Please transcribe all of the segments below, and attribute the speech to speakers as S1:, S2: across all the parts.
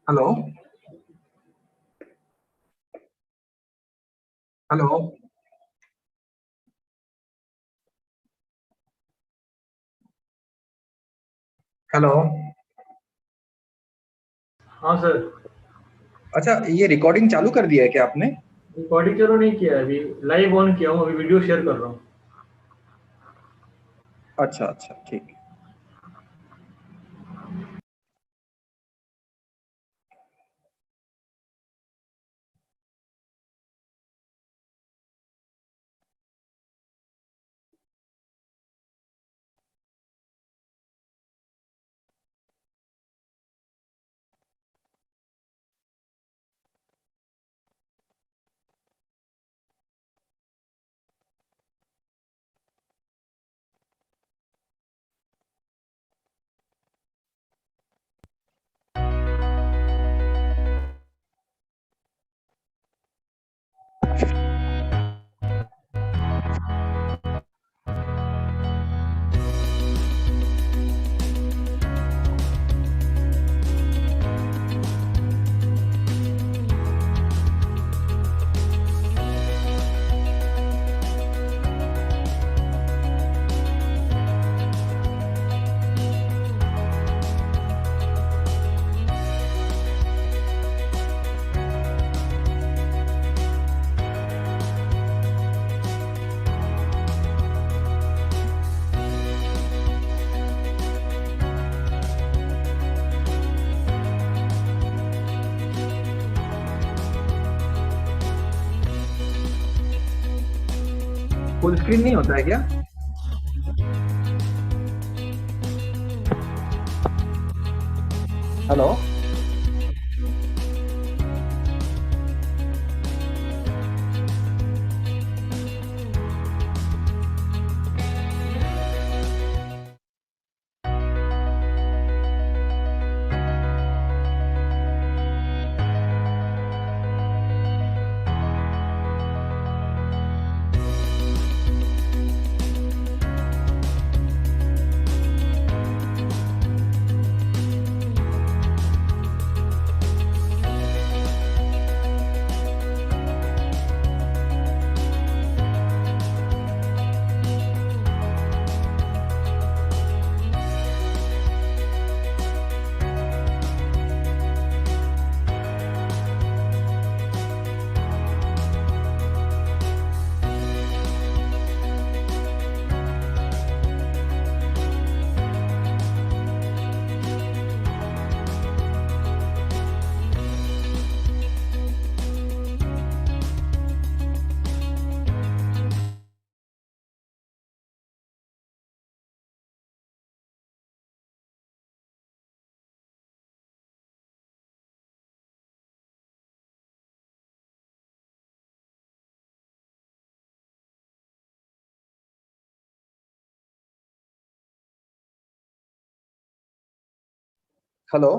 S1: Hello hello. Hello.
S2: हाँ sir.
S1: अच्छा, ये रिकॉर्डिंग चालू कर दिया है क्या आपने?
S2: रिकॉर्डिंग चलो नहीं किया है, अभी लाइव ऑन किया हूँ, अभी वीडियो शेयर कर रहा हूँ।
S1: अच्छा अच्छा, ठीक है। फुल स्क्रीन नहीं होता है क्या? Hello. Hello.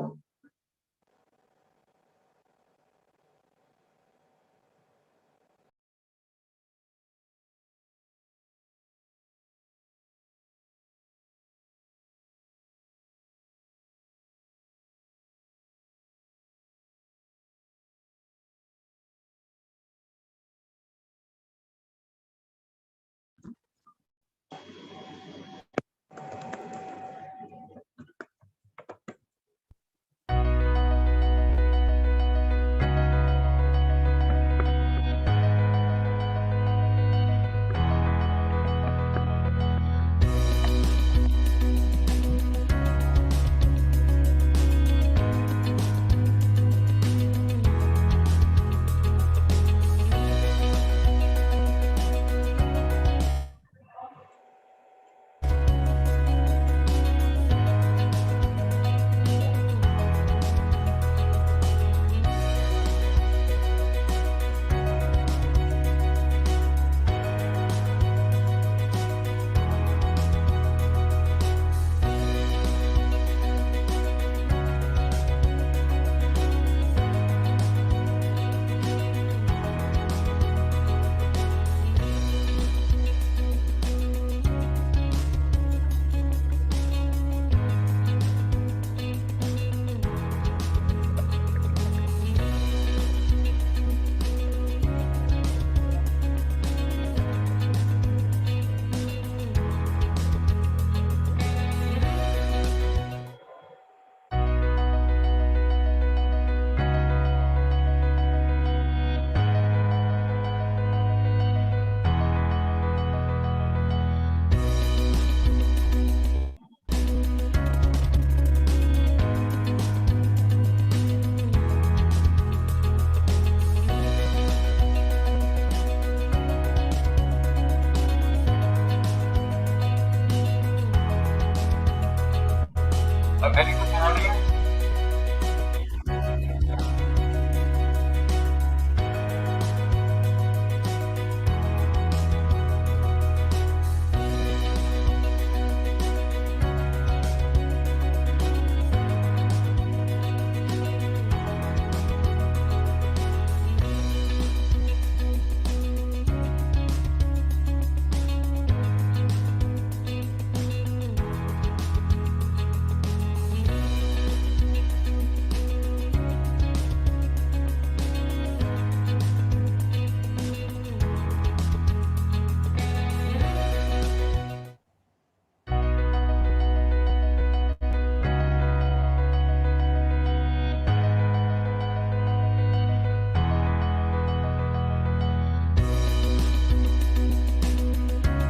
S1: A very good morning.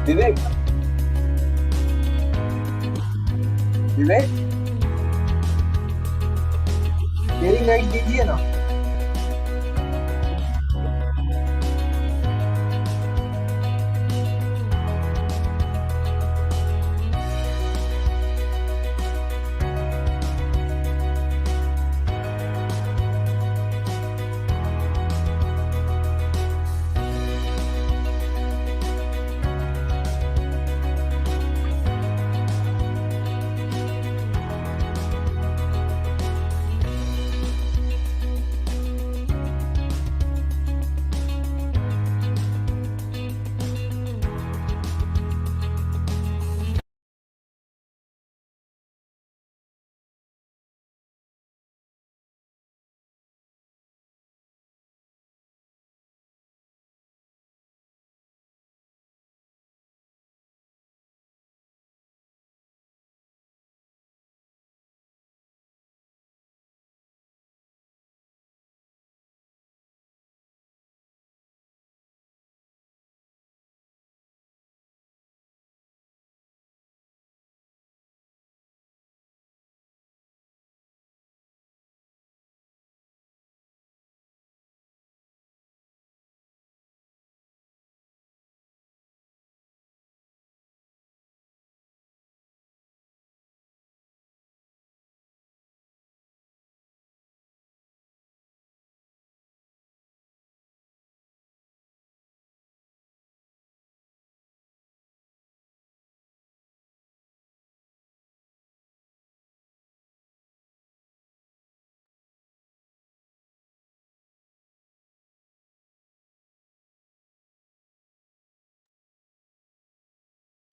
S1: Vivek Vivek sharing right दीजिए ना।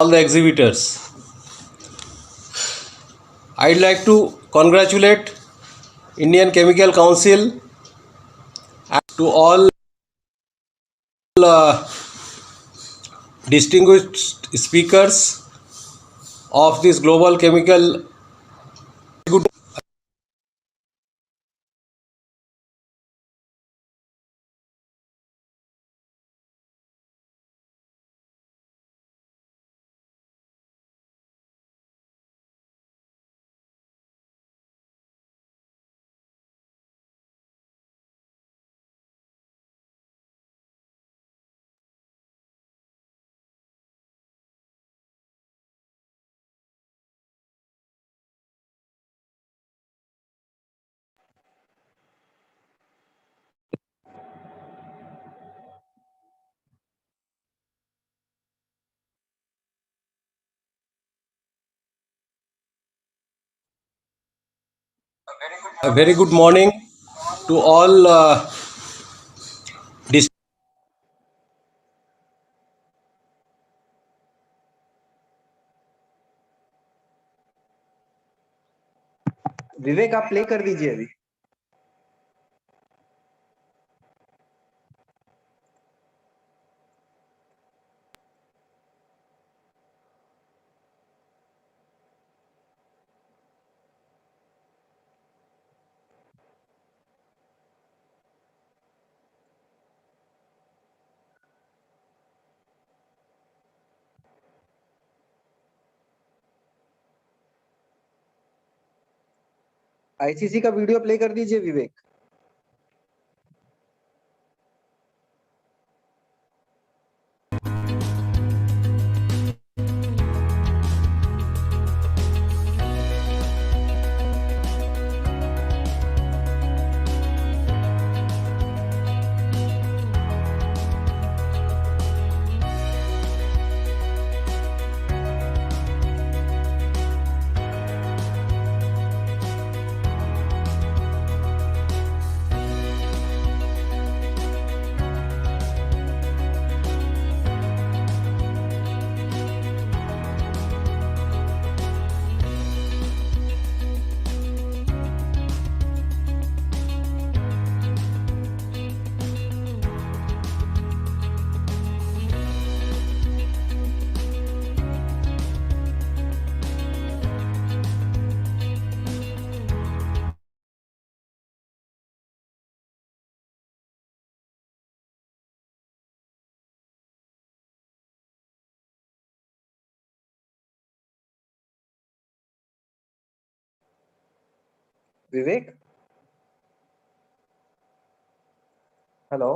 S3: All the exhibitors. I'd like to congratulate Indian Chemical Council and to all distinguished speakers of this global chemical. A very good morning to all
S1: विवेक आप play कर दीजिए अभी। ICC का video play कर दीजिए विवेक। विवेक, hello.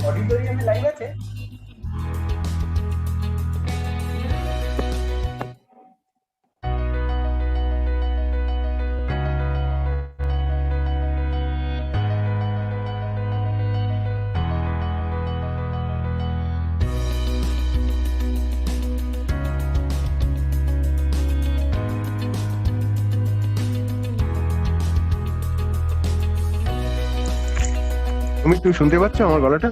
S1: অডিটোরিয়ামে লাইভ আছে?
S4: তুমি শুনতে পাচ্ছ আমার গলাটা?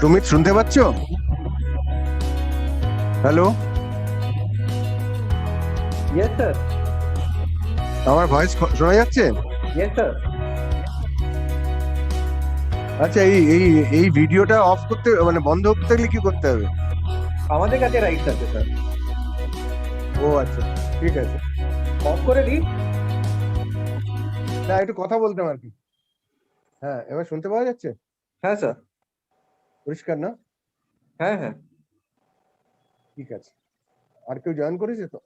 S4: সুমিত শুনতে পাচ্ছ? Hello,
S1: Yes, sir.
S4: আমার ভয়েস শোনা যাচ্ছে?
S1: Yes, sir.
S4: আচ্ছা, এই এই এই ভিডিওটা অফ করতে মানে বন্ধ করতে গেলে কি করতে হবে?
S1: আমাদের কাছে রাইটস আছে স্যার।
S4: ও আচ্ছা, ঠিক আছে।
S1: অফ করে দিই।
S4: না, একটু কথা বলতাম আর কি। হ্যাঁ, এবার শুনতে পাওয়া যাচ্ছে?
S1: হ্যাঁ স্যার।
S4: পরিষ্কার না?
S1: হ্যাঁ হ্যাঁ।
S4: ঠিক আছে। আর কেউ জয়েন করেছে তো?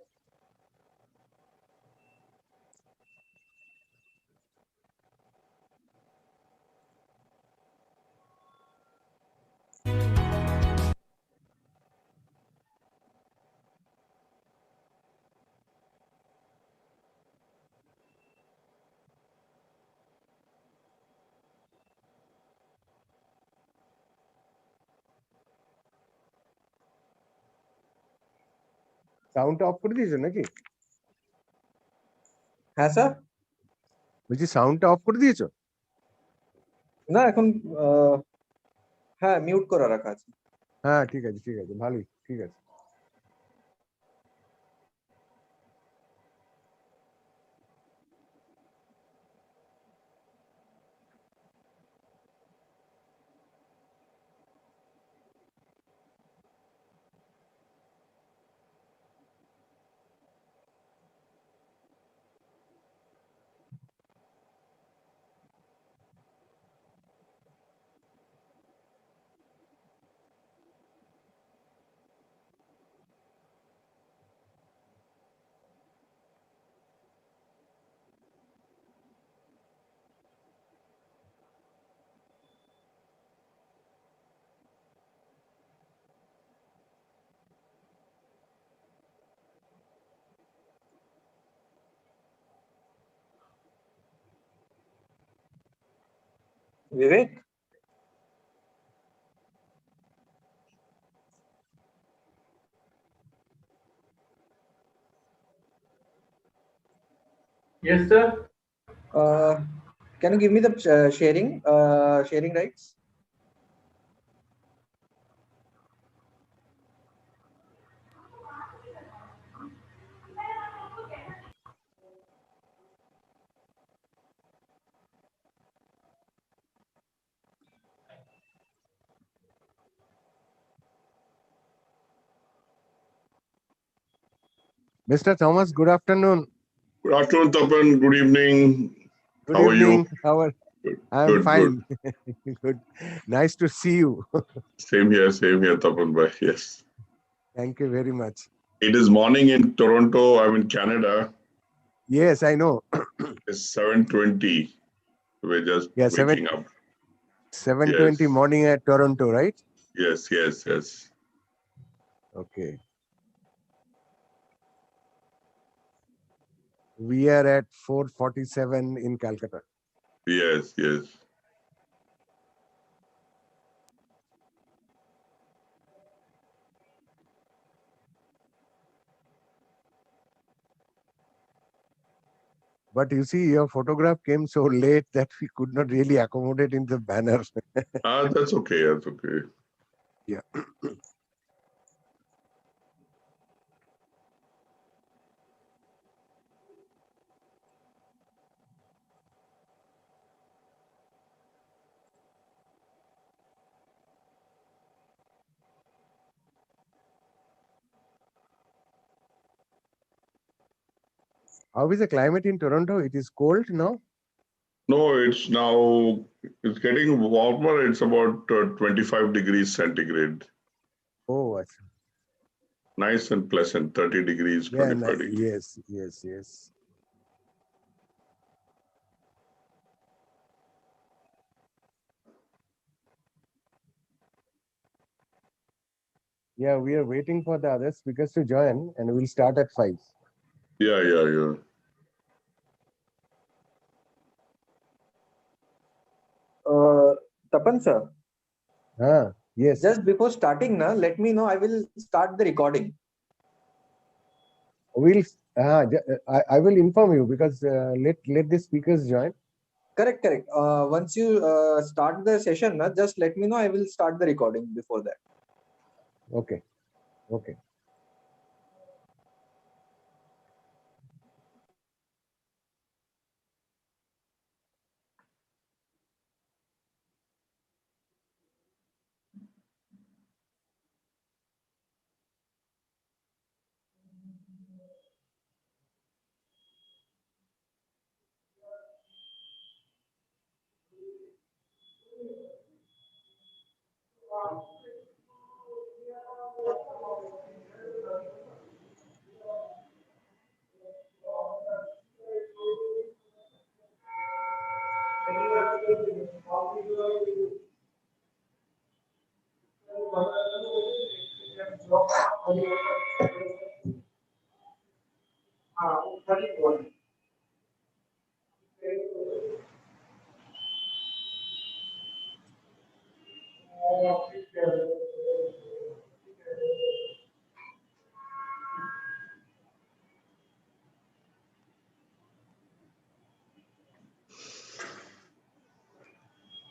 S4: সাউন্ডটা অফ করে দিয়েছো নাকি?
S1: হ্যাঁ স্যার।
S4: বলছি সাউন্ডটা অফ করে দিয়েছো?
S1: না এখন হ্যাঁ মিউট করা রাখা আছে।
S4: হ্যাঁ, ঠিক আছে, ঠিক আছে, ভালোই, ঠিক আছে।
S1: विवेक।
S2: Yes, sir.
S1: Can you give me the sharing rights?
S4: Mr. Thomas, good afternoon.
S5: Good afternoon, Tapan. Good evening.
S4: Good
S5: How are you?
S4: evening. How are
S5: Good,
S4: I'm
S5: good,
S4: fine. Good. Nice to see you.
S5: Same here, Tapan bhai. Yes.
S4: Thank you very much.
S5: It is morning in Toronto. I'm in Canada.
S4: Yes, I know.
S5: It's 7:20. We're just
S4: Yeah,
S5: waking up.
S4: 7:20
S5: Yes.
S4: morning at Toronto, right?
S5: Yes.
S4: Okay. We are at 4:47 in Calcutta.
S5: Yes.
S4: But you see, your photograph came so late that we could not really accommodate in the banner.
S5: That's okay.
S4: Yeah. How is the climate in Toronto? It is cold now?
S5: No, it's getting warmer. It's about 25 degrees centigrade.
S4: Oh, achha.
S5: Nice and pleasant. 30 degrees,
S4: Yeah,
S5: 25 degrees.
S4: yes. Yeah, we are waiting for the other speakers to join and we'll start at 5.
S5: Yeah.
S1: Tapan sir.
S4: Yes.
S1: Just before starting, let me know. I will start the recording.
S4: I will inform you because let the speakers join.
S1: Correct, correct. Once you start the session, just let me know. I will start the recording before that.
S4: Okay. Okay.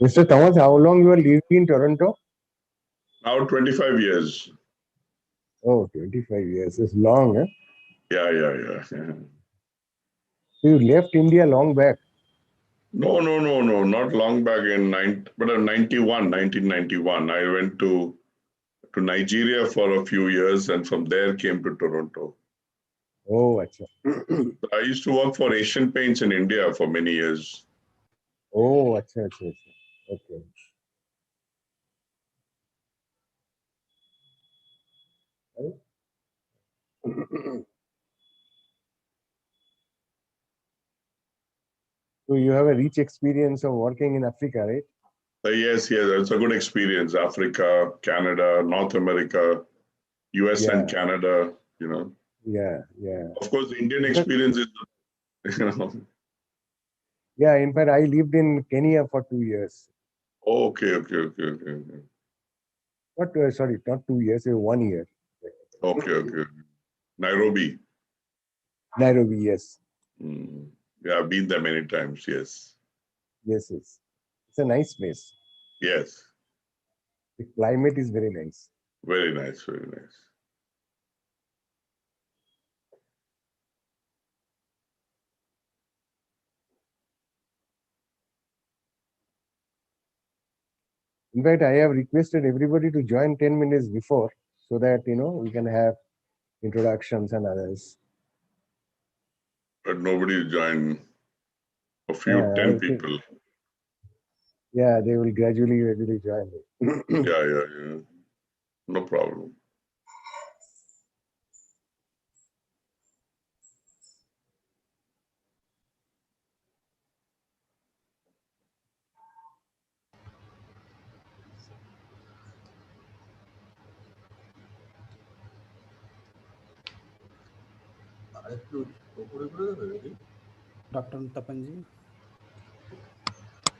S4: Mr. Thomas, how long you are living in Toronto?
S5: Now 25 years.
S4: Oh, 25 years. It's long, eh?
S5: Yeah.
S4: So you left India long back.
S5: No, not long back in 1991. I went to Nigeria for a few years and from there came to Toronto.
S4: Oh, acha.
S5: I used to work for Asian Paints in India for many years.
S4: Oh, acha. Okay. So you have a rich experience of working in Africa, right?
S5: Yes, it's a good experience. Africa, Canada, North America, US and Canada,
S4: Yeah.
S5: Of course, the Indian experience is,
S4: Yeah, in fact, I lived in Kenya for 2 years.
S5: Okay.
S4: Not 2 years, 1 year.
S5: Okay. Nairobi.
S4: Nairobi, yes.
S5: Yeah, I've been there many times, yes.
S4: Yes. It's a nice place.
S5: Yes.
S4: The climate is very nice.
S5: Very nice.
S4: In fact, I have requested everybody to join 10 minutes before so that, we can have introductions and others.
S5: But nobody joined. A few, 10 people.
S4: Yeah, they will gradually join.
S5: Yeah. No problem.
S6: Dr. Tapanji.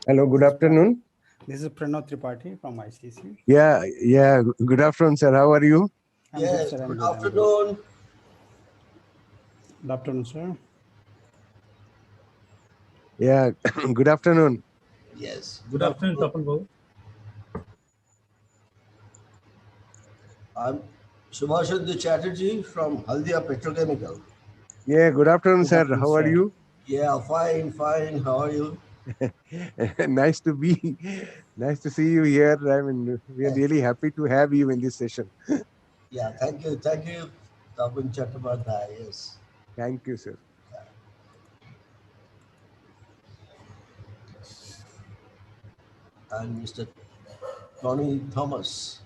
S4: Hello, good afternoon.
S6: This is Pranav Tripathi from ICC.
S4: Yeah. Good afternoon, sir. How are you?
S6: Yes, good, sir.
S7: Good afternoon.
S6: Good afternoon, sir.
S4: Yeah, good afternoon.
S7: Yes.
S2: Good afternoon, Tapan Babu.
S7: I'm Subhashchandra Chatterjee from Haldia Petrochemical.
S4: Yeah, good afternoon,
S6: Good
S4: sir.
S6: afternoon,
S4: How are
S6: sir.
S4: you?
S7: Yeah, fine. How are you?
S4: Nice to see you here. I mean, we are really happy to have you in this session.
S7: Yeah, thank you, Tapan Chattopadhyay. Yes.
S4: Thank you, sir.
S7: And Mr. Tony Thomas.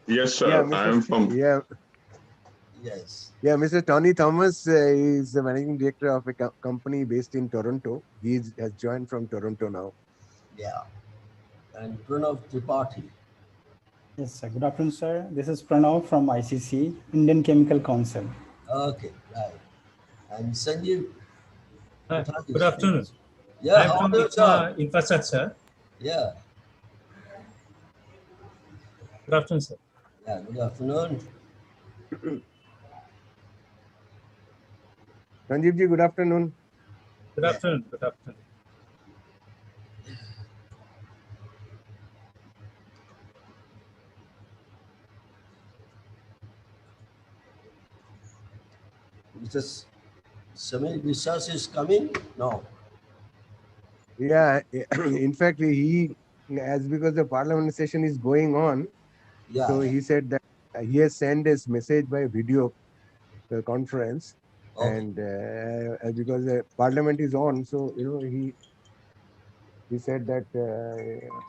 S5: Yes, sir.
S4: Yeah,
S5: I am from.
S7: Yes.
S4: Yeah, Mr. Tony Thomas is the managing director of a company based in Toronto. He has joined from Toronto now.
S7: Yeah. And Pranav Tripathi.
S6: Yes, sir. Good afternoon, sir. This is Pranav from ICC, Indian Chemical Council.
S7: Okay, right. And Sanjeev.
S2: Good afternoon.
S7: Yeah,
S2: I'm
S7: how
S2: from
S7: are you, sir?
S2: Infrastructure.
S7: Yeah.
S2: Good afternoon, sir.
S7: Yeah, good afternoon.
S4: Sanjeev ji, good afternoon.
S2: Good afternoon.
S7: Mr. Samir বিশ্বাস is coming? No.
S4: Yeah, in fact, as because the parliament session is going on,
S7: Yeah.
S4: so he said that he has sent his message by video conference,
S7: Okay.
S4: and because the parliament is on, so he said that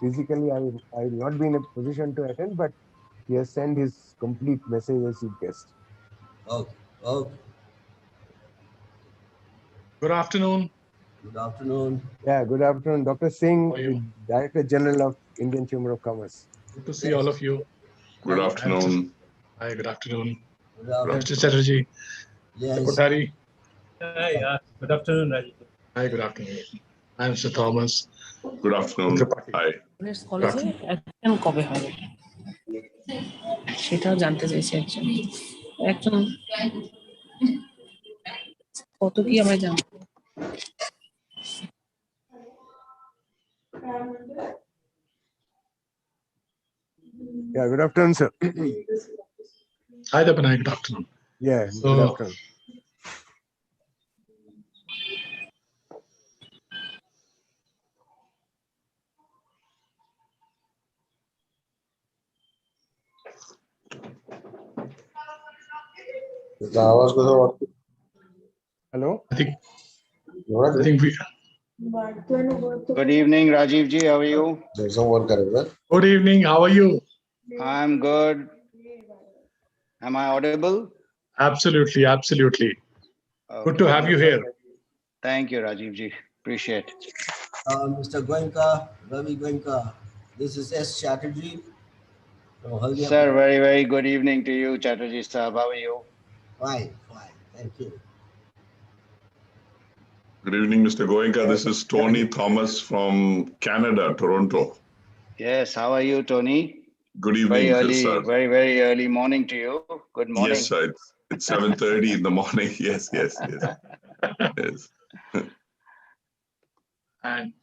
S4: physically I will not be in a position to attend, but he has sent his complete message as his guest.
S7: Okay. Okay.
S8: Good afternoon.
S7: Good afternoon.
S4: Yeah, good afternoon, Dr. Singh,
S8: How are you?
S4: Director General of Indian Chamber of Commerce.
S8: Good to see all of you.
S5: Good afternoon.
S8: Hi, good afternoon.
S7: Good afternoon.
S8: Mr. Chatterjee,
S7: Yes.
S8: Mr. Kothari.
S2: Hi, good afternoon, Rajiv.
S8: Hi, good afternoon. I'm Mr. Thomas.
S5: Good afternoon.
S8: Tripathi.
S5: Hi.
S9: কলেজে admission কবে হবে সেটাও জানতে চাইছি একজন কত কি আমরা জানবো
S4: Yeah, good afternoon, sir.
S8: Hi, Debanai, good afternoon.
S4: Yeah,
S8: So-
S4: good afternoon. Hello?
S8: I think we.
S10: Good evening, Rajiv ji. How are you?
S8: Good evening. How are you?
S10: I'm good. Am I audible?
S8: Absolutely, absolutely. Good to have you here.
S10: Thank you, Rajiv ji. Appreciate.
S7: Mr. Goenka, Ravi Goenka. This is S. Chatterjee from Haldia.
S10: Sir, very, very good evening to you, Chatterjee Sahab. How are you?
S7: Fine, fine. Thank you.
S5: Good evening, Mr. Goenka. This is Tony Thomas from Canada, Toronto.
S10: Yes, how are you, Tony?
S5: Good
S10: Very
S5: evening,
S10: early,
S5: sir.
S10: very, very early morning to you. Good morning.
S5: Yes, sir. It's 7:30 in the morning. Yes, yes, yes. Yes.
S8: And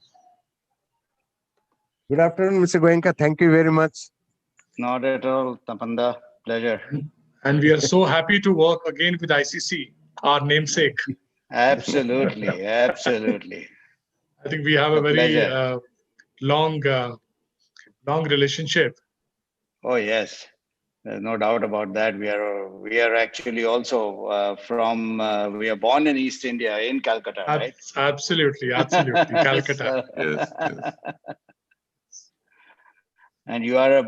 S4: Good afternoon, Mr. Goenka. Thank you very much.
S10: Not at all, Tapanda. Pleasure.
S8: and we are so happy to work again with ICC, our namesake.
S10: Absolutely, absolutely.
S8: I think we have a
S10: The
S8: very
S10: pleasure.
S8: long relationship.
S10: Oh, yes. There's no doubt about that. We are actually also we are born in East India, in Calcutta, right?
S8: Absolutely, absolutely. Calcutta.
S5: Yes, yes.
S10: And you are a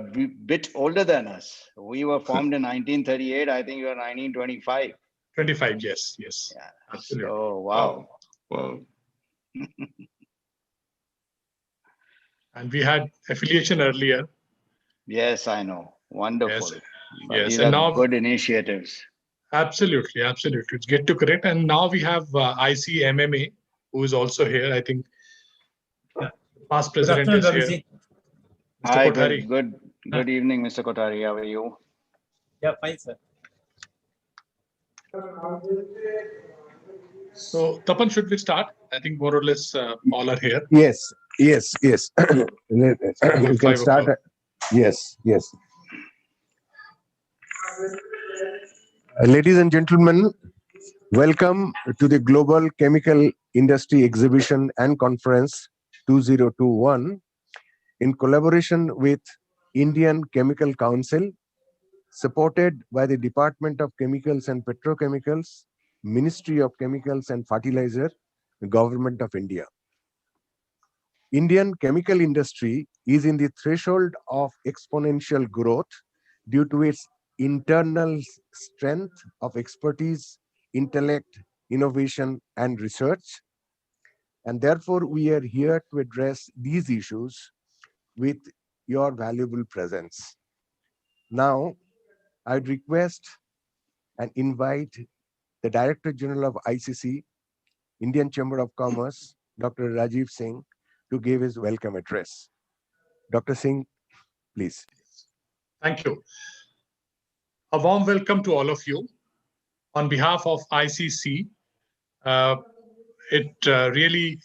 S10: bit older than us. We were formed in 1938. I think you are 1925.
S8: 25, yes, yes.
S10: Yeah.
S8: Absolutely.
S10: So, wow.
S5: Wow.
S8: And we had affiliation earlier.
S10: Yes, I know. Wonderful.
S8: Yes,
S10: But
S8: yes.
S10: these
S8: And
S10: are
S8: now,
S10: good initiatives.
S8: absolutely, absolutely. It's get to correct. And now we have ICMMA, who is also here. I think past president is here. Mr.
S10: Hi,
S8: Kothari.
S10: good evening, Mr. Kothari. How are you?
S2: Yeah, fine, sir.
S8: So, Tapan, should we start? I think more or less all are here.
S4: Yes, yes, yes. We can
S8: 5
S4: start.
S8: o'clock.
S4: Yes, yes. Ladies and gentlemen, welcome to the Global Chemical Industry Exhibition and Conference 2021 in collaboration with Indian Chemical Council, supported by the Department of Chemicals and Petrochemicals, Ministry of Chemicals and Fertilizer, Government of India. Indian chemical industry is in the threshold of exponential growth due to its internal strength of expertise, intellect, innovation, and research. And therefore, we are here to address these issues with your valuable presence. Now, I'd request and invite the Director General of ICC, Indian Chamber of Commerce, Dr. Rajiv Singh, to give his welcome address. Dr. Singh, please.
S8: Thank you. A warm welcome to all of you. On behalf of ICC, it really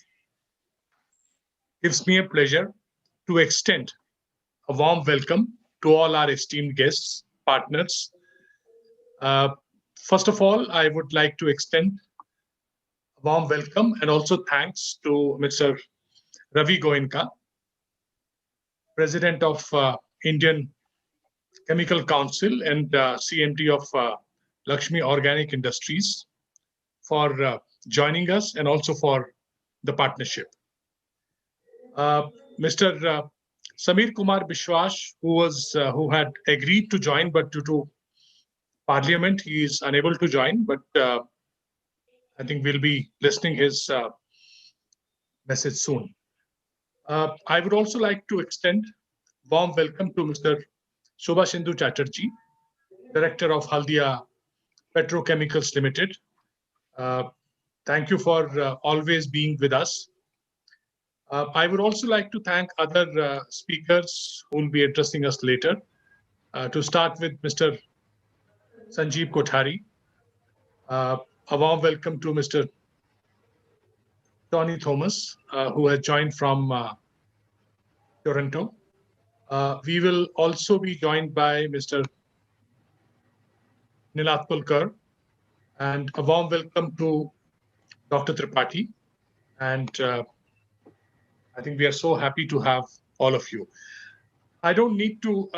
S8: gives me a pleasure to extend a warm welcome to all our esteemed guests, partners, First of all, I would like to extend a warm welcome and also thanks to Mr. Ravi Goenka, President of Indian Chemical Council and CMD of Lakshmi Organic Industries, for joining us and also for the partnership. Mr. Samir Kumar Bishwas, who had agreed to join, but due to Parliament, he is unable to join. But I think we'll be listening his message soon. I would also like to extend warm welcome to Mr. Shobhashindu Chatterjee, Director of Haldia Petrochemicals Limited. Thank you for always being with us. I would also like to thank other speakers who will be addressing us later. To start with Mr. Sanjeev Kothari. A warm welcome to Mr. Tony Thomas, who has joined from Toronto. We will also be joined by Mr. Nilat Kulkar, and a warm welcome to Dr. Tripathi. And I think we are so happy to have all of you. I don't need to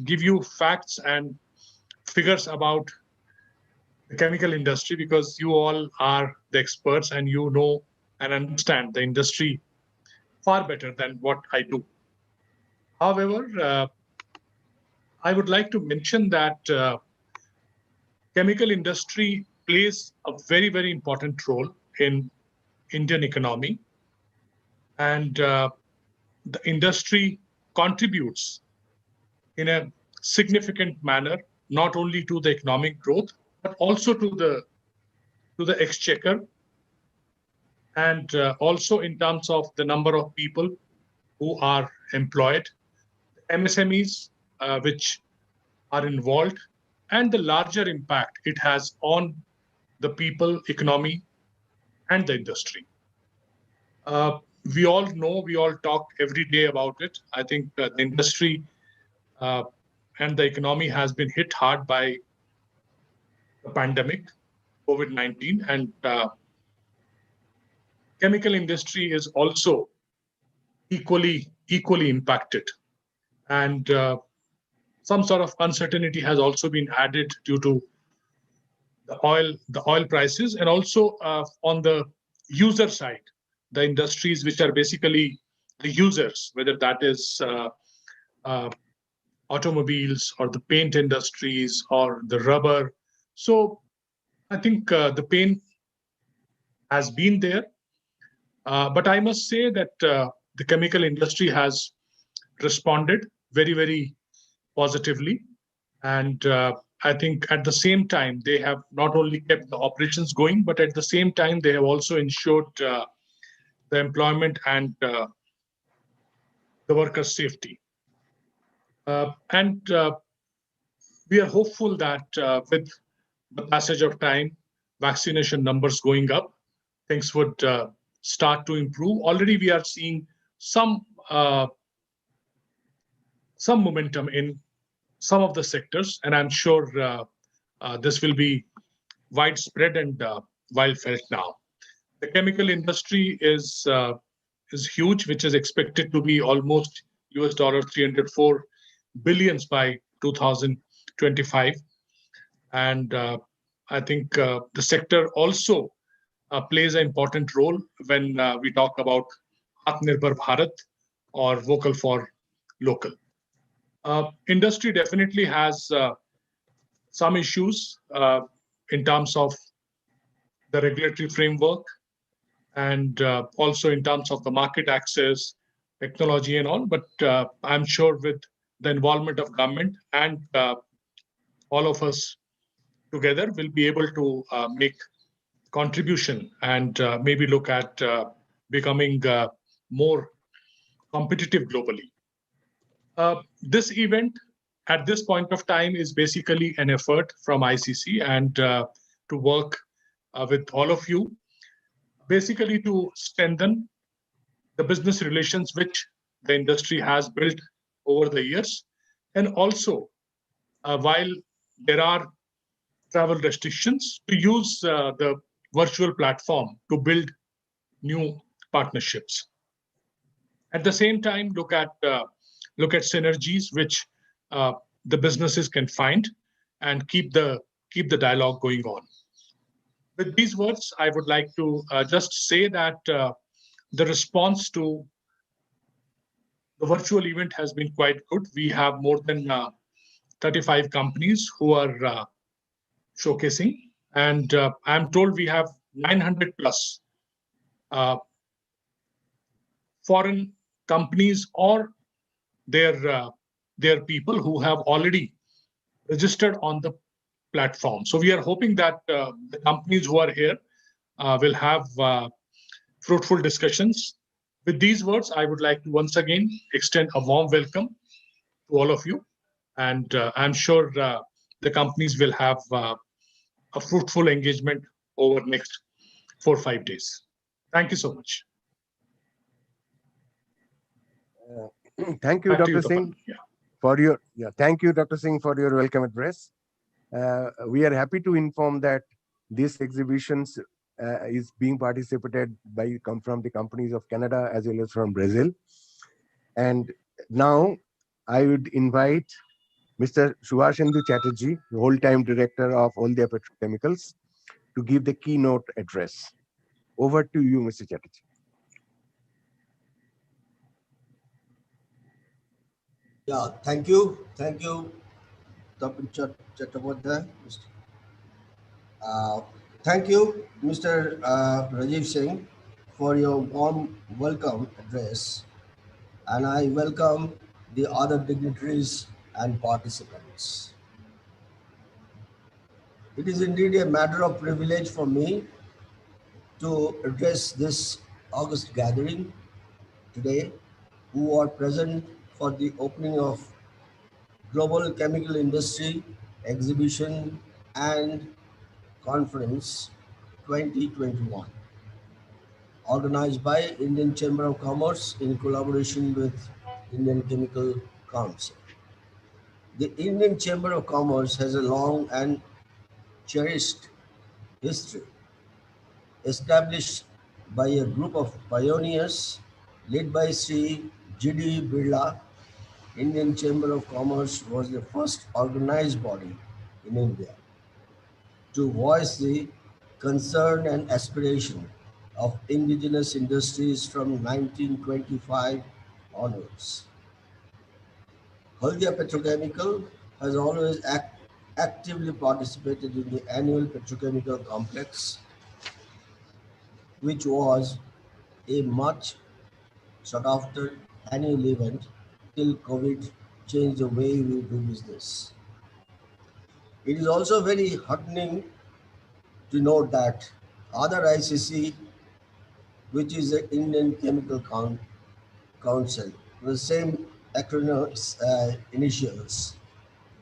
S8: give you facts and figures about the chemical industry, because you all are the experts and you know and understand the industry far better than what I do. However, I would like to mention that chemical industry plays a very, very important role in Indian economy, and the industry contributes in a significant manner, not only to the economic growth, but also to the exchequer, and also in terms of the number of people who are employed, MSMEs which are involved, and the larger impact it has on the people, economy, and the industry. We all know, we all talk every day about it. I think the industry and the economy has been hit hard by the pandemic, COVID-19, and chemical industry is also equally impacted. And some sort of uncertainty has also been added due to the oil prices, and also on the user side, the industries which are basically the users, whether that is automobiles or the paint industries or the rubber. So I think the pain has been there. But I must say that the chemical industry has responded very, very positively. And I think at the same time, they have not only kept the operations going, but at the same time, they have also ensured the employment and the workers' safety. And we are hopeful that with the passage of time, vaccination numbers going up, things would start to improve. Already we are seeing some momentum in some of the sectors, and I'm sure this will be widespread and well felt now. The chemical industry is huge, which is expected to be almost US $304 billion by 2025. And I think the sector also plays an important role when we talk about Atmanirbhar Bharat or vocal for local. Industry definitely has some issues in terms of the regulatory framework, and also in terms of the market access, technology and all. But I'm sure with the involvement of government and all of us together, will be able to make contribution and maybe look at becoming more competitive globally. This event at this point of time is basically an effort from ICC and to work with all of you, basically to strengthen the business relations which the industry has built over the years. And also, while there are travel restrictions, to use the virtual platform to build new partnerships. At the same time, look at synergies which the businesses can find, and keep the dialogue going on. With these words, I would like to just say that the response to the virtual event has been quite good. We have more than 35 companies who are showcasing, and I'm told we have 900 plus foreign companies or their people who have already registered on the platform. So we are hoping that the companies who are here will have fruitful discussions. With these words, I would like to once again extend a warm welcome to all of you. And I'm sure the companies will have a fruitful engagement over next 4 or 5 days. Thank you so much.
S4: Thank you, Dr. Singh, for your thank you, Dr. Singh, for your welcome address. We are happy to inform that this exhibitions is being participated from the companies of Canada as well as from Brazil. And now I would invite Mr. Subhashendu Chatterjee, the whole-time director of Haldia Petrochemicals, to give the keynote address. Over to you, Mr. Chatterjee.
S7: Yeah, thank you, Dr. Chattopadhyay. Thank you, Mr. Rajiv Singh, for your warm welcome address, and I welcome the other dignitaries and participants. It is indeed a matter of privilege for me to address this August gathering today, who are present for the opening of Global Chemical Industry Exhibition and Conference 2021, organized by Indian Chamber of Commerce in collaboration with Indian Chemical Council. The Indian Chamber of Commerce has a long and cherished history, established by a group of pioneers led by Sri G.D. Birla. Indian Chamber of Commerce was the first organized body in India to voice the concern and aspiration of indigenous industries from 1925 onwards. Haldia Petrochemical has always actively participated in the annual petrochemical complex, which was a much sought after annual event till COVID changed the way we do business. It is also very heartening to note that other ICC, which is the Indian Chemical Council, the same acronym initials,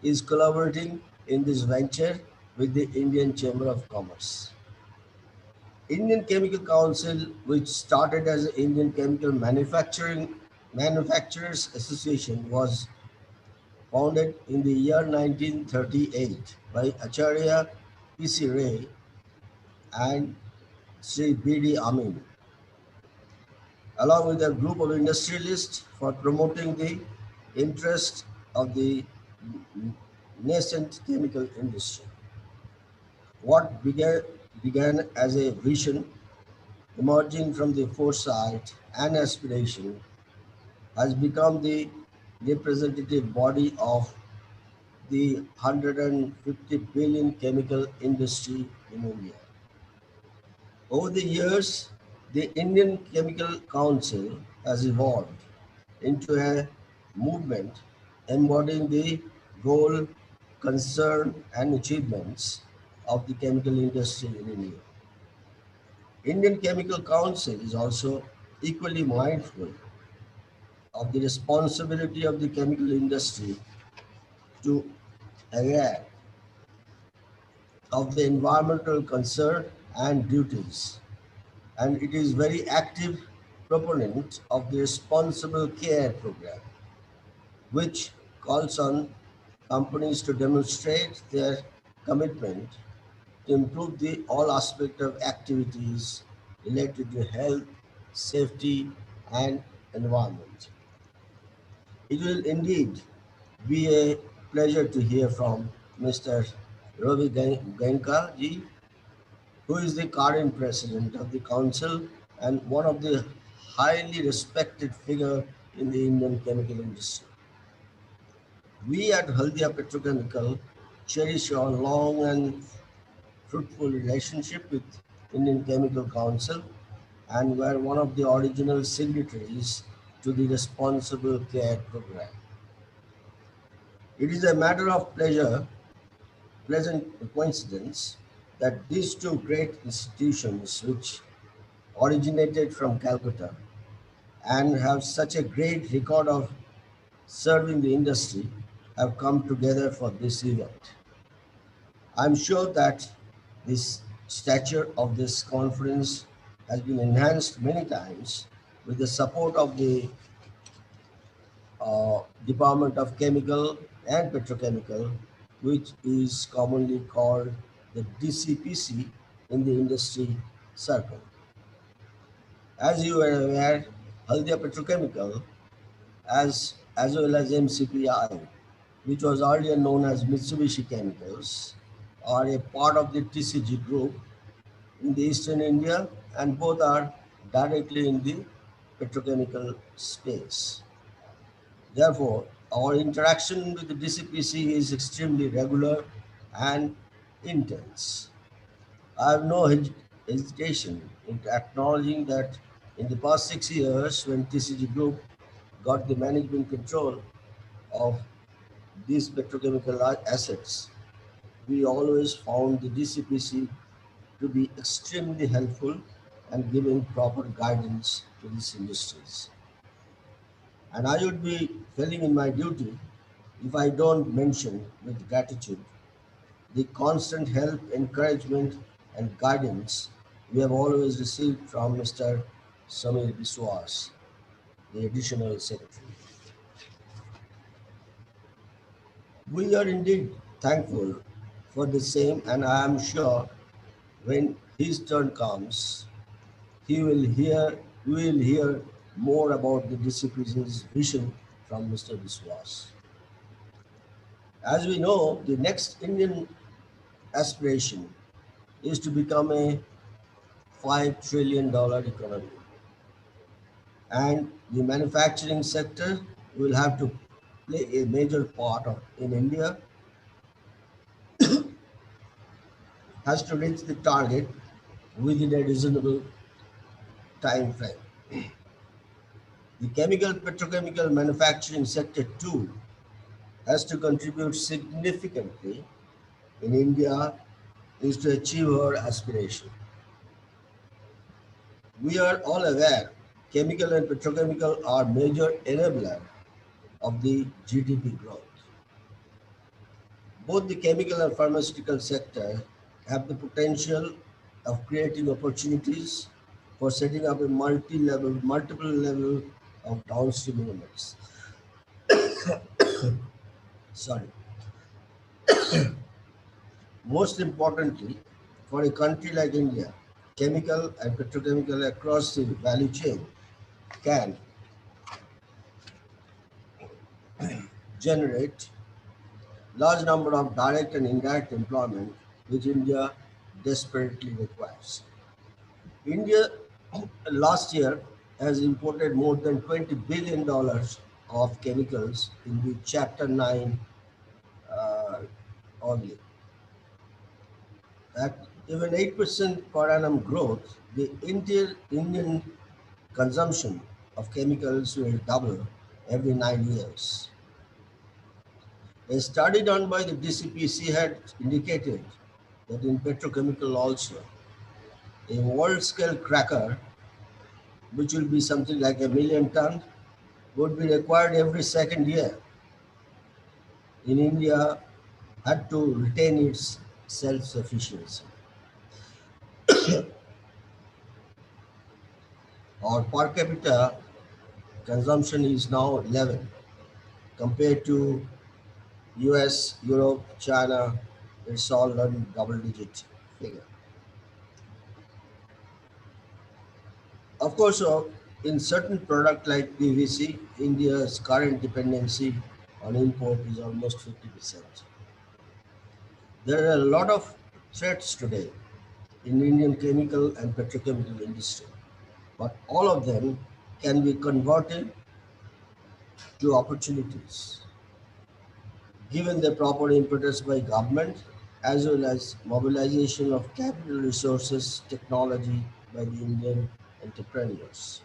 S7: is collaborating in this venture with the Indian Chamber of Commerce. Indian Chemical Council, which started as the Indian Chemical Manufacturers Association, was founded in the year 1938 by Acharya P.C. Ray and Sri B.D. Amin, along with a group of industrialists for promoting the interest of the nascent chemical industry. What began as a vision emerging from the foresight and aspiration has become the representative body of the 150 billion chemical industry in India. Over the years, the Indian Chemical Council has evolved into a movement embodying the goal, concern, and achievements of the chemical industry in India. Indian Chemical Council is also equally mindful of the responsibility of the chemical industry to aware of the environmental concern and duties, and it is very active proponent of the responsible care program, which calls on companies to demonstrate their commitment to improve all aspects of activities related to health, safety, and environment. It will indeed be a pleasure to hear from Mr. Ravi Gainka ji, who is the current president of the council and one of the highly respected figure in the Indian chemical industry. We at Haldia Petrochemical cherish our long and fruitful relationship with Indian Chemical Council and were one of the original signatories to the Responsible Care Program. It is a matter of pleasant coincidence that these two great institutions, which originated from Calcutta and have such a great record of serving the industry, have come together for this event. I'm sure that this stature of this conference has been enhanced many times with the support of the Department of Chemical and Petrochemical, which is commonly called the DCPC in the industry circle. As you are aware, Haldia Petrochemical, as well as MCPI, which was earlier known as Mitsubishi Chemicals, are a part of the TCG group in the Eastern India, and both are directly in the petrochemical space. Therefore, our interaction with the DCPC is extremely regular and intense. I have no hesitation in acknowledging that in the past 6 years, when TCG Group got the management control of these petrochemical assets, we always found the DCPC to be extremely helpful and giving proper guidance to these industries. And I would be failing in my duty if I don't mention with gratitude the constant help, encouragement, and guidance we have always received from Mr. Samir Biswas, the Additional Secretary. We are indeed thankful for the same, and I am sure when his turn comes, we will hear more about the DCPC's vision from Mr. Biswas. As we know, the next Indian aspiration is to become a $5 trillion economy. And the manufacturing sector will have to play a major part in India, has to reach the target within a reasonable time frame. The chemical petrochemical manufacturing sector too has to contribute significantly in India is to achieve our aspiration. We are all aware chemical and petrochemical are major enabler of the GDP growth. Both the chemical and pharmaceutical sector have the potential of creating opportunities for setting up a multiple level of downstream units. Sorry. Most importantly, for a country like India, chemical and petrochemical across the value chain can generate large number of direct and indirect employment which India desperately requires. India last year has imported more than $20 billion of chemicals in the Chapter 9 only. At even 8% per annum growth, the Indian consumption of chemicals will double every 9 years. A study done by the DCPC had indicated that in petrochemical also, a world-scale cracker, which will be something like 1 million tons, would be required every second year. In India, had to retain its self-sufficiency. Our per capita consumption is now 11 compared to US, Europe, China, it's all on double-digit figure. Of course, in certain product like PVC, India's current dependency on import is almost 50%. There are a lot of threats today in Indian chemical and petrochemical industry, but all of them can be converted to opportunities given the proper impetus by government as well as mobilization of capital resources, technology by the Indian enterprises.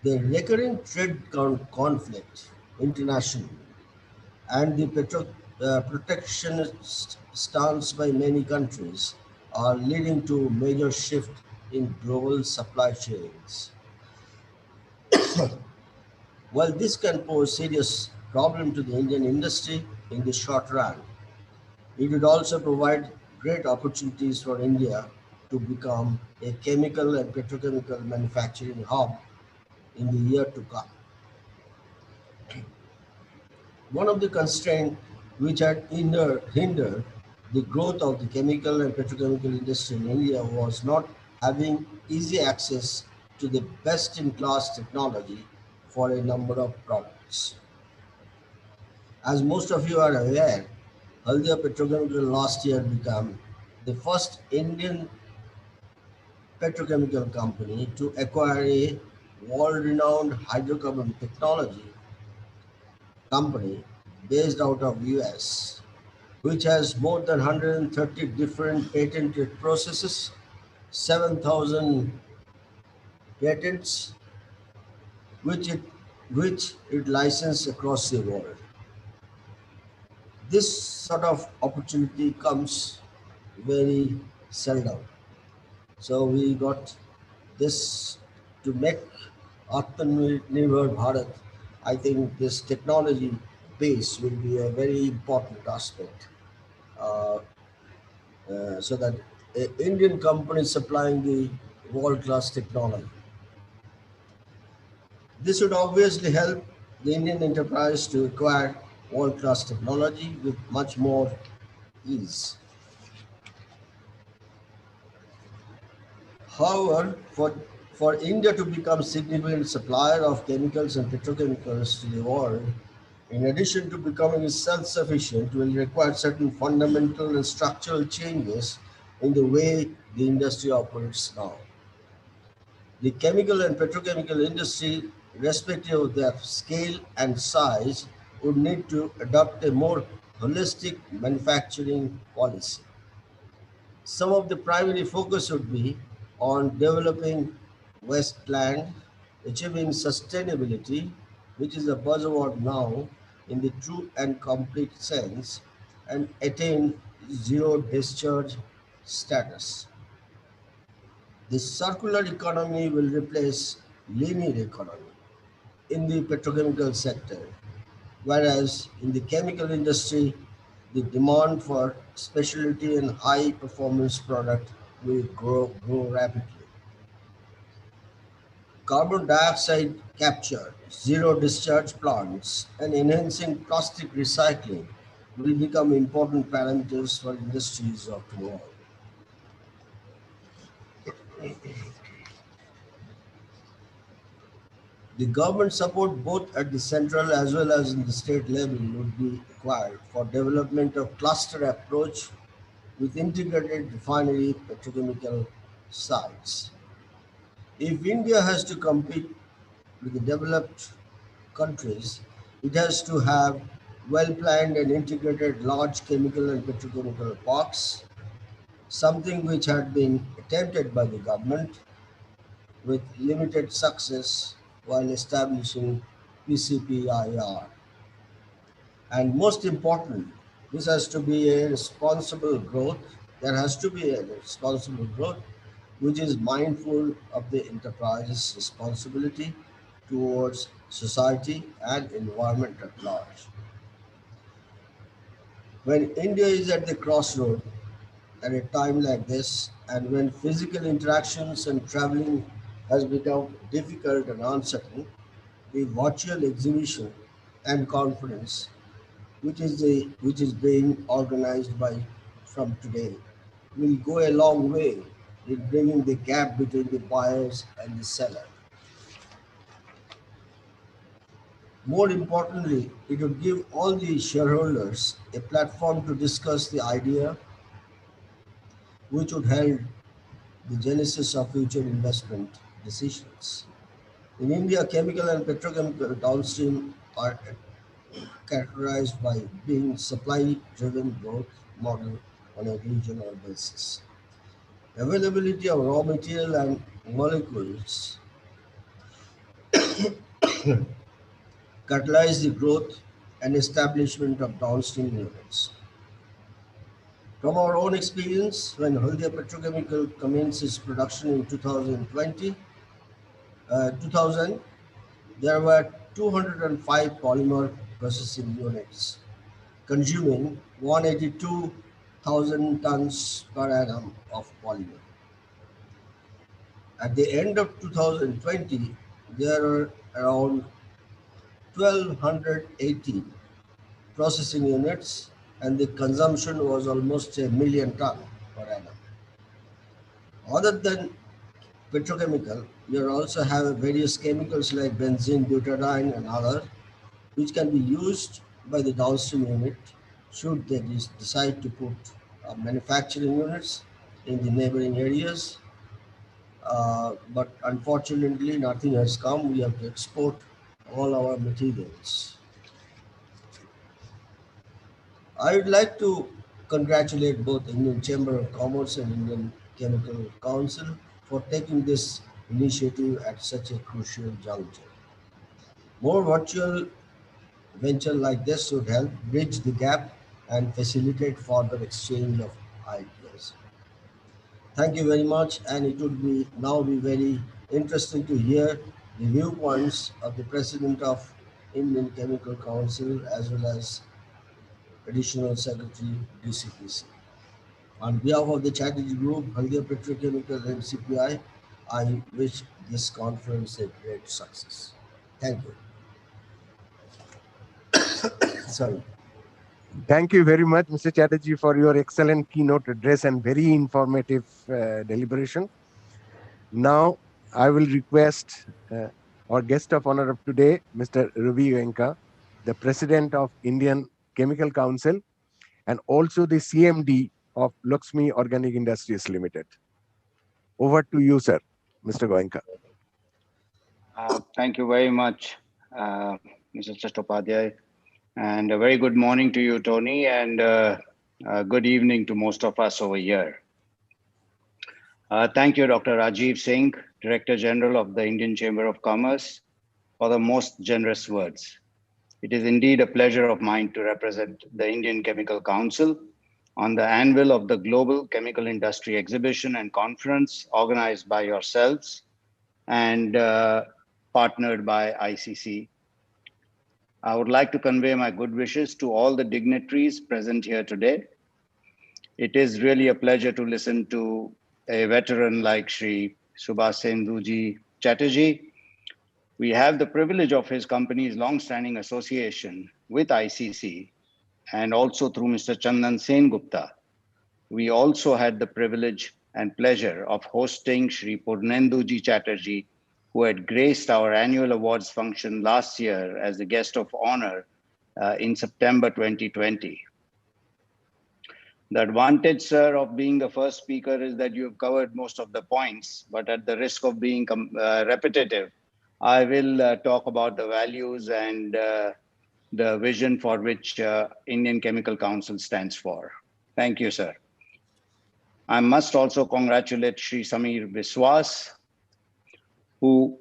S7: The recurring trade conflict internationally and the protectionist stance by many countries are leading to major shift in global supply chains. While this can pose serious problem to the Indian industry in the short run, it would also provide great opportunities for India to become a chemical and petrochemical manufacturing hub in the year to come. One of the constraints which had hindered the growth of the chemical and petrochemical industry in India was not having easy access to the best-in-class technology for a number of products. As most of you are aware, Haldia Petrochemical last year became the first Indian petrochemical company to acquire a world-renowned hydrocarbon technology company based out of US, which has more than 130 different patented processes, 7,000 patents, which it licensed across the world. This sort of opportunity comes very seldom. So we got this to make Atmanirbhar Bharat. I think this technology base will be a very important aspect. So that Indian companies supplying the world-class technology. This would obviously help the Indian enterprise to acquire world-class technology with much more ease. However, for India to become significant supplier of chemicals and petrochemicals to the world, in addition to becoming self-sufficient, will require certain fundamental and structural changes in the way the industry operates now. The chemical and petrochemical industry, respective of their scale and size, would need to adopt a more holistic manufacturing policy. Some of the primary focus would be on developing wasteland, achieving sustainability, which is a buzzword now in the true and complete sense, and attain zero discharge status. The circular economy will replace linear economy in the petrochemical sector, whereas in the chemical industry, the demand for specialty and high performance product will grow rapidly. Carbon dioxide capture, zero discharge plants, and enhancing plastic recycling will become important parameters for industries of tomorrow. The government support both at the central as well as in the state level would be required for development of cluster approach with integrated refinery petrochemical sites. If India has to compete with the developed countries, it has to have well-planned and integrated large chemical and petrochemical parks, something which had been attempted by the government with limited success while establishing PCPIR. And most important, this has to be a responsible growth. There has to be a responsible growth which is mindful of the enterprise's responsibility towards society and environment at large. When India is at the crossroad at a time like this, and when physical interactions and traveling has become difficult and uncertain, the virtual exhibition and conference, which is being organized by from today, will go a long way in bringing the gap between the buyers and the seller. More importantly, it would give all the shareholders a platform to discuss the idea which would help the genesis of future investment decisions. In India, chemical and petrochemical downstream are characterized by being supply-driven growth model on a regional basis. Availability of raw material and molecules catalyze the growth and establishment of downstream units. From our own experience, when Haldia Petrochemical commenced its production in 2000, there were 205 polymer processing units, consuming 182,000 tons per annum of polymer. At the end of 2020, there are around 1,280 processing units, and the consumption was almost a million ton per annum. Other than petrochemical, you also have various chemicals like benzene, butadiene, and others, which can be used by the downstream unit should they decide to put manufacturing units in the neighboring areas. But unfortunately, nothing has come. We have to export all our materials. I would like to congratulate both Indian Chamber of Commerce and Indian Chemical Council for taking this initiative at such a crucial juncture. More virtual venture like this would help bridge the gap and facilitate further exchange of ideas. Thank you very much, and it would now be very interesting to hear the viewpoints of the President of Indian Chemical Council as well as Additional Secretary DCPC. On behalf of the Chatterjee Group, Haldia Petrochemical and CPI, I wish this conference a great success. Thank you. Sorry.
S4: Thank you very much, Mr. Chatterjee, for your excellent keynote address and very informative deliberation. Now, I will request our guest of honor of today, Mr. Ravi Goenka, the President of Indian Chemical Council and also the CMD of Laxmi Organic Industries Limited. Over to you, sir, Mr. Goenka.
S10: Thank you very much, Mr. Chattopadhyay. And a very good morning to you, Tony, and good evening to most of us over here. Thank you, Dr. Rajiv Singh, Director General of the Indian Chamber of Commerce, for the most generous words. It is indeed a pleasure of mine to represent the Indian Chemical Council on the anvil of the Global Chemical Industry Exhibition and Conference organized by yourselves and partnered by ICC. I would like to convey my good wishes to all the dignitaries present here today. It is really a pleasure to listen to a veteran like Shri Subhashenduji Chatterjee. We have the privilege of his company's long-standing association with ICC and also through Mr. Chandan Sen Gupta. We also had the privilege and pleasure of hosting Shri Purnenduji Chatterjee, who had graced our annual awards function last year as the guest of honor in September 2020. The advantage, sir, of being the first speaker is that you've covered most of the points, but at the risk of being repetitive, I will talk about the values and the vision for which Indian Chemical Council stands for. Thank you, sir. I must also congratulate Shri Samir Biswas, who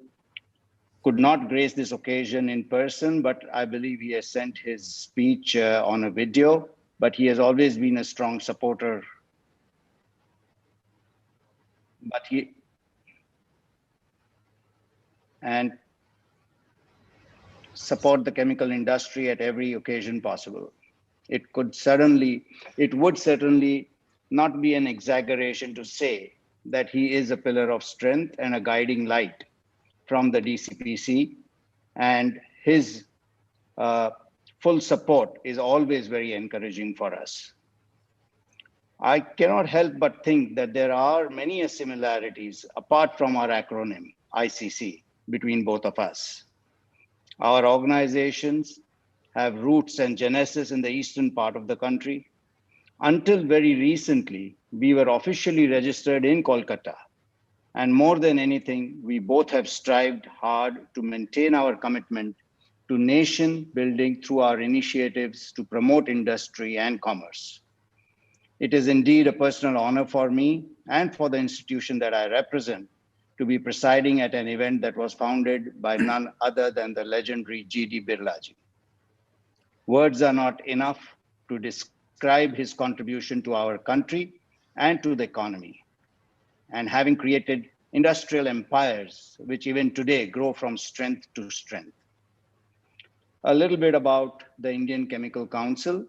S10: could not grace this occasion in person, but I believe he has sent his speech on a video, but he has always been a strong supporter. And support the chemical industry at every occasion possible. It would certainly not be an exaggeration to say that he is a pillar of strength and a guiding light from the DCPC and his full support is always very encouraging for us. I cannot help but think that there are many similarities apart from our acronym, ICC, between both of us. Our organizations have roots and genesis in the eastern part of the country. Until very recently, we were officially registered in Kolkata. And more than anything, we both have strived hard to maintain our commitment to nation building through our initiatives to promote industry and commerce. It is indeed a personal honor for me and for the institution that I represent to be presiding at an event that was founded by none other than the legendary G.D. Birlaji. Words are not enough to describe his contribution to our country and to the economy, and having created industrial empires, which even today grow from strength to strength. A little bit about the Indian Chemical Council.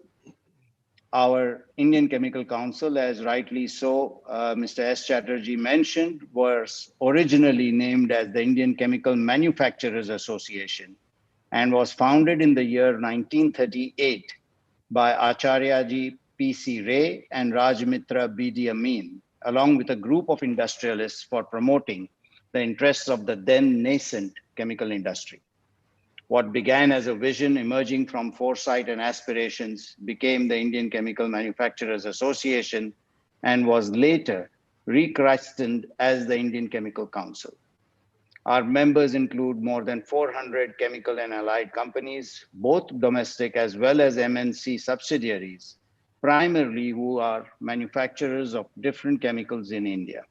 S10: Our Indian Chemical Council, as rightly so, Mr. S. Chatterjee mentioned, was originally named as the Indian Chemical Manufacturers Association and was founded in the year 1938 by Acharyaji P.C. Ray and Rajmitra B.D. Amin, along with a group of industrialists for promoting the interests of the then nascent chemical industry. What began as a vision emerging from foresight and aspirations became the Indian Chemical Manufacturers Association and was later rechristened as the Indian Chemical Council. Our members include more than 400 chemical and allied companies, both domestic as well as MNC subsidiaries, primarily who are manufacturers of different chemicals in India.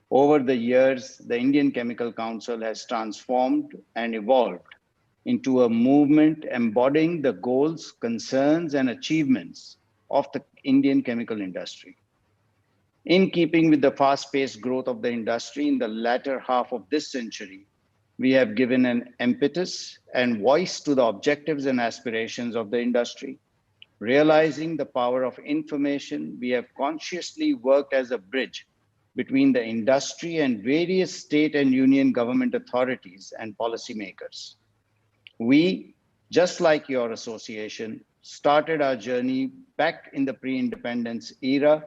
S10: Over the years, the Indian Chemical Council has transformed and evolved into a movement embodying the goals, concerns, and achievements of the Indian chemical industry. In keeping with the fast-paced growth of the industry in the latter half of this century, we have given an impetus and voice to the objectives and aspirations of the industry. Realizing the power of information, we have consciously worked as a bridge between the industry and various state and union government authorities and policymakers. We, just like your association, started our journey back in the pre-independence era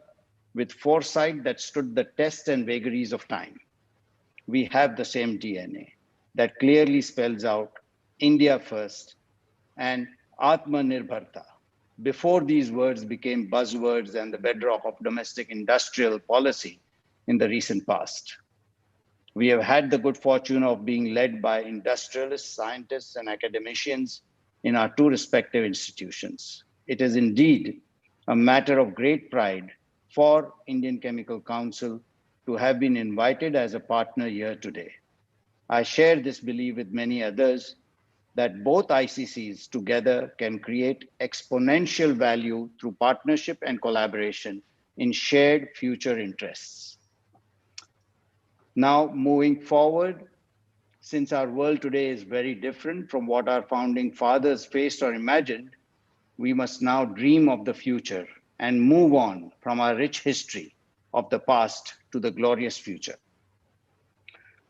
S10: with foresight that stood the test and vagaries of time. We have the same DNA that clearly spells out India first and Atmanirbharta. Before these words became buzzwords and the bedrock of domestic industrial policy in the recent past. We have had the good fortune of being led by industrialists, scientists, and academicians in our two respective institutions. It is indeed a matter of great pride for Indian Chemical Council to have been invited as a partner here today. I share this belief with many others that both ICCs together can create exponential value through partnership and collaboration in shared future interests. Now, moving forward, since our world today is very different from what our founding fathers faced or imagined, we must now dream of the future and move on from our rich history of the past to the glorious future.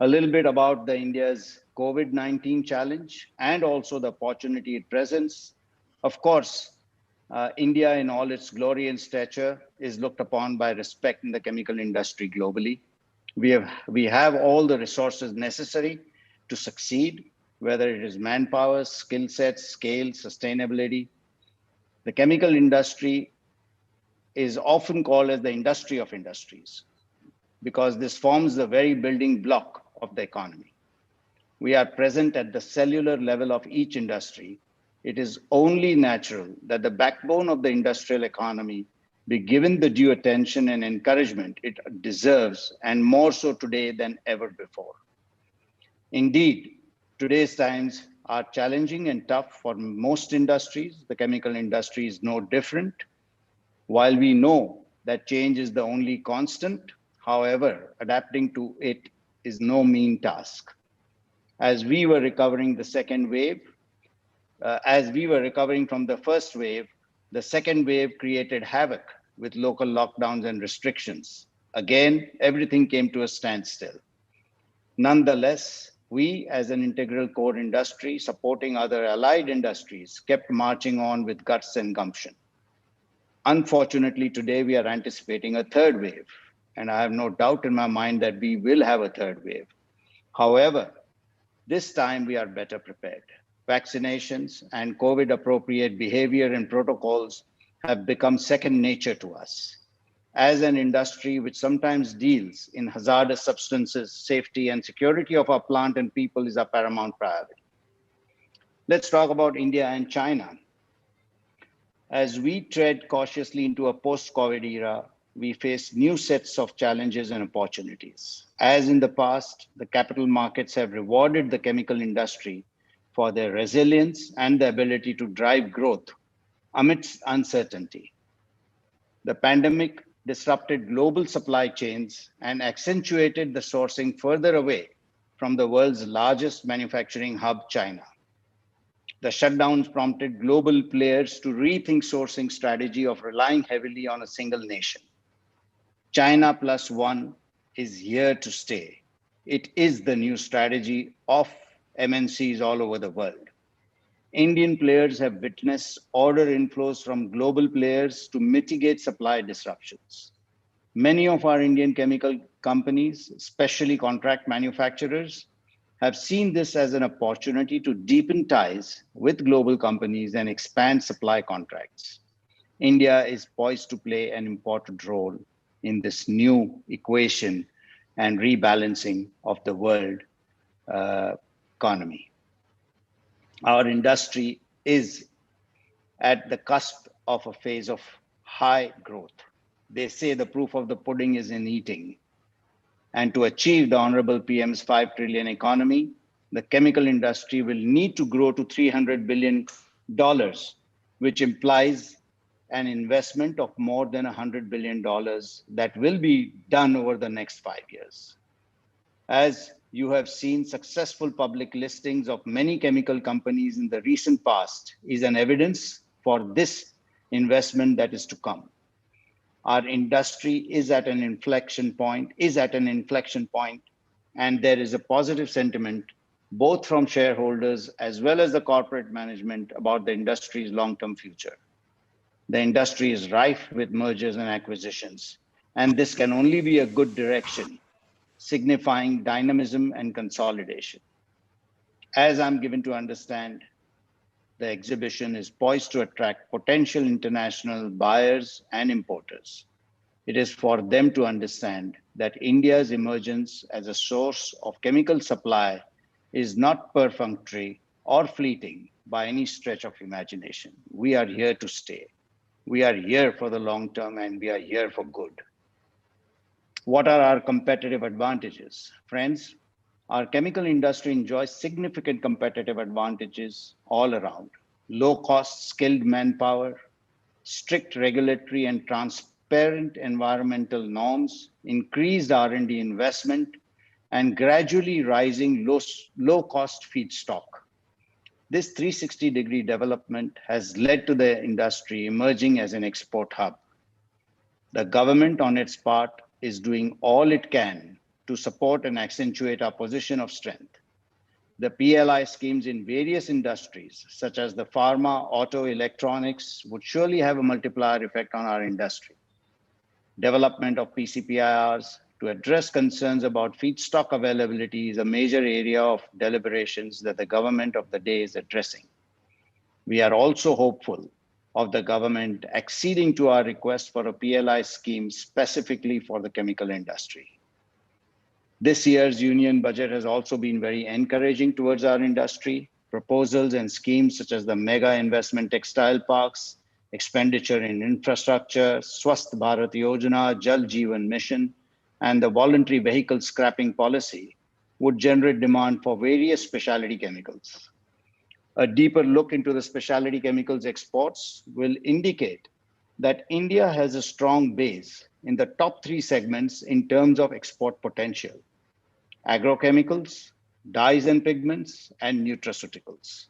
S10: A little bit about the India's COVID-19 challenge and also the opportunity it presents. Of course, India in all its glory and stature is looked upon by respect in the chemical industry globally. We have all the resources necessary to succeed, whether it is manpower, skill sets, scale, sustainability. The chemical industry is often called as the industry of industries because this forms the very building block of the economy. We are present at the cellular level of each industry. It is only natural that the backbone of the industrial economy be given the due attention and encouragement it deserves, and more so today than ever before. Indeed, today's times are challenging and tough for most industries. The chemical industry is no different. While we know that change is the only constant, however, adapting to it is no mean task. As we were recovering the second wave, as we were recovering from the first wave, the second wave created havoc with local lockdowns and restrictions. Again, everything came to a standstill. Nonetheless, We, as an integral core industry supporting other allied industries, kept marching on with guts and gumption. Unfortunately, today we are anticipating a third wave, and I have no doubt in my mind that we will have a third wave. However, this time we are better prepared. Vaccinations and COVID appropriate behavior and protocols have become second nature to us. As an industry which sometimes deals in hazardous substances, safety and security of our plant and people is our paramount priority. Let's talk about India and China. As we tread cautiously into a post-COVID era, we face new sets of challenges and opportunities. As in the past, the capital markets have rewarded the chemical industry for their resilience and the ability to drive growth amidst uncertainty. The pandemic disrupted global supply chains and accentuated the sourcing further away from the world's largest manufacturing hub, China. The shutdowns prompted global players to rethink sourcing strategy of relying heavily on a single nation. China plus one is here to stay. It is the new strategy of MNCs all over the world. Indian players have witnessed order inflows from global players to mitigate supply disruptions. Many of our Indian chemical companies, especially contract manufacturers, have seen this as an opportunity to deepen ties with global companies and expand supply contracts. India is poised to play an important role in this new equation and rebalancing of the world economy. Our industry is at the cusp of a phase of high growth. They say the proof of the pudding is in eating. And to achieve the Honorable PM's 5 trillion economy, the chemical industry will need to grow to $300 billion, which implies an investment of more than $100 billion that will be done over the next 5 years. As you have seen, successful public listings of many chemical companies in the recent past is an evidence for this investment that is to come. Our industry is at an inflection point, and there is a positive sentiment both from shareholders as well as the corporate management about the industry's long-term future. The industry is rife with mergers and acquisitions, and this can only be a good direction, signifying dynamism and consolidation. As I'm given to understand, the exhibition is poised to attract potential international buyers and importers. It is for them to understand that India's emergence as a source of chemical supply is not perfunctory or fleeting by any stretch of imagination. We are here to stay. We are here for the long term, and we are here for good. What are our competitive advantages? Friends, our chemical industry enjoys significant competitive advantages all around. Low-cost skilled manpower, strict regulatory and transparent environmental norms, increased R&D investment, and gradually rising low-cost feedstock. This 360-degree development has led to the industry emerging as an export hub. The government, on its part, is doing all it can to support and accentuate our position of strength. The PLI schemes in various industries, such as the pharma, auto, electronics, would surely have a multiplier effect on our industry. Development of PCPIRs to address concerns about feedstock availability is a major area of deliberations that the government of the day is addressing. We are also hopeful of the government acceding to our request for a PLI scheme specifically for the chemical industry. This year's union budget has also been very encouraging towards our industry. Proposals and schemes such as the mega investment textile parks, expenditure in infrastructure, Swasth Bharat Yojana, Jal Jeevan Mission, and the voluntary vehicle scrapping policy would generate demand for various specialty chemicals. A deeper look into the specialty chemicals exports will indicate that India has a strong base in the top 3 segments in terms of export potential: agrochemicals, dyes and pigments, and nutraceuticals.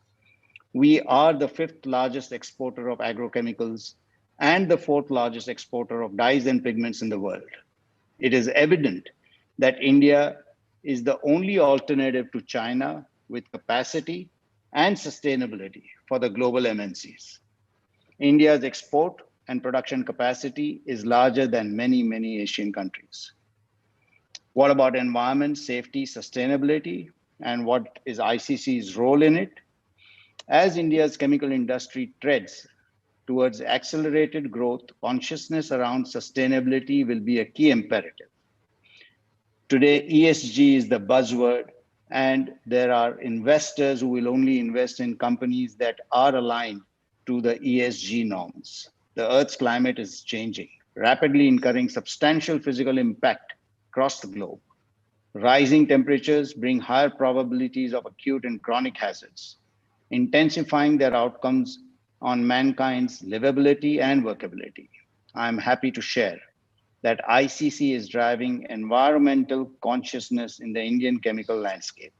S10: We are the 5th largest exporter of agrochemicals and the 4th largest exporter of dyes and pigments in the world. It is evident that India is the only alternative to China with capacity and sustainability for the global MNCs. India's export and production capacity is larger than many Asian countries. What about environment, safety, sustainability, and what is ICC's role in it? As India's chemical industry treads towards accelerated growth, consciousness around sustainability will be a key imperative. Today, ESG is the buzzword, and there are investors who will only invest in companies that are aligned to the ESG norms. The Earth's climate is changing, rapidly incurring substantial physical impact across the globe. Rising temperatures bring higher probabilities of acute and chronic hazards, intensifying their outcomes on mankind's livability and workability. I'm happy to share that ICC is driving environmental consciousness in the Indian chemical landscape.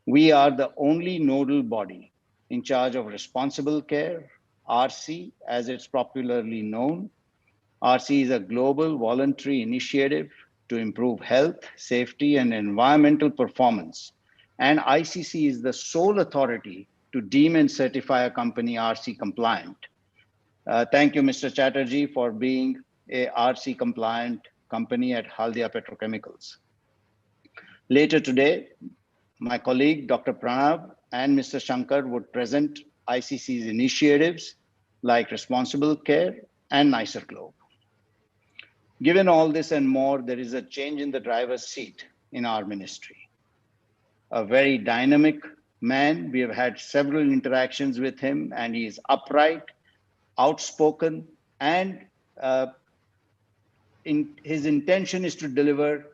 S10: We are the only nodal body in charge of responsible care, RC, as it's popularly known. RC is a global voluntary initiative to improve health, safety, and environmental performance. And ICC is the sole authority to deem and certify a company RC compliant. Thank you, Mr. Chatterjee, for being a RC compliant company at Haldia Petrochemicals. Later today, my colleague, Dr. Pranav and Mr. Shankar would present ICC's initiatives like responsible care and nicer globe. Given all this and more, there is a change in the driver's seat in our ministry. A very dynamic man. We have had several interactions with him, and he is upright, outspoken, and his intention is to deliver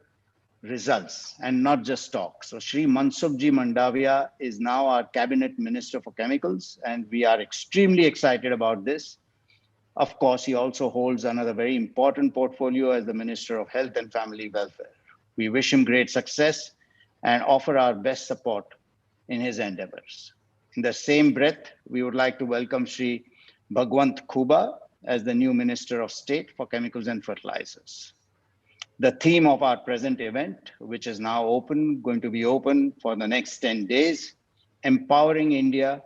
S10: results and not just talk. So Shri Mansukh Mandavia is now our Cabinet Minister for Chemicals, and we are extremely excited about this. Of course, he also holds another very important portfolio as the Minister of Health and Family Welfare. We wish him great success and offer our best support in his endeavors. In the same breath, we would like to welcome Shri Bhagwant Khuba as the new Minister of State for Chemicals and Fertilizers. The theme of our present event, which is now going to be open for the next 10 days, Empowering India,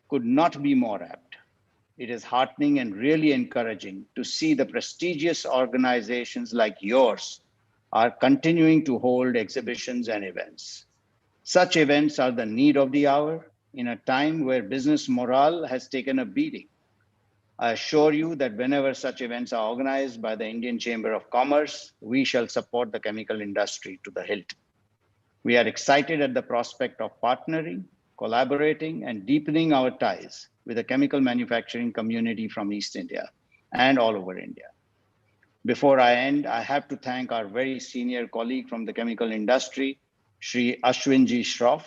S10: could not be more apt. It is heartening and really encouraging to see the prestigious organizations like yours are continuing to hold exhibitions and events. Such events are the need of the hour in a time where business morale has taken a beating. I assure you that whenever such events are organized by the Indian Chamber of Commerce, we shall support the chemical industry to the hilt. We are excited at the prospect of partnering, collaborating, and deepening our ties with the chemical manufacturing community from East India and all over India. Before I end, I have to thank our very senior colleague from the chemical industry, Shri Ashwinji Shroff,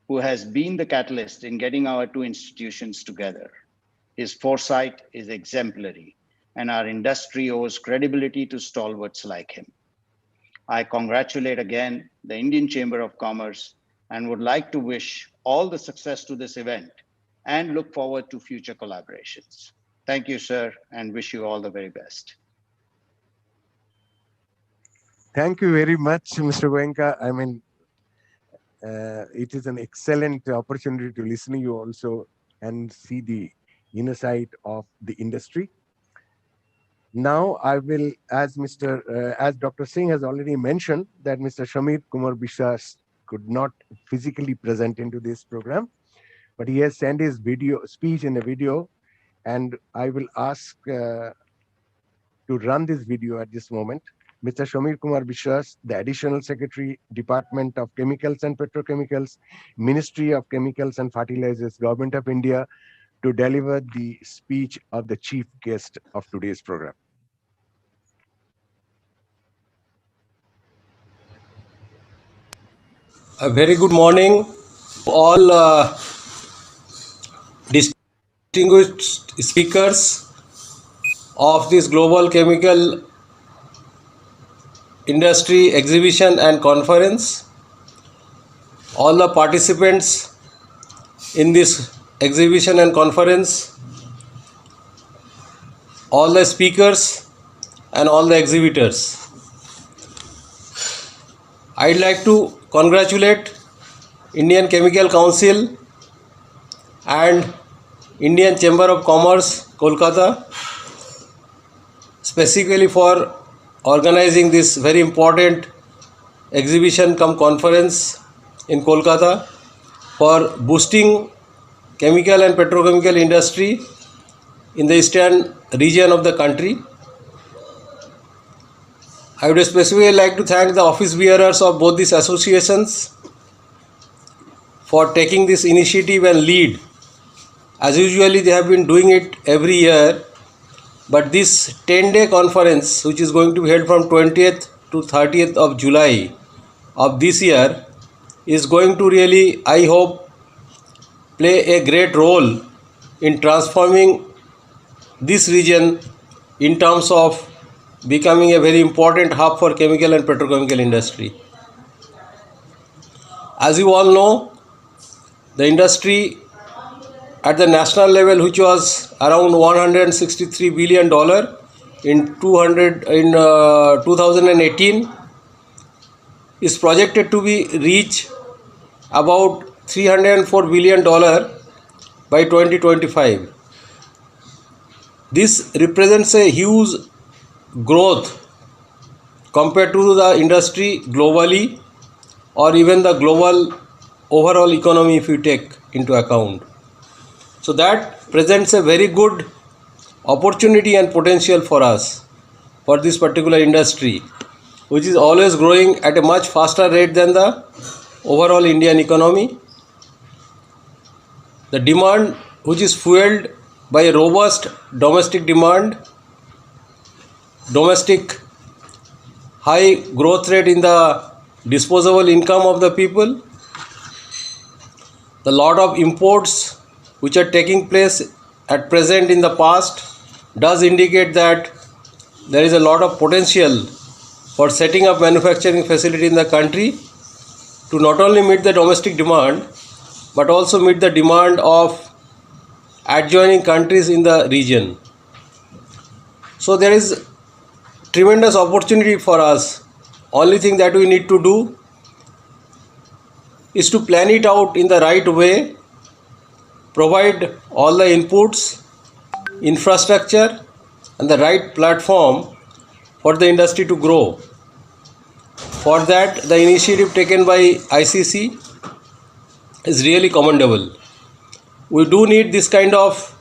S10: who has been the catalyst in getting our two institutions together. His foresight is exemplary, and our industry owes credibility to stalwarts like him. I congratulate again the Indian Chamber of Commerce and would like to wish all the success to this event and look forward to future collaborations. Thank you, sir, and wish you all the very best.
S4: Thank you very much, Mr. Goenka. I mean, it is an excellent opportunity to listen to you also and see the inner side of the industry. Now I will, as Dr. Singh has already mentioned, that Mr. Shamir Kumar Bishwas could not physically present into this program, but he has sent his speech in a video, and I will ask to run this video at this moment. Mr. Shamir Kumar Bishwas, the Additional Secretary, Department of Chemicals and Petrochemicals, Ministry of Chemicals and Fertilizers, Government of India, to deliver the speech of the chief guest of today's program.
S3: A very good morning to all distinguished speakers of this Global Chemical Industry Exhibition and Conference, all the participants in this exhibition and conference, all the speakers and all the exhibitors. I'd like to congratulate Indian Chemical Council and Indian Chamber of Commerce, Kolkata, specifically for organizing this very important exhibition cum conference in Kolkata for boosting chemical and petrochemical industry in the eastern region of the country. I would specifically like to thank the office bearers of both these associations for taking this initiative and lead. As usually they have been doing it every year, but this 10-day conference, which is going to be held from 20th to 30th of July of this year, is going to really, I hope, play a great role in transforming this region in terms of becoming a very important hub for chemical and petrochemical industry. As you all know, the industry at the national level, which was around $163 billion in 2018, is projected to be reach about $304 billion by 2025. This represents a huge growth compared to the industry globally or even the global overall economy if you take into account. So that presents a very good opportunity and potential for us for this particular industry, which is always growing at a much faster rate than the overall Indian economy. The demand, which is fueled by a robust domestic demand, domestic high growth rate in the disposable income of the people, the lot of imports which are taking place at present in the past does indicate that there is a lot of potential for setting up manufacturing facility in the country to not only meet the domestic demand but also meet the demand of adjoining countries in the region. So there is tremendous opportunity for us. Only thing that we need to do is to plan it out in the right way, provide all the inputs, infrastructure and the right platform for the industry to grow. For that, the initiative taken by ICC is really commendable. We do need this kind of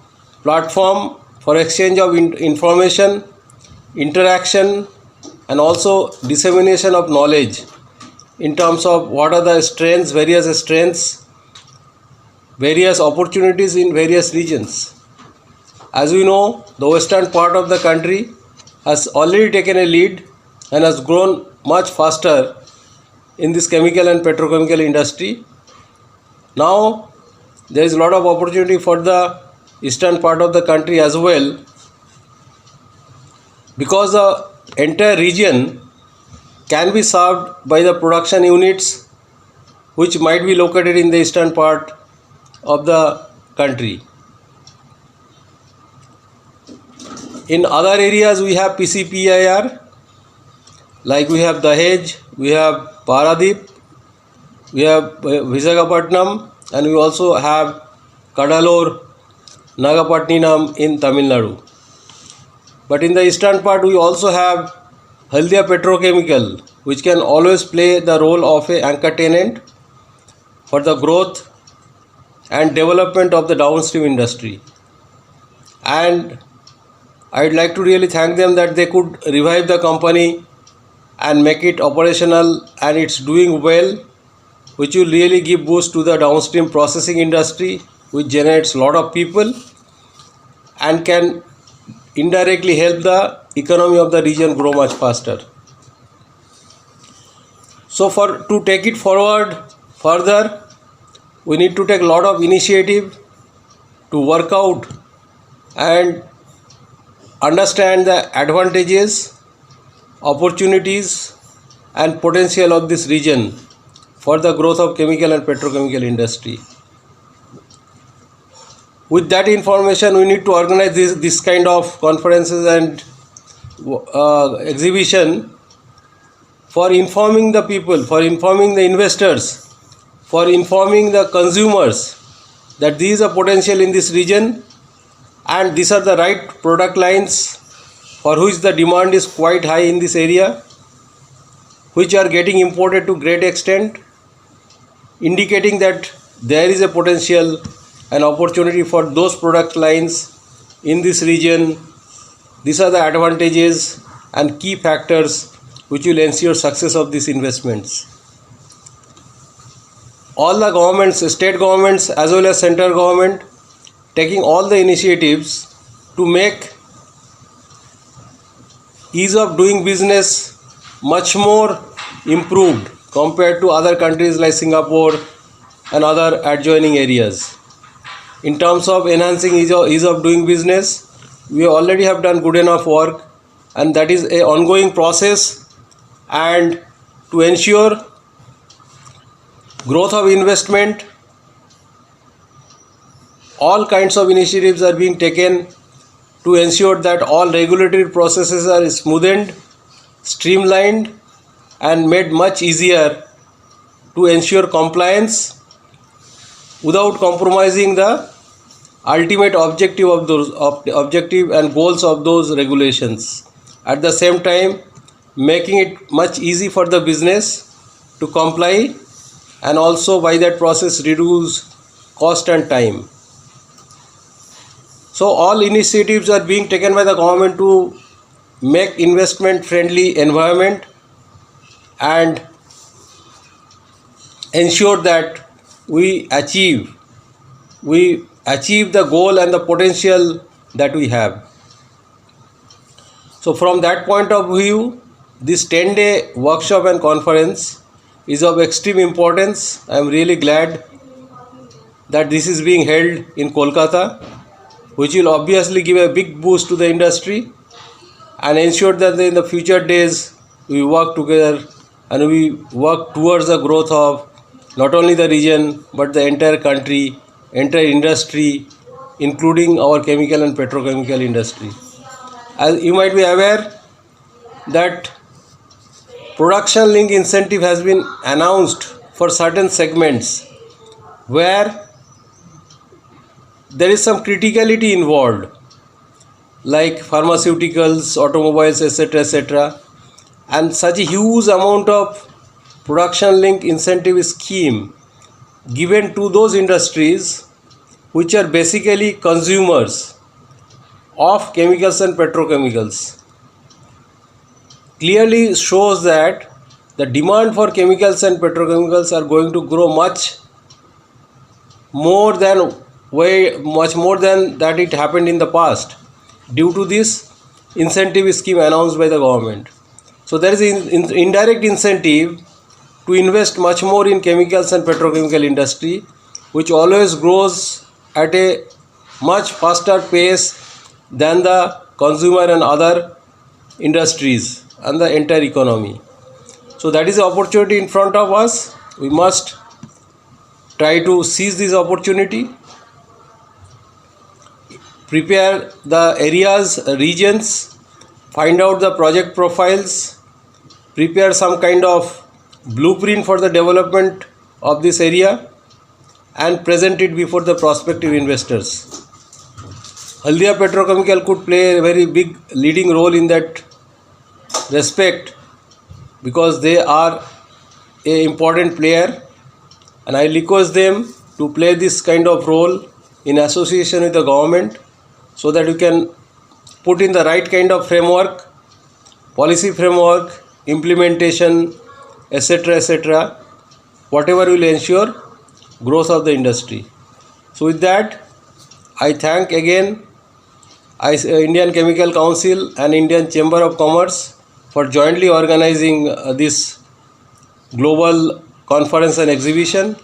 S3: platform for exchange of information, interaction and also dissemination of knowledge in terms of what are the strengths, various opportunities in various regions. As we know, the western part of the country has already taken a lead and has grown much faster in this chemical and petrochemical industry. Now there is a lot of opportunity for the eastern part of the country as well, because the entire region can be served by the production units which might be located in the eastern part of the country. In other areas we have PCPIR, like we have Dahej, we have Paradip, we have Visakhapatnam, and we also have Kadalur, Nagapattinam in Tamil Nadu. But in the eastern part we also have Haldia Petrochemical, which can always play the role of an anchor tenant for the growth and development of the downstream industry. And I'd like to really thank them that they could revive the company and make it operational, and it's doing well, which will really give boost to the downstream processing industry, which generates a lot of people and can indirectly help the economy of the region grow much faster. So to take it forward further, we need to take a lot of initiative to work out and understand the advantages, opportunities and potential of this region for the growth of chemical and petrochemical industry. With that information, we need to organize this kind of conferences and exhibition for informing the people, for informing the investors, for informing the consumers that there is a potential in this region and these are the right product lines for which the demand is quite high in this area, which are getting imported to great extent, indicating that there is a potential and opportunity for those product lines in this region. These are the advantages and key factors which will ensure success of these investments. All the governments, state governments as well as central government, taking all the initiatives to make ease of doing business much more improved compared to other countries like Singapore and other adjoining areas. In terms of enhancing ease of doing business, we already have done good enough work, and that is an ongoing process. And to ensure growth of investment, all kinds of initiatives are being taken to ensure that all regulatory processes are smoothened, streamlined, and made much easier to ensure compliance without compromising the ultimate objective of those objective and goals of those regulations. At the same time, making it much easy for the business to comply, and also by that process reduce cost and time. So all initiatives are being taken by the government to make investment friendly environment and ensure that we achieve the goal and the potential that we have. So from that point of view, this 10-day workshop and conference is of extreme importance. I am really glad that this is being held in Kolkata, which will obviously give a big boost to the industry and ensure that in the future days we work together and we work towards the growth of not only the region but the entire country, entire industry, including our chemical and petrochemical industry. As you might be aware that production link incentive has been announced for certain segments where there is some criticality involved, like pharmaceuticals, automobiles, etc., and such a huge amount of production link incentive scheme given to those industries which are basically consumers of chemicals and petrochemicals clearly shows that the demand for chemicals and petrochemicals are going to grow much more than that it happened in the past due to this incentive scheme announced by the government. So there is an indirect incentive to invest much more in chemicals and petrochemical industry, which always grows at a much faster pace than the consumer and other industries and the entire economy. So that is the opportunity in front of us. We must try to seize this opportunity, prepare the areas, regions, find out the project profiles, prepare some kind of blueprint for the development of this area and present it before the prospective investors. Haldia Petrochemical could play a very big leading role in that respect because they are an important player, and I request them to play this kind of role in association with the government so that we can put in the right kind of framework, policy framework, implementation, etc., whatever will ensure growth of the industry. So with that, I thank again Indian Chemical Council and Indian Chamber of Commerce for jointly organizing this global conference and exhibition,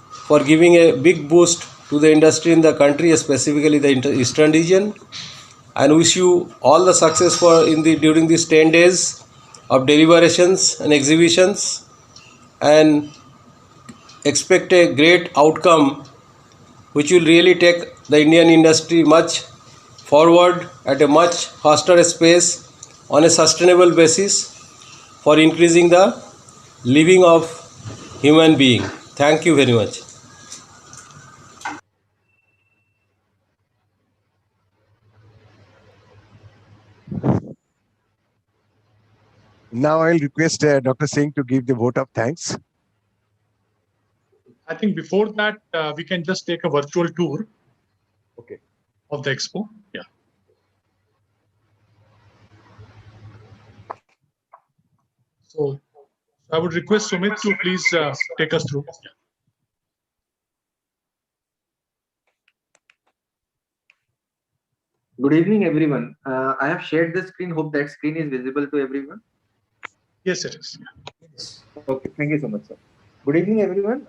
S3: for giving a big boost to the industry in the country, specifically the eastern region, and wish you all the success during these 10 days of deliberations and exhibitions, and expect a great outcome which will really take the Indian industry much forward at a much faster pace on a sustainable basis, for increasing the living of human being. Thank you very much.
S4: Now I'll request Dr. Singh to give the vote of thanks.
S8: I think before that, we can just take a virtual tour of the expo. Yeah. So I would request Sumit to please take us through. Yeah.
S1: Good evening, everyone. I have shared the screen. Hope that screen is visible to everyone.
S8: Yes, it is.
S1: Okay, thank you so much, sir. Good evening, everyone.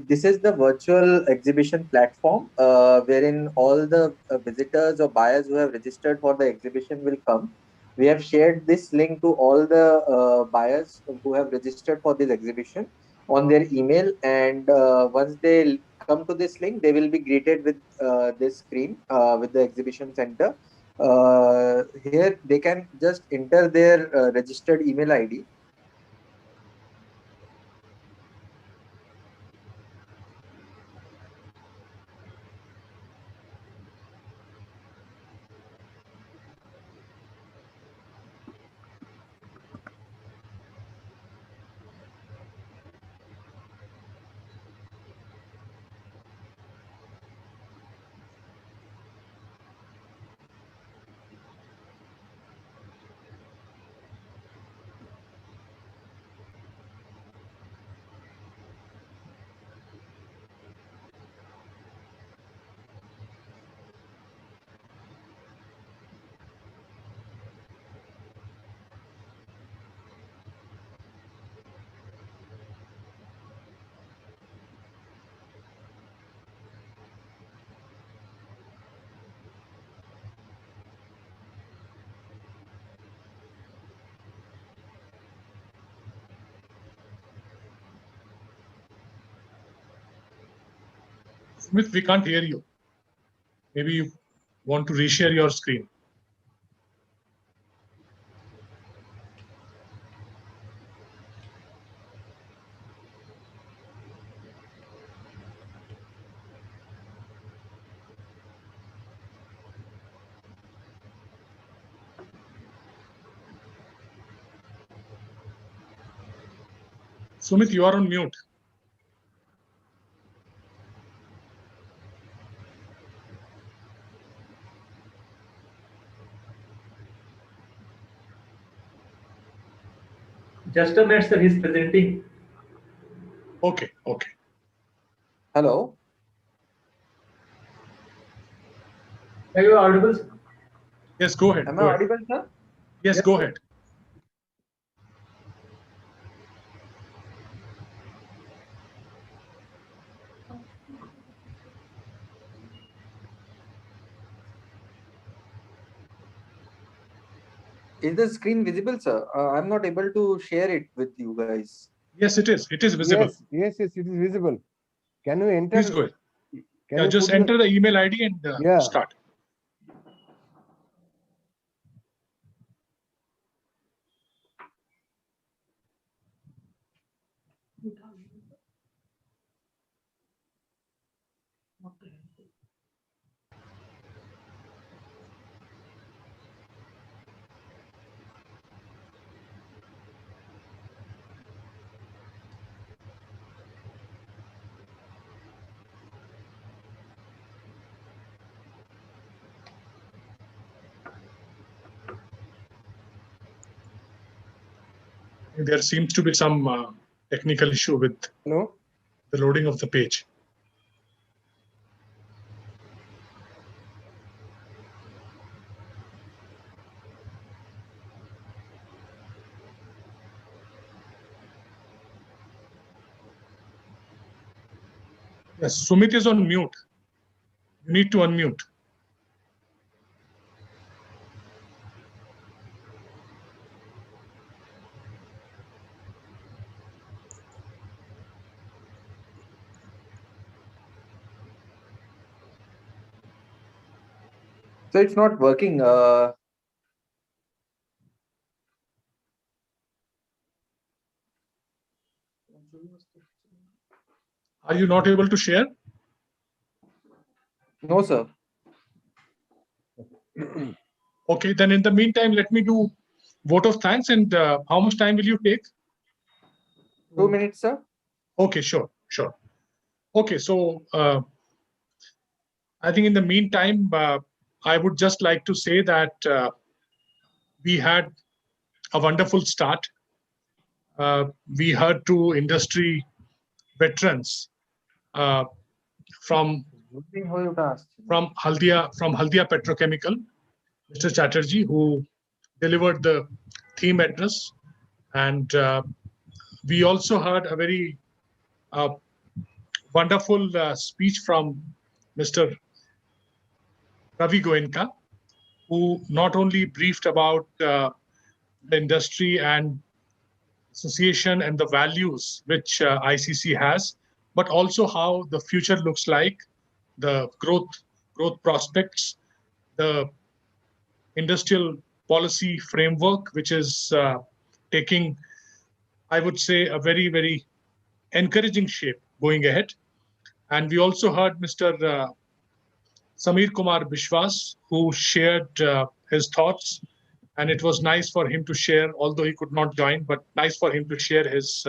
S1: This is the virtual exhibition platform wherein all the visitors or buyers who have registered for the exhibition will come. We have shared this link to all the buyers who have registered for this exhibition on their email, and once they come to this link, they will be greeted with this screen with the exhibition center. Here, they can just enter their registered email ID.
S8: Sumit, we can't hear you. Maybe you want to reshare your screen. Sumit, you are on mute.
S2: Just a minute, sir. He's presenting.
S8: Okay, okay.
S1: Hello.
S2: Are you audible, sir?
S8: Yes, go ahead.
S1: Am
S8: Go
S1: I
S8: ahead.
S1: audible, sir?
S8: Yes, go ahead.
S1: Is the screen visible, sir? I'm not able to share it with you guys.
S8: Yes, it is. It is visible.
S4: Yes, it is visible. Can you enter?
S8: Please go ahead.
S4: Can
S8: Yeah,
S4: you
S8: just
S4: put
S8: enter the email ID and start. There seems to be some technical issue with
S4: the
S8: loading of the page. Yes, Sumit is on mute. You need to unmute.
S1: So it's not working.
S8: Are you not able to share?
S1: No, sir.
S8: Okay, then in the meantime, let me do vote of thanks. And how much time will you take?
S1: 2 minutes, sir.
S8: Okay, sure. Okay, so I think in the meantime, I would just like to say that we had a wonderful start. We heard to industry veterans from Haldia Petrochemical, Mr. Chatterjee, who delivered the theme address, and we also heard a very wonderful speech from Mr. Ravi Goenka, who not only briefed about the industry and association and the values which ICC has, but also how the future looks like, the growth prospects, the industrial policy framework, which is taking, I would say, a very, very encouraging shape going ahead. And we also heard Mr. Samir Kumar Bishwas, who shared his thoughts. And it was nice for him to share, although he could not join, but nice for him to share his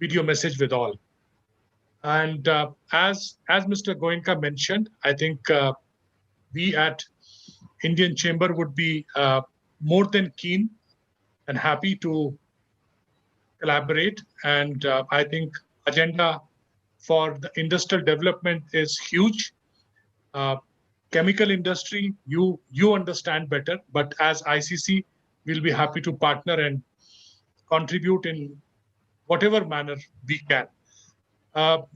S8: video message with all. And as Mr. Goenka mentioned, I think we at Indian Chamber would be more than keen and happy to collaborate. And I think agenda for the industrial development is huge. Chemical industry, you understand better, but as ICC, we'll be happy to partner and contribute in whatever manner we can.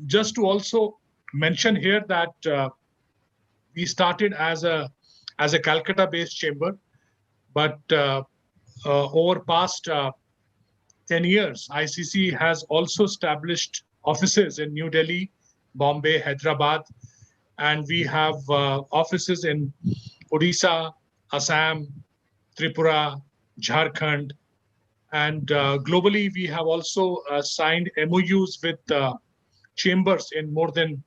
S8: Just to also mention here that we started as a Calcutta-based chamber, but over past 10 years, ICC has also established offices in New Delhi, Bombay, Hyderabad, and we have offices in Odisha, Assam, Tripura, Jharkhand, and globally we have also signed MOUs with chambers in more than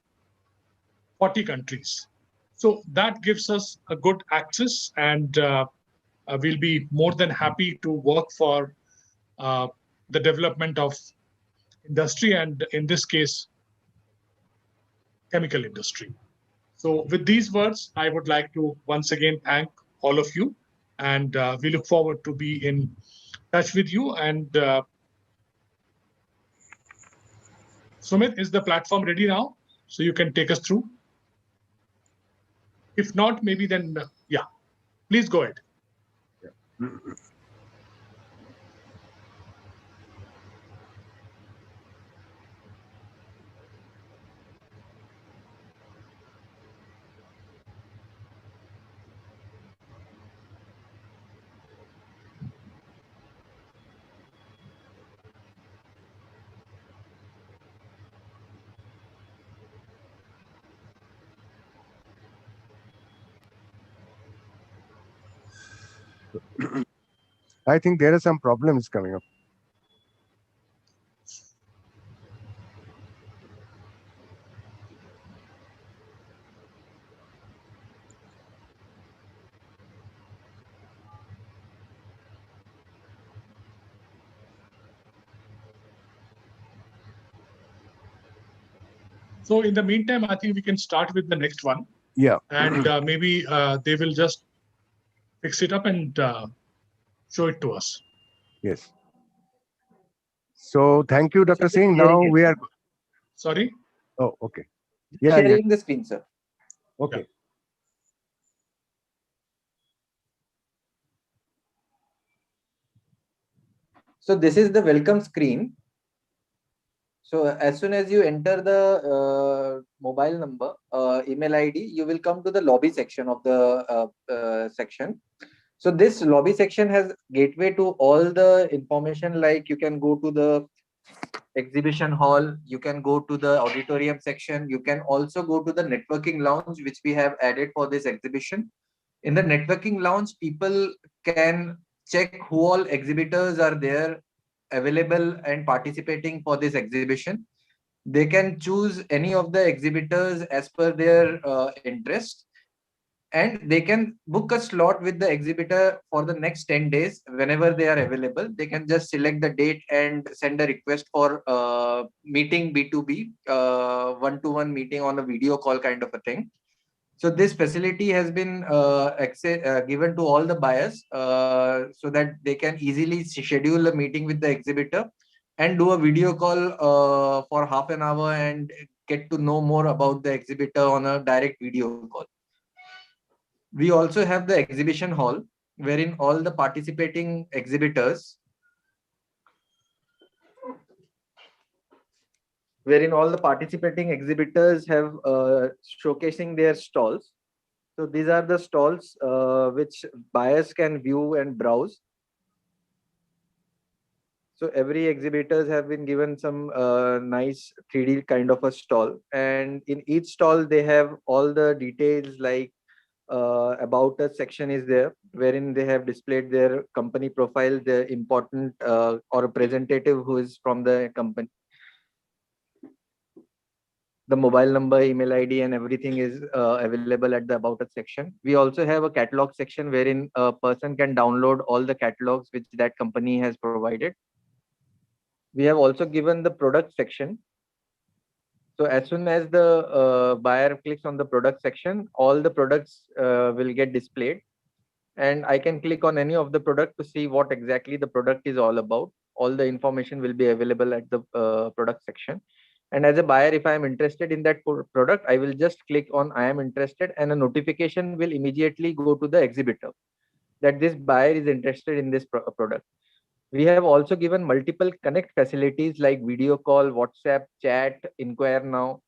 S8: 40 countries. So that gives us a good access, and we'll be more than happy to work for the development of industry, and in this case, chemical industry. So with these words, I would like to once again thank all of you, and we look forward to be in touch with you. And Sumit, is the platform ready now? So you can take us through? If not, maybe then, yeah, please go ahead.
S4: Yeah. I think there are some problems coming up.
S8: So in the meantime, I think we can start with the next one.
S4: Yeah.
S8: And maybe they will just fix it up and show it to us.
S4: Yes. So thank you, Dr. Singh. Now we are.
S8: Sorry?
S4: Oh, okay.
S1: Yeah, sharing the screen, sir.
S4: Okay.
S8: Yeah.
S1: So this is the welcome screen. So as soon as you enter the mobile number, email ID, you will come to the lobby section of the section. So this lobby section has gateway to all the information, like you can go to the exhibition hall, you can go to the auditorium section, you can also go to the networking lounge, which we have added for this exhibition. In the networking lounge, people can check who all exhibitors are there available and participating for this exhibition. They can choose any of the exhibitors as per their interest, and they can book a slot with the exhibitor for the next 10 days whenever they are available. They can just select the date and send a request for meeting B2B, one-to-one meeting on a video call kind of a thing. So this facility has been given to all the buyers so that they can easily schedule a meeting with the exhibitor and do a video call for half an hour and get to know more about the exhibitor on a direct video call. We also have the exhibition hall, wherein all the participating exhibitors have showcasing their stalls. So these are the stalls which buyers can view and browse. So every exhibitors have been given some nice 3D kind of a stall, and in each stall they have all the details like about us section is there, wherein they have displayed their company profile, the important or representative who is from the company, the mobile number, email ID, and everything is available at the about us section. We also have a catalog section wherein a person can download all the catalogs which that company has provided. We have also given the product section. So as soon as the buyer clicks on the product section, all the products will get displayed, and I can click on any of the product to see what exactly the product is all about. All the information will be available at the product section. And as a buyer, if I am interested in that product, I will just click on I am interested, and a notification will immediately go to the exhibitor that this buyer is interested in this product. We have also given multiple connect facilities like video call, WhatsApp, chat, inquire now,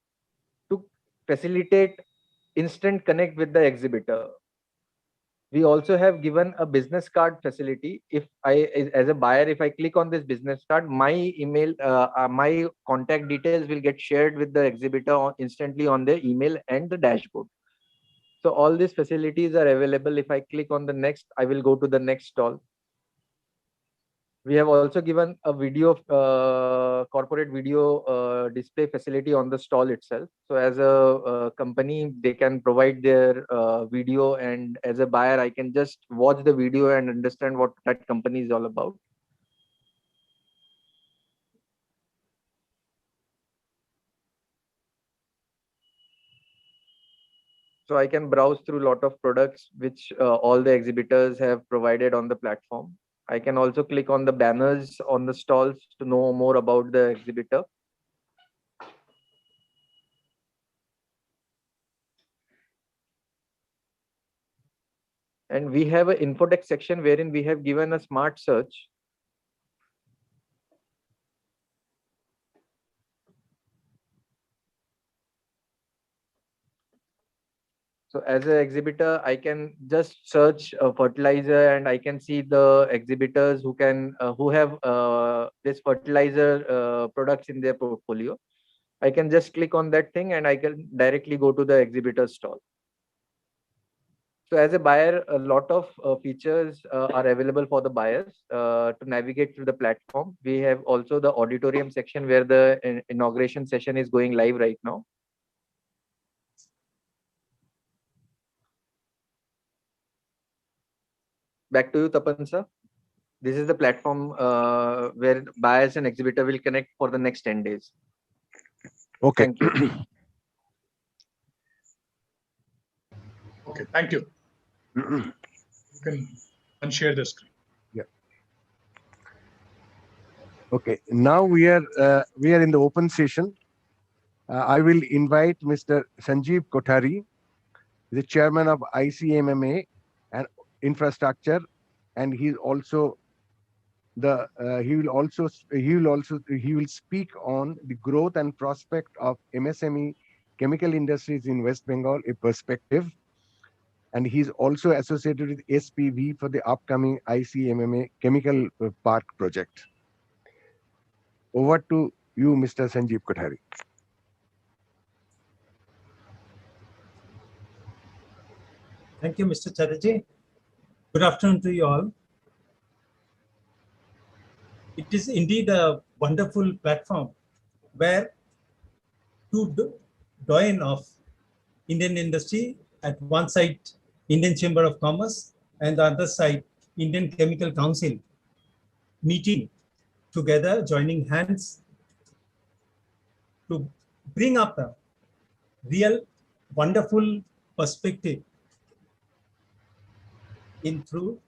S1: to facilitate instant connect with the exhibitor. We also have given a business card facility. If I, as a buyer, if I click on this business card, my email, my contact details will get shared with the exhibitor instantly on their email and the dashboard. So all these facilities are available. If I click on the next, I will go to the next stall. We have also given a video, corporate video display facility on the stall itself. So as a company, they can provide their video, and as a buyer, I can just watch the video and understand what that company is all about. So I can browse through a lot of products which all the exhibitors have provided on the platform. I can also click on the banners on the stalls to know more about the exhibitor. And we have an infotext section wherein we have given a smart search. So as an exhibitor, I can just search fertilizer, and I can see the exhibitors who can who have this fertilizer products in their portfolio. I can just click on that thing and I can directly go to the exhibitor stall. So as a buyer, a lot of features are available for the buyers to navigate through the platform. We have also the auditorium section where the inauguration session is going live right now. Back to you, Tapan sir. This is the platform where buyers and exhibitor will connect for the next 10 days.
S4: Okay.
S1: Thank you.
S8: Okay, thank you. You can unshare the screen.
S4: Yeah. Okay. Now we are in the open session. I will invite Mr. Sanjeev Kothari, the chairman of ICMMA and Infrastructure, and he's also the he will speak on the growth and prospect of MSME chemical industries in West Bengal, a perspective. And he's also associated with SPV for the upcoming ICMMA Chemical Park project. Over to you, Mr. Sanjeev Kothari.
S11: Thank you, Mr. Chatterjee. Good afternoon to you all. It is indeed a wonderful platform where two doyen of Indian industry, at one side Indian Chamber of Commerce and the other side Indian Chemical Council, meeting together, joining hands to bring up a real wonderful perspective in through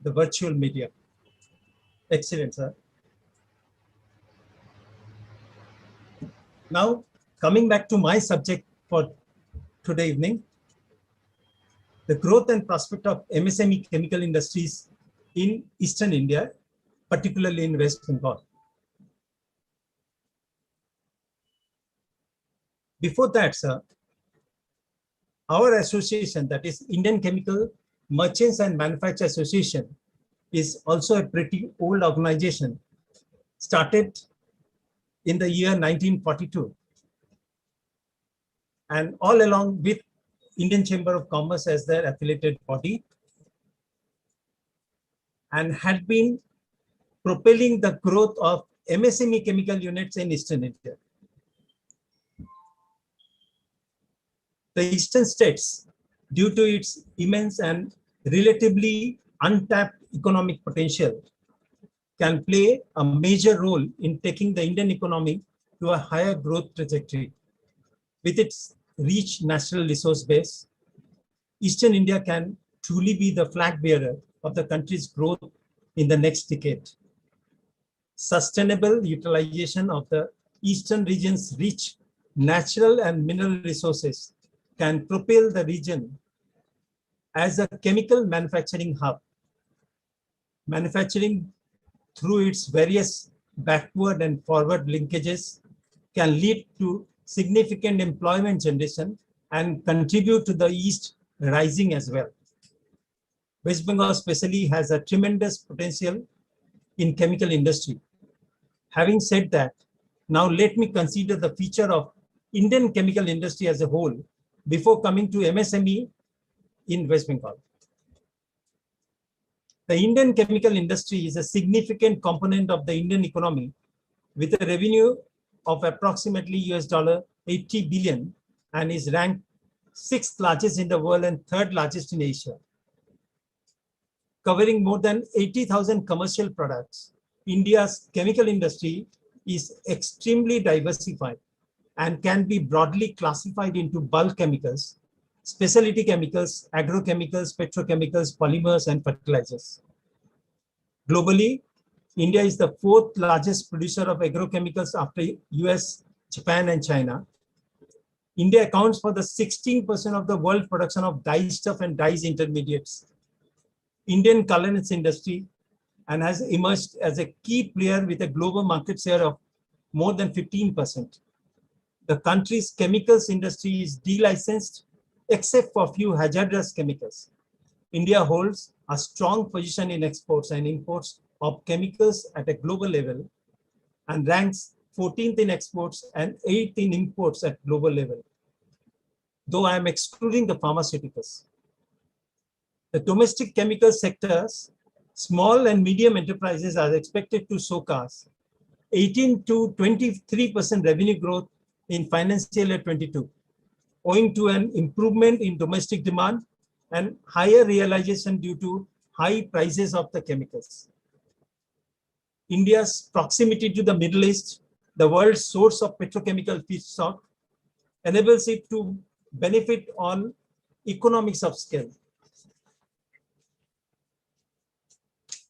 S11: the virtual media. Excellent, sir. Now, coming back to my subject for today evening, the growth and prospect of MSME chemical industries in Eastern India, particularly in West Bengal. Before that, sir, our association, that is Indian Chemical Merchants and Manufacturers Association, is also a pretty old organization, started in the year 1942. And all along with Indian Chamber of Commerce as their affiliated body, and had been propelling the growth of MSME chemical units in Eastern India. The eastern states, due to its immense and relatively untapped economic potential, can play a major role in taking the Indian economy to a higher growth trajectory. With its rich natural resource base, Eastern India can truly be the flag bearer of the country's growth in the next decade. Sustainable utilization of the Eastern region's rich natural and mineral resources can propel the region as a chemical manufacturing hub. Manufacturing, through its various backward and forward linkages, can lead to significant employment generation and contribute to the East rising as well. West Bengal especially has a tremendous potential in chemical industry. Having said that, now let me consider the feature of Indian chemical industry as a whole before coming to MSME in West Bengal. The Indian chemical industry is a significant component of the Indian economy with a revenue of approximately $80 billion and is ranked 6th largest in the world and 3rd largest in Asia. Covering more than 80,000 commercial products, India's chemical industry is extremely diversified and can be broadly classified into bulk chemicals, specialty chemicals, agrochemicals, petrochemicals, polymers, and fertilizers. Globally, India is the 4th largest producer of agrochemicals after US, Japan, and China. India accounts for the 16% of the world production of dyestuff and dyes intermediates. Indian colorants industry and has emerged as a key player with a global market share of more than 15%. The country's chemicals industry is delicensed except for a few hazardous chemicals. India holds a strong position in exports and imports of chemicals at a global level and ranks 14th in exports and 8th in imports at global level, though I am excluding the pharmaceuticals. The domestic chemical sectors, small and medium enterprises are expected to showcase 18 to 23% revenue growth in financial year 22, owing to an improvement in domestic demand and higher realization due to high prices of the chemicals. India's proximity to the Middle East, the world's source of petrochemical feedstock, enables it to benefit on economics of scale.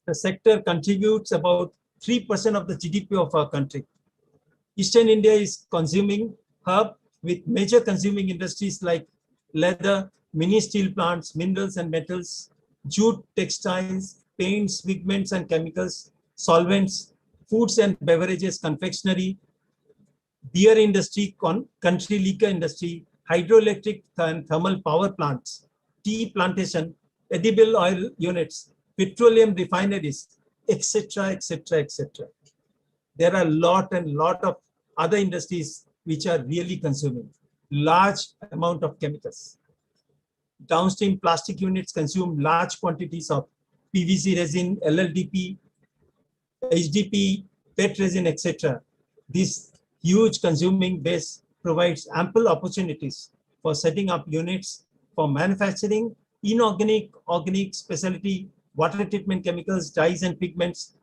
S11: The sector contributes about 3% of the GDP of our country. Eastern India is consuming hub with major consuming industries like leather, mini steel plants, minerals and metals, jute, textiles, paints, pigments and chemicals, solvents, foods and beverages, confectionery, beer industry, country liquor industry, hydroelectric and thermal power plants, tea plantation, edible oil units, petroleum refineries, etc., etc., etc. There are a lot of other industries which are really consuming large amount of chemicals. Downstream plastic units consume large quantities of PVC resin, LLDP, HDP, PET resin, etc. This huge consuming base provides ample opportunities for setting up units for manufacturing inorganic, organic, specialty, water treatment chemicals, dyes and pigments,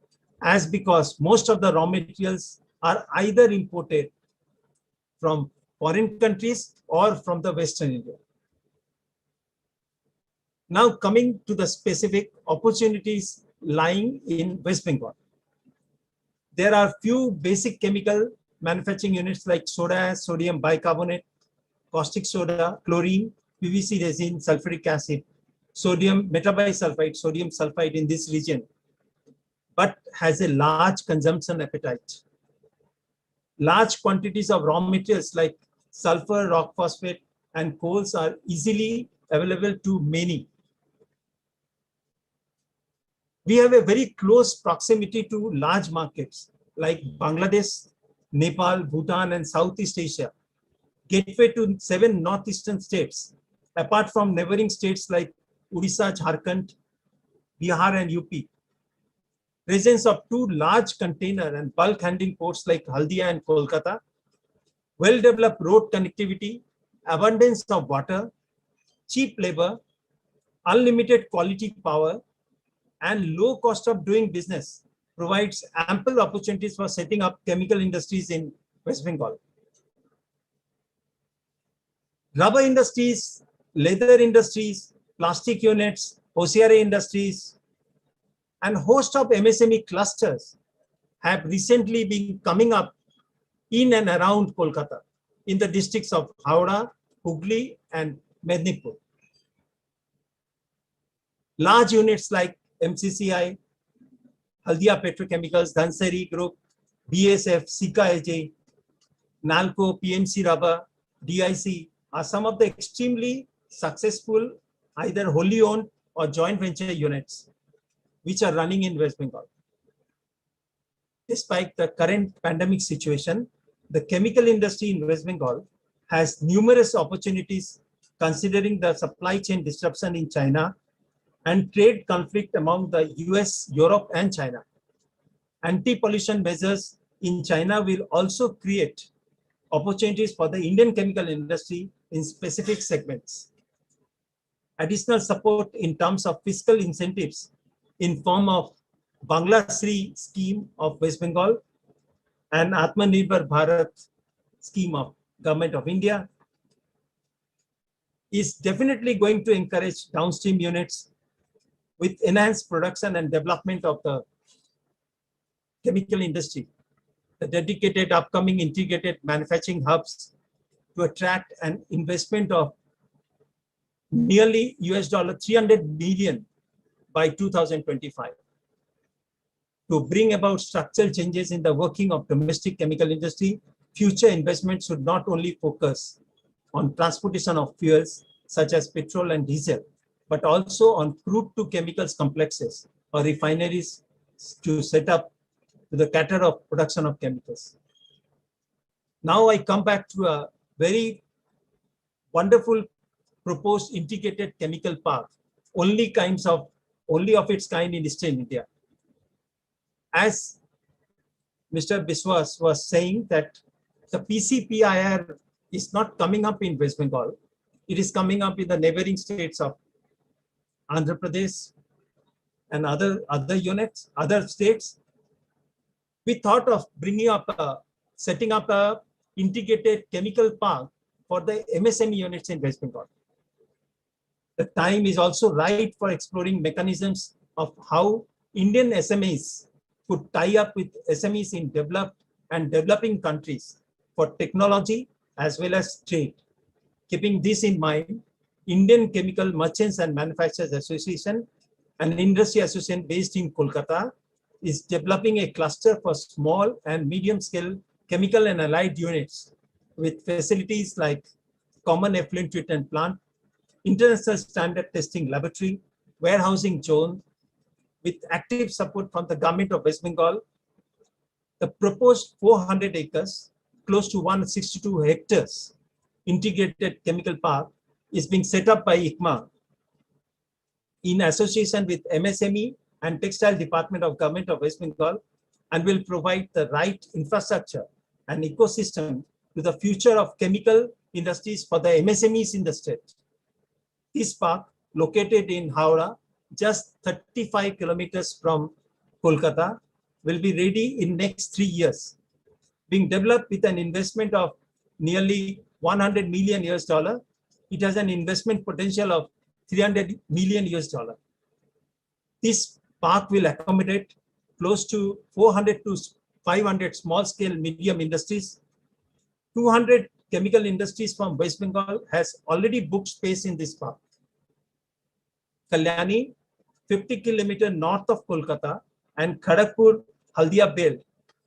S11: as because most of the raw materials are either imported from foreign countries or from the Western India. Now coming to the specific opportunities lying in West Bengal. There are few basic chemical manufacturing units like soda ash, sodium bicarbonate, caustic soda, chlorine, PVC resin, sulfuric acid, sodium metabisulfite, sodium sulfide in this region, but has a large consumption appetite. Large quantities of raw materials like sulfur, rock phosphate, and coals are easily available to many. We have a very close proximity to large markets like Bangladesh, Nepal, Bhutan, and Southeast Asia, gateway to 7 northeastern states, apart from neighboring states like Odisha, Jharkhand, Bihar, and UP. Presence of 2 large container and bulk handling ports like Haldia and Kolkata, well-developed road connectivity, abundance of water, cheap labor, unlimited quality power, and low cost of doing business provides ample opportunities for setting up chemical industries in West Bengal. Rubber industries, leather industries, plastic units, hosiery industries, and host of MSME clusters have recently been coming up in and around Kolkata in the districts of Howrah, Hooghly, and Mednipur. Large units like MCCI, Haldia Petrochemicals, Dhansari Group, BSF, Sika AJ, Nalco, PMC Rubber, DIC are some of the extremely successful either wholly owned or joint venture units which are running in West Bengal. Despite the current pandemic situation, the chemical industry in West Bengal has numerous opportunities considering the supply chain disruption in China and trade conflict among the US, Europe, and China. Anti-pollution measures in China will also create opportunities for the Indian chemical industry in specific segments. Additional support in terms of fiscal incentives in form of Bangla Shri scheme of West Bengal and Atmanirbhar Bharat scheme of Government of India is definitely going to encourage downstream units with enhanced production and development of the chemical industry. The dedicated upcoming integrated manufacturing hubs to attract an investment of nearly $300 million by 2025. To bring about structural changes in the working of domestic chemical industry, future investments should not only focus on transportation of fuels such as petrol and diesel, but also on crude to chemicals complexes or refineries to set up to the cater of production of chemicals. Now I come back to a very wonderful proposed integrated chemical park, only of its kind in Eastern India. As Mr. Biswas was saying that the PCPIR is not coming up in West Bengal. It is coming up in the neighboring states of Andhra Pradesh and other states. We thought of setting up a integrated chemical park for the MSME units in West Bengal. The time is also right for exploring mechanisms of how Indian SMEs could tie up with SMEs in developed and developing countries for technology as well as trade. Keeping this in mind, Indian Chemical Merchants and Manufacturers Association, an industry association based in Kolkata, is developing a cluster for small and medium scale chemical and allied units with facilities like common effluent treatment plant, international standard testing laboratory, warehousing zone, with active support from the government of West Bengal. The proposed 400 acres, close to 162 hectares, integrated chemical park is being set up by ICMA in association with MSME and Textile Department of Government of West Bengal, and will provide the right infrastructure and ecosystem to the future of chemical industries for the MSMEs in the state. This park, located in Howrah, just 35 kilometers from Kolkata, will be ready in next 3 years, being developed with an investment of nearly 100 million US dollar. It has an investment potential of 300 million US dollar. This park will accommodate close to 400 to 500 small scale medium industries. 200 chemical industries from West Bengal has already booked space in this park. Kalyani, 50 kilometers north of Kolkata, and Kharagpur Haldia Belt,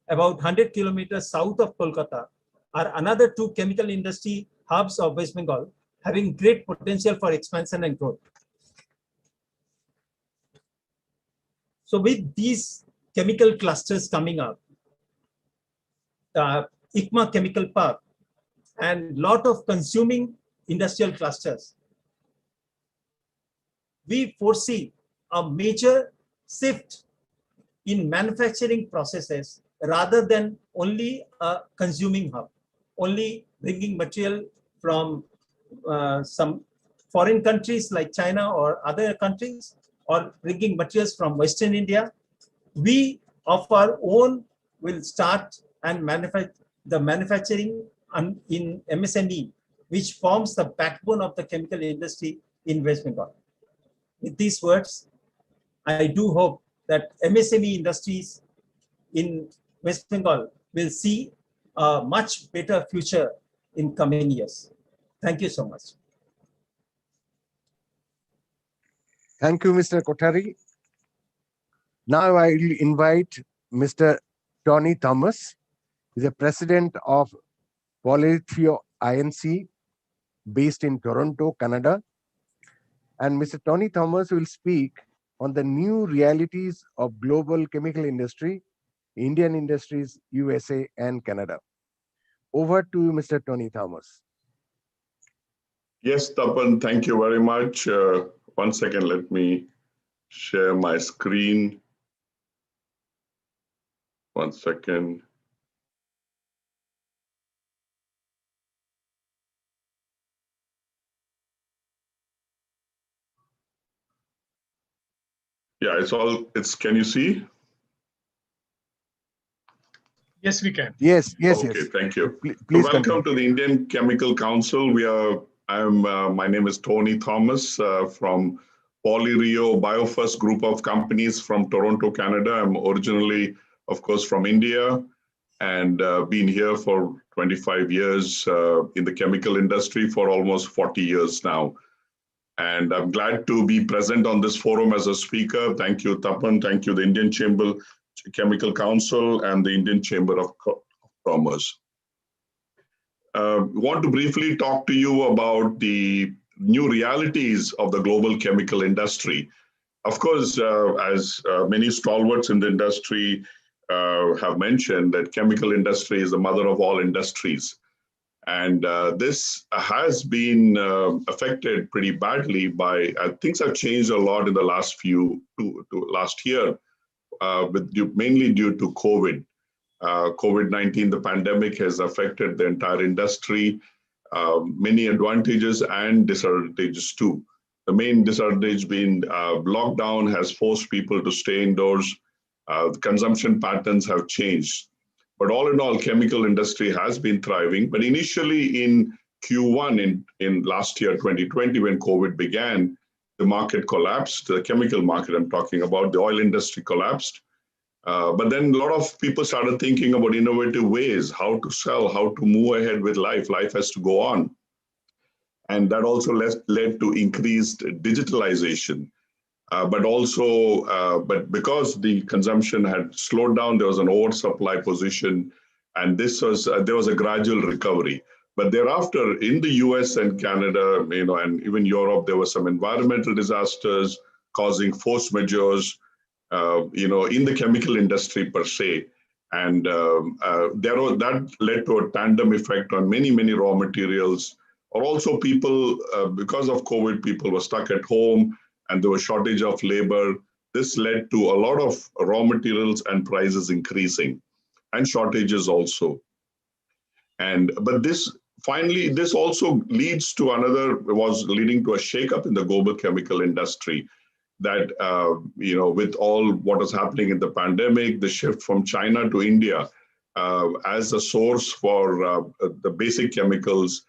S11: about 100 kilometers south of Kolkata, are another 2 chemical industry hubs of West Bengal, having great potential for expansion and growth. So with these chemical clusters coming up, the ICMA Chemical Park, and lot of consuming industrial clusters, we foresee a major shift in manufacturing processes rather than only a consuming hub, only bringing material from some foreign countries like China or other countries, or bringing materials from Western India. We of our own will start and manufacturing in MSME, which forms the backbone of the chemical industry in West Bengal. With these words, I do hope that MSME industries in West Bengal will see a much better future in coming years. Thank you so much.
S4: Thank you, Mr. Kothari. Now I will invite Mr. Tony Thomas. He's the president of Polythio INC based in Toronto, Canada. And Mr. Tony Thomas will speak on the new realities of global chemical industry, Indian industries, USA and Canada. Over to you, Mr. Tony Thomas.
S5: Yes, Tapan, thank you very much. 1 second, let me share my screen. 1 second. Yeah, can you see?
S8: Yes, we can.
S4: Yes.
S5: Okay, thank you.
S4: Please
S5: welcome
S4: continue.
S5: to the Indian Chemical Council. My name is Tony Thomas from Polyrio BioFirst group of companies from Toronto, Canada. I'm originally, of course, from India and been here for 25 years in the chemical industry for almost 40 years now. And I'm glad to be present on this forum as a speaker. Thank you, Tapan. Thank you, the Indian Chemical Council and the Indian Chamber of Commerce. Want to briefly talk to you about the new realities of the global chemical industry. Of course, as many stalwarts in the industry have mentioned, that chemical industry is the mother of all industries. And this has been affected pretty badly by, things have changed a lot in the last last year, mainly due to COVID. COVID-19, the pandemic has affected the entire industry, many advantages and disadvantages too. The main disadvantage being lockdown has forced people to stay indoors. The consumption patterns have changed. But all in all, chemical industry has been thriving. But initially in Q1 in last year, 2020, when COVID began, the market collapsed, the chemical market I'm talking about, the oil industry collapsed. But then a lot of people started thinking about innovative ways, how to sell, how to move ahead with life. Life has to go on. And that also led to increased digitalization. But because the consumption had slowed down, there was an oversupply position, and there was a gradual recovery. But thereafter, in the US and Canada, and even Europe, there were some environmental disasters causing force majeures, in the chemical industry per se. And that led to a tandem effect on many, many raw materials. Or also people, because of COVID, people were stuck at home and there was shortage of labor. This led to a lot of raw materials and prices increasing and shortages also. But this finally, this also leads to was leading to a shakeup in the global chemical industry. That with all what is happening in the pandemic, the shift from China to India as a source for the basic chemicals,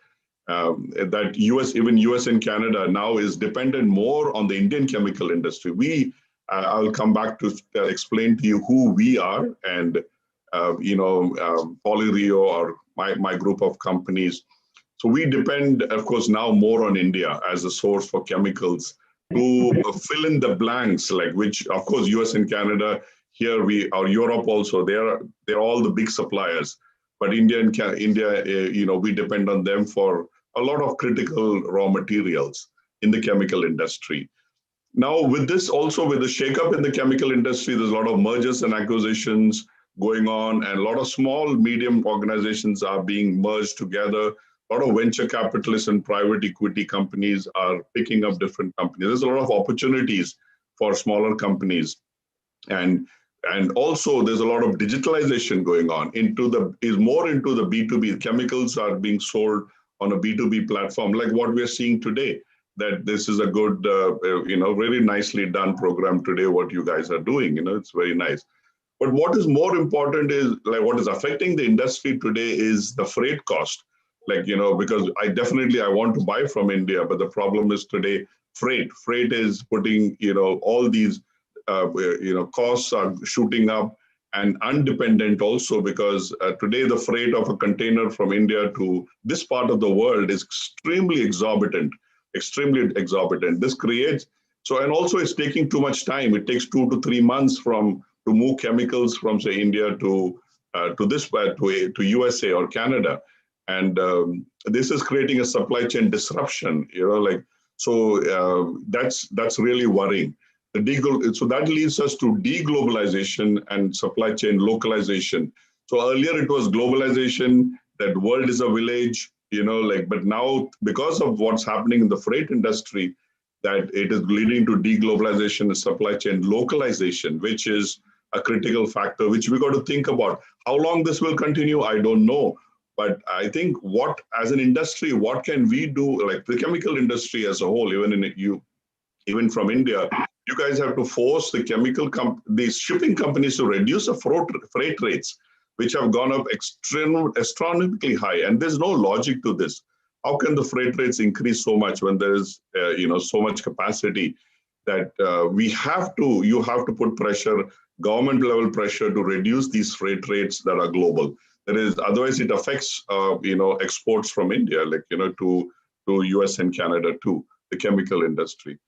S5: that even US and Canada now is dependent more on the Indian chemical industry. I'll come back to explain to you who we are, and Polyrio or my group of companies. So we depend, of course, now more on India as a source for chemicals to fill in the blanks, like which, of course, US and Canada, here or Europe also, they're all the big suppliers. But India, we depend on them for a lot of critical raw materials in the chemical industry. Now, with this also, with the shakeup in the chemical industry, there's a lot of mergers and acquisitions going on, and a lot of small, medium organizations are being merged together. A lot of venture capitalists and private equity companies are picking up different companies. There's a lot of opportunities for smaller companies. And also there's a lot of digitalization going on more into the B2B. Chemicals are being sold on a B2B platform, like what we're seeing today. That this is a good, very nicely done program today, what you guys are doing, it's very nice. But what is more important is, like, what is affecting the industry today is the freight cost. Because I want to buy from India, but the problem is today, freight is putting, all these, costs are shooting up, and undependent also, because today the freight of a container from India to this part of the world is extremely exorbitant. This creates, and also it's taking too much time. It takes 2 to 3 months to move chemicals from, say, India to USA or Canada. And this is creating a supply chain disruption, that's really worrying. So that leads us to deglobalization and supply chain localization. So earlier it was globalization, that world is a village, but now because of what's happening in the freight industry, that it is leading to deglobalization and supply chain localization, which is a critical factor, which we got to think about. How long this will continue, I don't know. But I think as an industry, what can we do, like the chemical industry as a whole, even from India, you guys have to force these shipping companies to reduce the freight rates, which have gone up astronomically high. And there's no logic to this. How can the freight rates increase so much when there's so much capacity? That you have to put pressure, government level pressure, to reduce these freight rates that are global. Otherwise it affects exports from India, to US and Canada too, the chemical industry.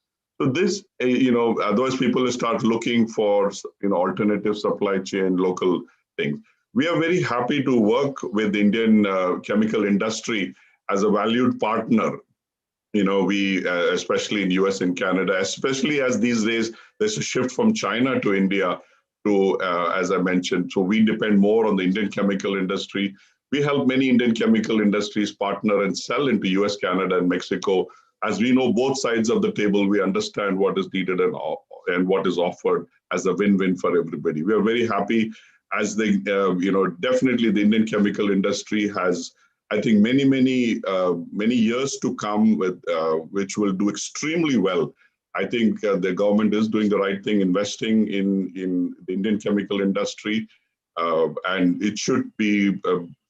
S5: So this, otherwise people will start looking for alternative supply chain, local things. We are very happy to work with the Indian chemical industry as a valued partner. We, especially in US and Canada, especially as these days there's a shift from China to India, as I mentioned. So we depend more on the Indian chemical industry. We help many Indian chemical industries partner and sell into US, Canada, and Mexico. As we know both sides of the table, we understand what is needed and what is offered as a win-win for everybody. We are very happy as definitely the Indian chemical industry has, I think, many years to come with which will do extremely well. I think the government is doing the right thing, investing in the Indian chemical industry, and it should be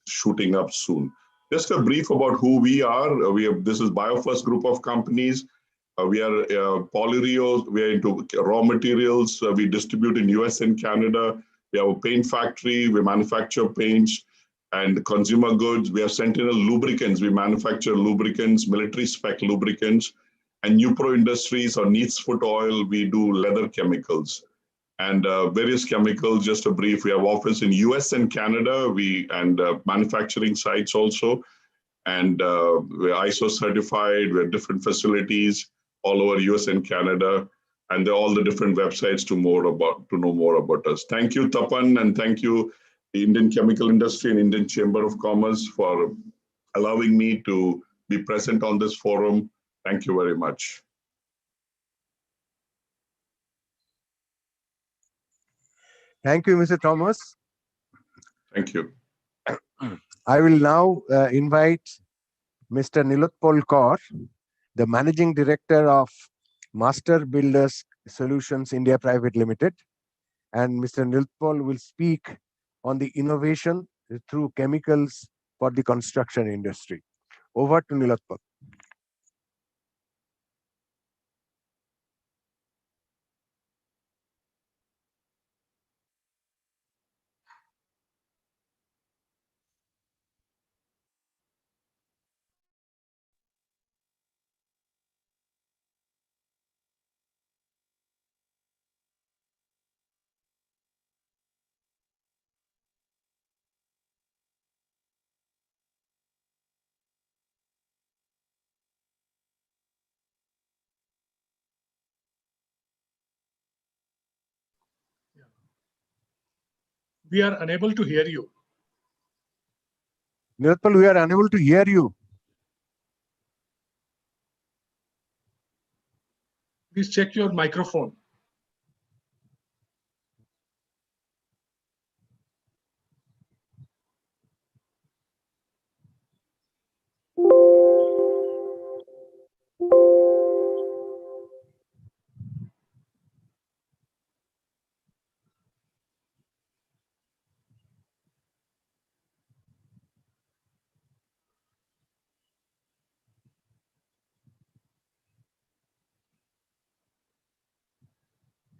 S5: shooting up soon. Just a brief about who we are. This is BioFirst group of companies. We are Polyrio. We are into raw materials. We distribute in US and Canada. We have a paint factory. We manufacture paints and consumer goods. We have Sentinel lubricants. We manufacture lubricants, military spec lubricants. And Nupro Industries or Neat's Foot Oil, we do leather chemicals. And various chemicals, just a brief, we have office in US and Canada, and manufacturing sites also. And we're ISO certified, we have different facilities all over US and Canada. And they're all the different websites to know more about us. Thank you, Tapan, and thank you, the Indian Chemical Industry and Indian Chamber of Commerce, for allowing me to be present on this forum. Thank you very much.
S4: Thank you, Mr. Thomas.
S5: Thank you.
S4: I will now invite Mr. Nilotpal Kaur, the Managing Director of Master Builders Solutions India Private Limited. And Mr. Nilotpal will speak on the innovation through chemicals for the construction industry. Over to Nilotpal.
S8: We are unable to hear you.
S4: Nilotpal, we are unable to hear you.
S8: Please check your microphone.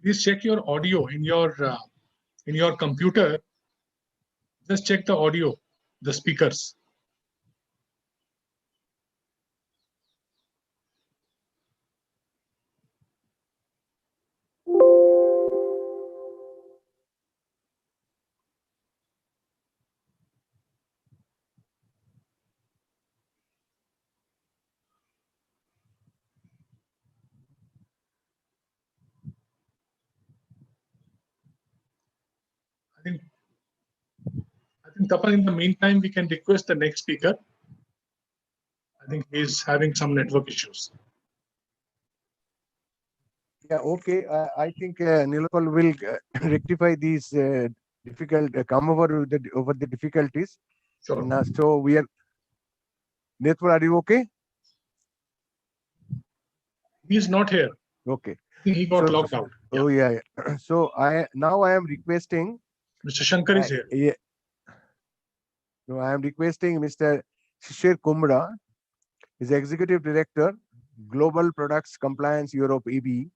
S8: Please check your audio in your computer. Just check the audio, the speakers. I think Tapan, in the meantime, we can request the next speaker. I think he's having some network issues.
S4: Yeah, okay. I think Nilotpal will rectify these come over the difficulties.
S8: Sure.
S4: So we are. Nilotpal, are you okay?
S8: He's not here.
S4: Okay.
S8: I think he got locked out.
S4: Oh yeah. So I am requesting.
S8: Mr. Shankar is here.
S4: Yeah. No, I am requesting Mr. Shishir Kumra, is Executive Director, Global Products Compliance Europe EB,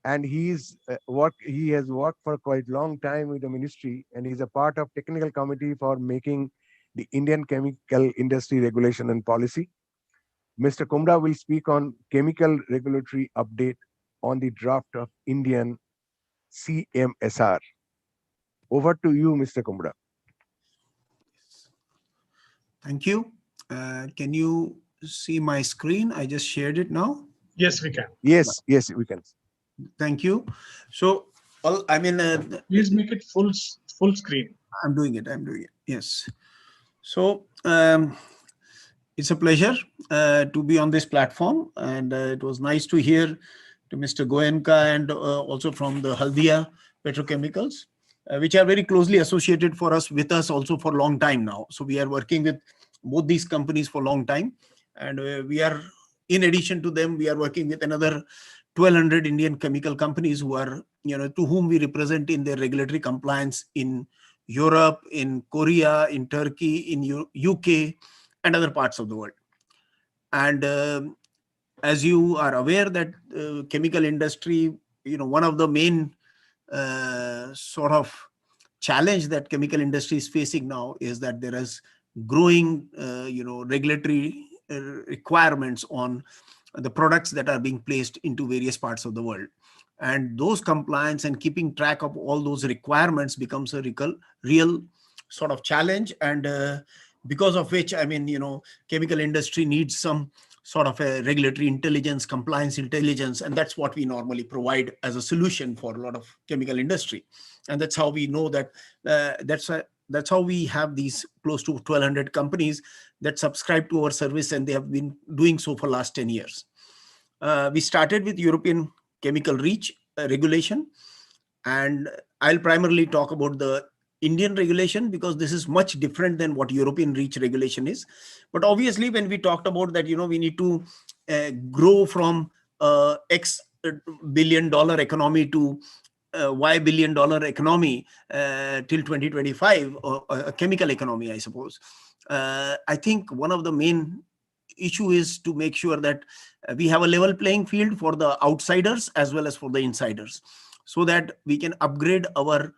S4: and he has worked for quite long time with the ministry, and he's a part of technical committee for making the Indian chemical industry regulation and policy. Mr. Kumra will speak on chemical regulatory update on the draft of Indian CMSR. Over to you, Mr. Kumra.
S12: Thank you. Can you see my screen? I just shared it now.
S8: Yes, we can.
S4: Yes, we can.
S12: Thank you. So,
S8: please make it full screen.
S12: I'm doing it. Yes. So, it's a pleasure to be on this platform, and it was nice to hear to Mr. Goenka and also from the Haldia Petrochemicals, which are very closely associated with us also for a long time now. So we are working with both these companies for a long time, and we are, in addition to them, we are working with another 1,200 Indian chemical companies who are, to whom we represent in their regulatory compliance in Europe, in Korea, in Turkey, in UK, and other parts of the world. And as you are aware that chemical industry, one of the main sort of challenge that chemical industry is facing now is that there is growing, regulatory requirements on the products that are being placed into various parts of the world. And those compliance and keeping track of all those requirements becomes a real sort of challenge. And because of which, chemical industry needs some sort of a regulatory intelligence, compliance intelligence, and that's what we normally provide as a solution for a lot of chemical industry. And that's how we know that that's how we have these close to 1,200 companies that subscribe to our service, and they have been doing so for last 10 years. We started with European Chemical REACH regulation, and I'll primarily talk about the Indian regulation, because this is much different than what European REACH regulation is. But obviously, when we talked about that, we need to grow from X billion-dollar economy to Y billion-dollar economy till 2025, or a chemical economy, I suppose. I think one of the main issue is to make sure that we have a level playing field for the outsiders as well as for the insiders, so that we can upgrade our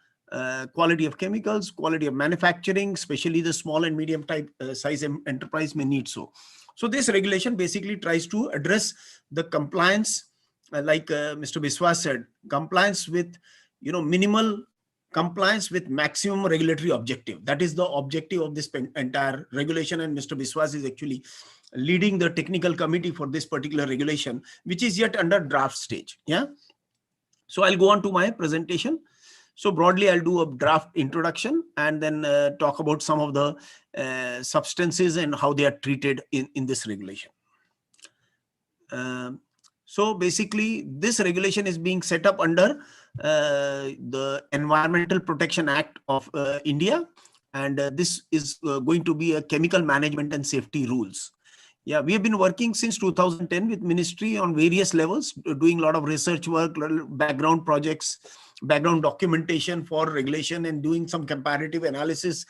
S12: quality of chemicals, quality of manufacturing, especially the small and medium type size enterprise may need so. So this regulation basically tries to address the compliance, like Mr. Biswas said, compliance with, minimal compliance with maximum regulatory objective. That is the objective of this entire regulation. And Mr. Biswas is actually leading the technical committee for this particular regulation, which is yet under draft stage. Yeah. So I'll go on to my presentation. So broadly, I'll do a draft introduction and then talk about some of the substances and how they are treated in this regulation. So basically, this regulation is being set up under the Environmental Protection Act of India. And this is going to be a chemical management and safety rules. Yeah, we have been working since 2010 with ministry on various levels, doing a lot of research work, background projects, background documentation for regulation, and doing some comparative analysis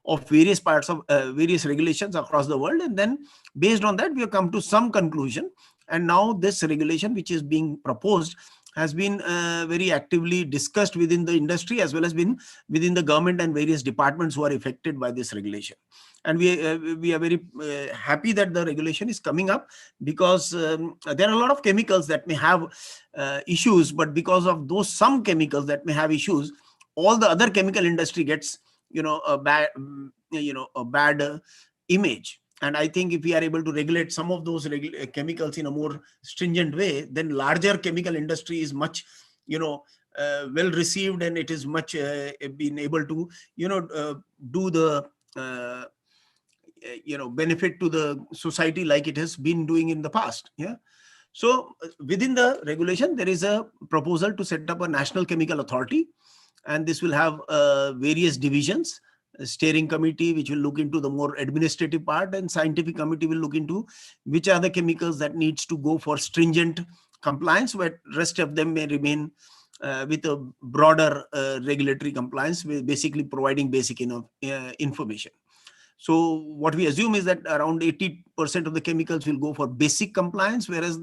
S12: of various parts of various regulations across the world. And then based on that, we have come to some conclusion. And now this regulation, which is being proposed, has been very actively discussed within the industry, as well as been within the government and various departments who are affected by this regulation. And we are very happy that the regulation is coming up, because there are a lot of chemicals that may have issues, but because of those some chemicals that may have issues, all the other chemical industry gets a bad image. And I think if we are able to regulate some of those chemicals in a more stringent way, then larger chemical industry is much well received, and it is much been able to do the benefit to the society like it has been doing in the past. Yeah. So within the regulation, there is a proposal to set up a national chemical authority, and this will have various divisions. A steering committee, which will look into the more administrative part, and scientific committee will look into which are the chemicals that needs to go for stringent compliance, where rest of them may remain with a broader regulatory compliance, basically providing basic information. So what we assume is that around 80% of the chemicals will go for basic compliance, whereas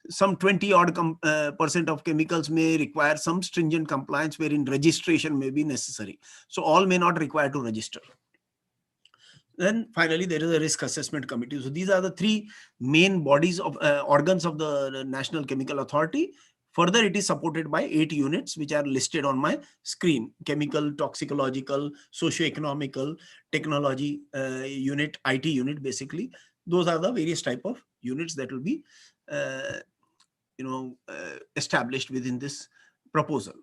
S12: some 20% of chemicals may require some stringent compliance, wherein registration may be necessary. So all may not require to register. Then finally, there is a risk assessment committee. So these are the three main bodies of organs of the National Chemical Authority. Further, it is supported by 8 units, which are listed on my screen: chemical, toxicological, socio-economical, technology unit, IT unit, basically. Those are the various type of units that will be established within this proposal.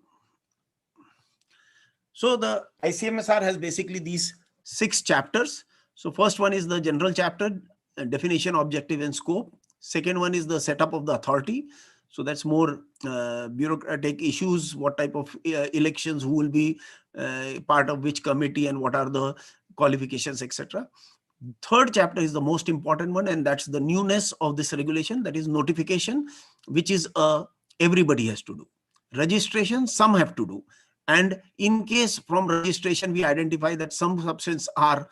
S12: So the ICMSR has basically these 6 chapters. So first one is the general chapter, definition, objective, and scope. Second one is the setup of the authority. So that's more bureaucratic issues, what type of elections, who will be part of which committee, and what are the qualifications, etc. Third chapter is the most important one, and that's the newness of this regulation, that is notification, which is everybody has to do. Registration, some have to do. And in case from registration we identify that some substances are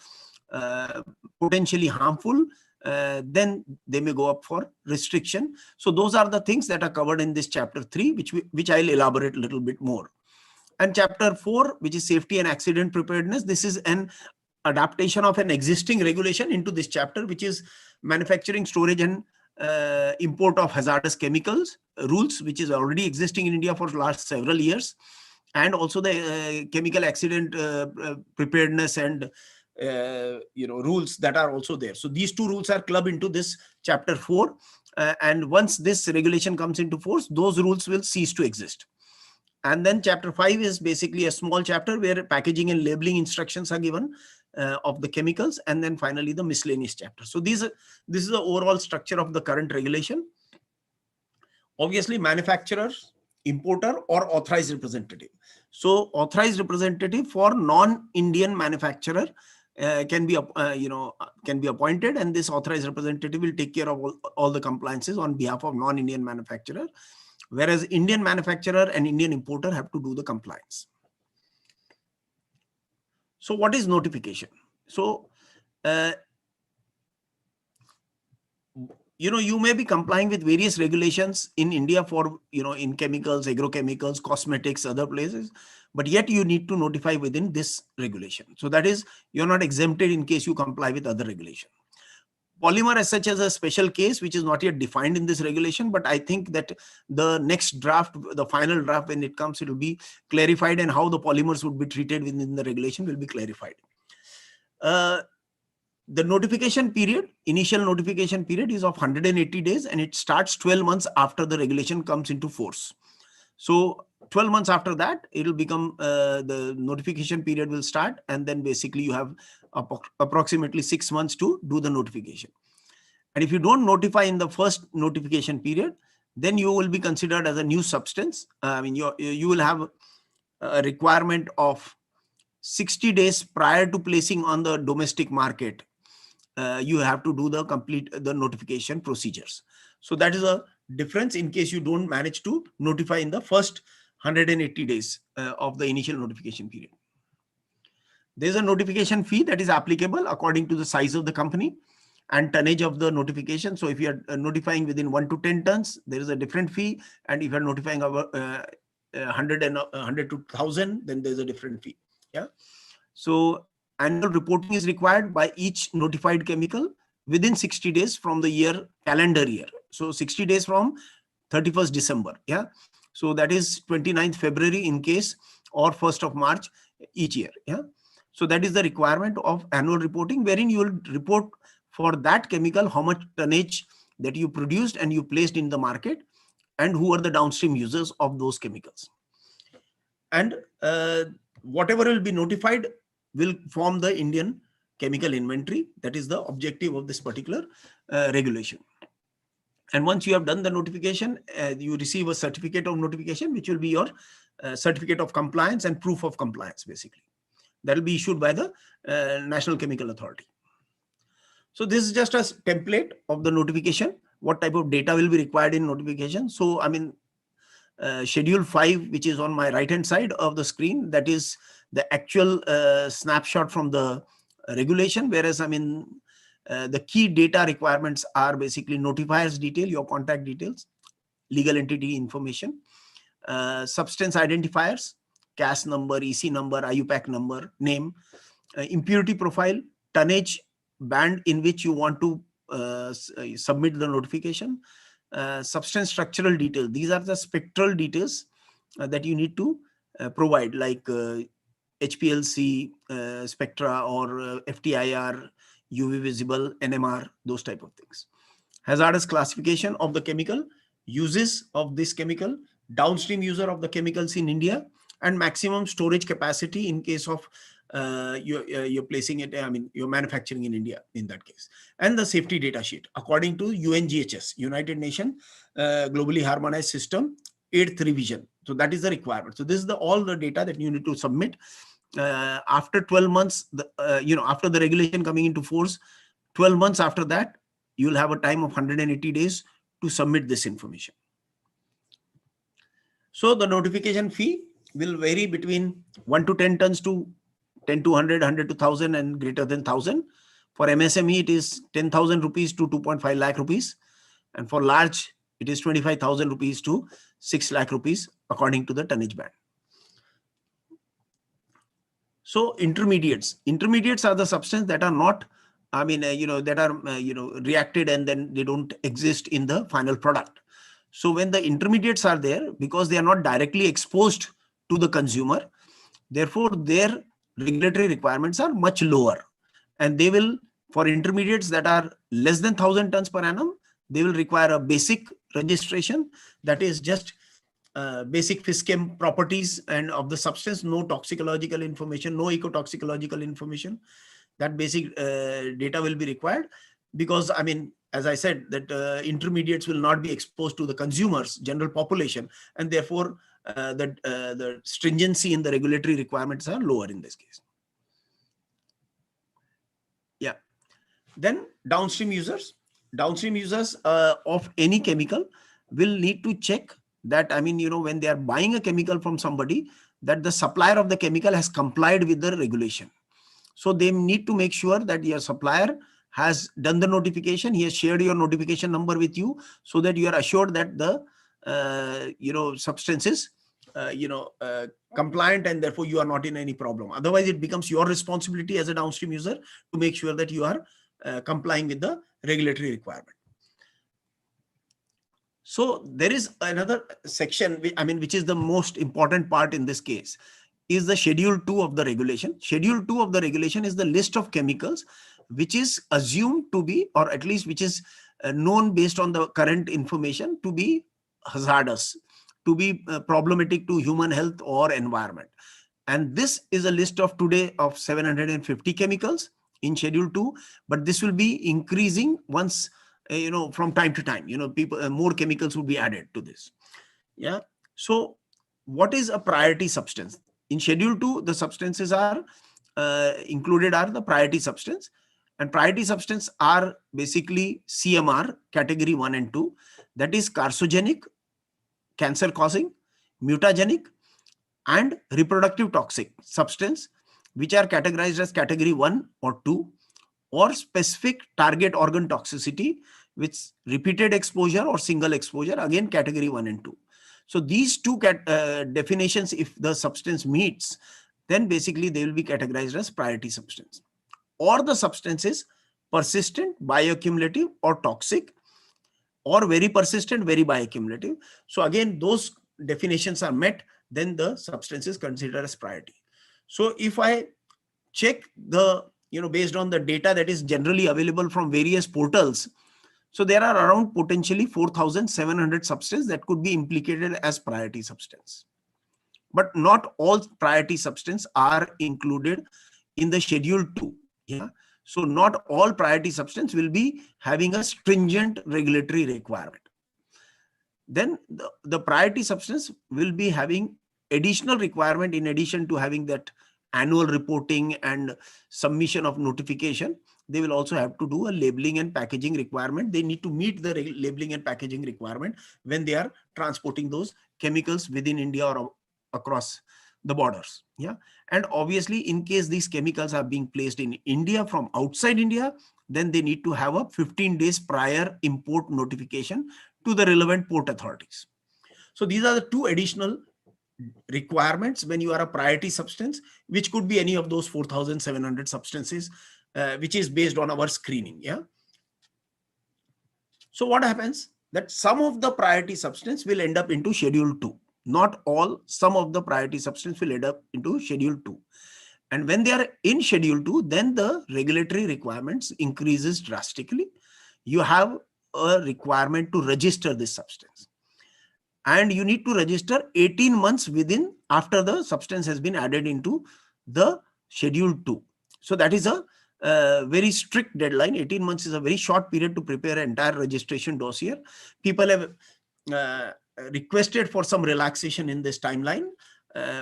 S12: potentially harmful, then they may go up for restriction. So those are the things that are covered in this chapter 3, which I'll elaborate a little bit more. And chapter 4, which is safety and accident preparedness, this is an adaptation of an existing regulation into this chapter, which is manufacturing, storage, and import of hazardous chemicals rules, which is already existing in India for the last several years, and also the chemical accident preparedness and rules that are also there. So these 2 rules are clubbed into this chapter 4, and once this regulation comes into force, those rules will cease to exist. And then chapter 5 is basically a small chapter where packaging and labeling instructions are given of the chemicals, and then finally the miscellaneous chapter. So this is the overall structure of the current regulation. Obviously, manufacturer, importer, or authorized representative. So authorized representative for non-Indian manufacturer can be appointed, and this authorized representative will take care of all the compliances on behalf of non-Indian manufacturer, whereas Indian manufacturer and Indian importer have to do the compliance. So what is notification? So you may be complying with various regulations in India for, in chemicals, agrochemicals, cosmetics, other places, but yet you need to notify within this regulation. So that is, you're not exempted in case you comply with other regulation. Polymer as such as a special case, which is not yet defined in this regulation, but I think that the next draft, the final draft, when it comes, it will be clarified, and how the polymers would be treated within the regulation will be clarified. The notification period, initial notification period, is of 180 days, and it starts 12 months after the regulation comes into force. So 12 months after that, it will become, the notification period will start, and then basically you have approximately 6 months to do the notification. And if you don't notify in the first notification period, then you will be considered as a new substance. You will have a requirement of 60 days prior to placing on the domestic market. You have to do the notification procedures. So that is a difference in case you don't manage to notify in the first 180 days of the initial notification period. There's a notification fee that is applicable according to the size of the company and tonnage of the notification. So if you are notifying within 1 to 10 tons, there is a different fee. And if you are notifying over 100 to 1000, then there's a different fee. Yeah. So annual reporting is required by each notified chemical within 60 days from the calendar year. So 60 days from 31st December. Yeah. So that is 29th February in case, or 1st of March each year. Yeah. So that is the requirement of annual reporting, wherein you will report for that chemical how much tonnage that you produced and you placed in the market, and who are the downstream users of those chemicals. And whatever will be notified will form the Indian chemical inventory. That is the objective of this particular regulation. And once you have done the notification, you receive a certificate of notification, which will be your certificate of compliance and proof of compliance, basically. That will be issued by the National Chemical Authority. So this is just a template of the notification, what type of data will be required in notification. So, Schedule 5, which is on my right-hand side of the screen, that is the actual snapshot from the regulation, whereas, the key data requirements are basically notifiers detail, your contact details, legal entity information, substance identifiers, CAS number, EC number, IUPAC number, name, impurity profile, tonnage, band in which you want to submit the notification, substance structural detail. These are the spectral details that you need to provide, like HPLC spectra, or FTIR, UV visible, NMR, those type of things. Hazardous classification of the chemical, uses of this chemical, downstream user of the chemicals in India, and maximum storage capacity in case of you're placing it, you're manufacturing in India in that case. And the safety data sheet according to UNGHS, United Nations Globally Harmonized System, 8th revision. So that is the requirement. So this is all the data that you need to submit. After 12 months, after the regulation coming into force, 12 months after that, you will have a time of 180 days to submit this information. So the notification fee will vary between 1 to 10 tons to 10 to 100, 100 to 1000, and greater than 1000. For MSME, it is 10,000 rupees to 2.5 lakh rupees. And for large, it is 25,000 rupees to 6 lakh rupees according to the tonnage band. So intermediates are the substance that are not, reacted and then they don't exist in the final product. So when the intermediates are there, because they are not directly exposed to the consumer, therefore their regulatory requirements are much lower. And they will, for intermediates that are less than 1000 tons per annum, they will require a basic registration, that is just basic physical properties and of the substance, no toxicological information, no ecotoxicological information. That basic data will be required, because as I said, that intermediates will not be exposed to the consumers, general population, and therefore the stringency in the regulatory requirements are lower in this case. Yeah. Then downstream users of any chemical will need to check that, I mean, when they are buying a chemical from somebody, that the supplier of the chemical has complied with the regulation. So they need to make sure that your supplier has done the notification, he has shared your notification number with you, so that you are assured that the substance is compliant, and therefore you are not in any problem. Otherwise, it becomes your responsibility as a downstream user to make sure that you are complying with the regulatory requirement. So there is another section, which is the most important part in this case, is the Schedule 2 of the regulation. Schedule 2 of the regulation is the list of chemicals which is assumed to be, or at least which is known based on the current information to be hazardous, to be problematic to human health or environment. And this is a list of today of 750 chemicals in Schedule 2, but this will be increasing once, from time to time, more chemicals will be added to this. Yeah. So what is a priority substance? In Schedule 2, the substances are included are the priority substance, and priority substance are basically CMR category 1 and 2, that is carcinogenic, cancer causing, mutagenic, and reproductive toxic substance, which are categorized as category 1 or 2, or specific target organ toxicity with repeated exposure or single exposure, again category 1 and 2. So these two definitions, if the substance meets, then basically they will be categorized as priority substance. Or the substance is persistent, bioaccumulative, or toxic, or very persistent, very bioaccumulative. So again, those definitions are met, then the substance is considered as priority. So if I check the, based on the data that is generally available from various portals, so there are around potentially 4,700 substances that could be implicated as priority substance. But not all priority substances are included in the Schedule 2. Yeah. So not all priority substance will be having a stringent regulatory requirement. Then the priority substance will be having additional requirement in addition to having that annual reporting and submission of notification. They will also have to do a labeling and packaging requirement. They need to meet the labeling and packaging requirement when they are transporting those chemicals within India or across the borders. Yeah. And obviously, in case these chemicals are being placed in India from outside India, then they need to have a 15 days prior import notification to the relevant port authorities. So these are the two additional requirements when you are a priority substance, which could be any of those 4,700 substances, which is based on our screening. Yeah. So what happens? That some of the priority substance will end up into Schedule 2. Not all, some of the priority substance will end up into Schedule 2. And when they are in Schedule 2, then the regulatory requirements increases drastically. You have a requirement to register this substance. And you need to register 18 months within after the substance has been added into the Schedule 2. So that is a very strict deadline. 18 months is a very short period to prepare an entire registration dossier. People have requested for some relaxation in this timeline,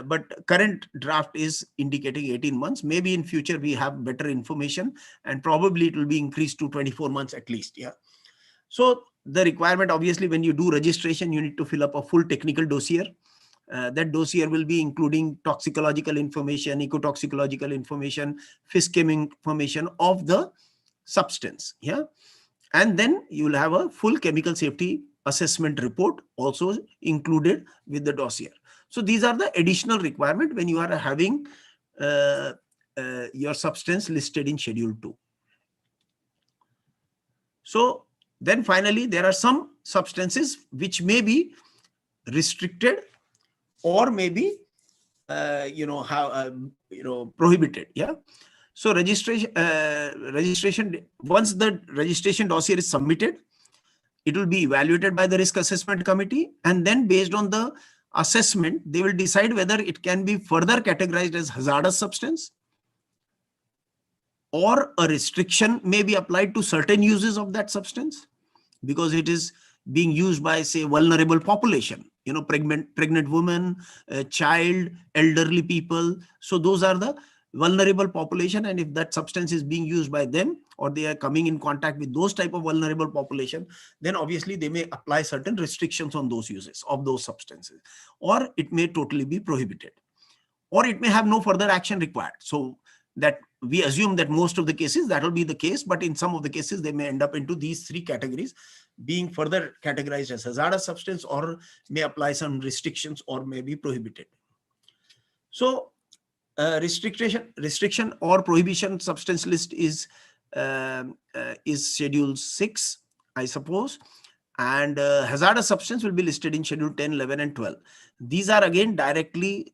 S12: but current draft is indicating 18 months. Maybe in future we have better information, and probably it will be increased to 24 months at least. Yeah. So the requirement, obviously, when you do registration, you need to fill up a full technical dossier. That dossier will be including toxicological information, ecotoxicological information, physical information of the substance. Yeah. And then you will have a full chemical safety assessment report also included with the dossier. So these are the additional requirement when you are having your substance listed in Schedule 2. So then finally, there are some substances which may be restricted or maybe prohibited. Yeah. So registration once the registration dossier is submitted, it will be evaluated by the risk assessment committee, and then based on the assessment, they will decide whether it can be further categorized as hazardous substance, or a restriction may be applied to certain uses of that substance because it is being used by, say, vulnerable population, pregnant women, child, elderly people. So those are the vulnerable population, and if that substance is being used by them or they are coming in contact with those type of vulnerable population, then obviously they may apply certain restrictions on those uses of those substances, or it may totally be prohibited, or it may have no further action required. So that we assume that most of the cases that will be the case, but in some of the cases they may end up into these three categories, being further categorized as hazardous substance, or may apply some restrictions, or may be prohibited. So restriction or prohibition substance list is schedule 6, I suppose, and hazardous substance will be listed in schedule 10, 11 and 12. These are again directly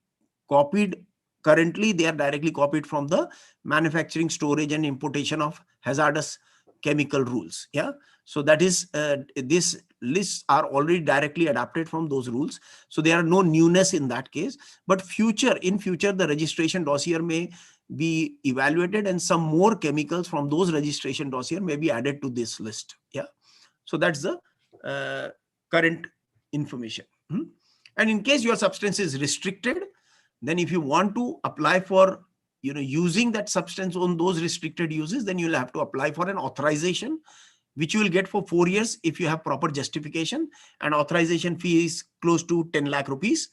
S12: copied. Currently they are directly copied from the manufacturing, storage and importation of hazardous chemical rules. Yeah, so that is this lists are already directly adapted from those rules, so there are no newness in that case. But in future the registration dossier may be evaluated, and some more chemicals from those registration dossier may be added to this list. Yeah, so that's the current information. And in case your substance is restricted, then if you want to apply for using that substance on those restricted uses, then you'll have to apply for an authorization, which you will get for 4 years if you have proper justification, and authorization fee is close to 10 lakh rupees.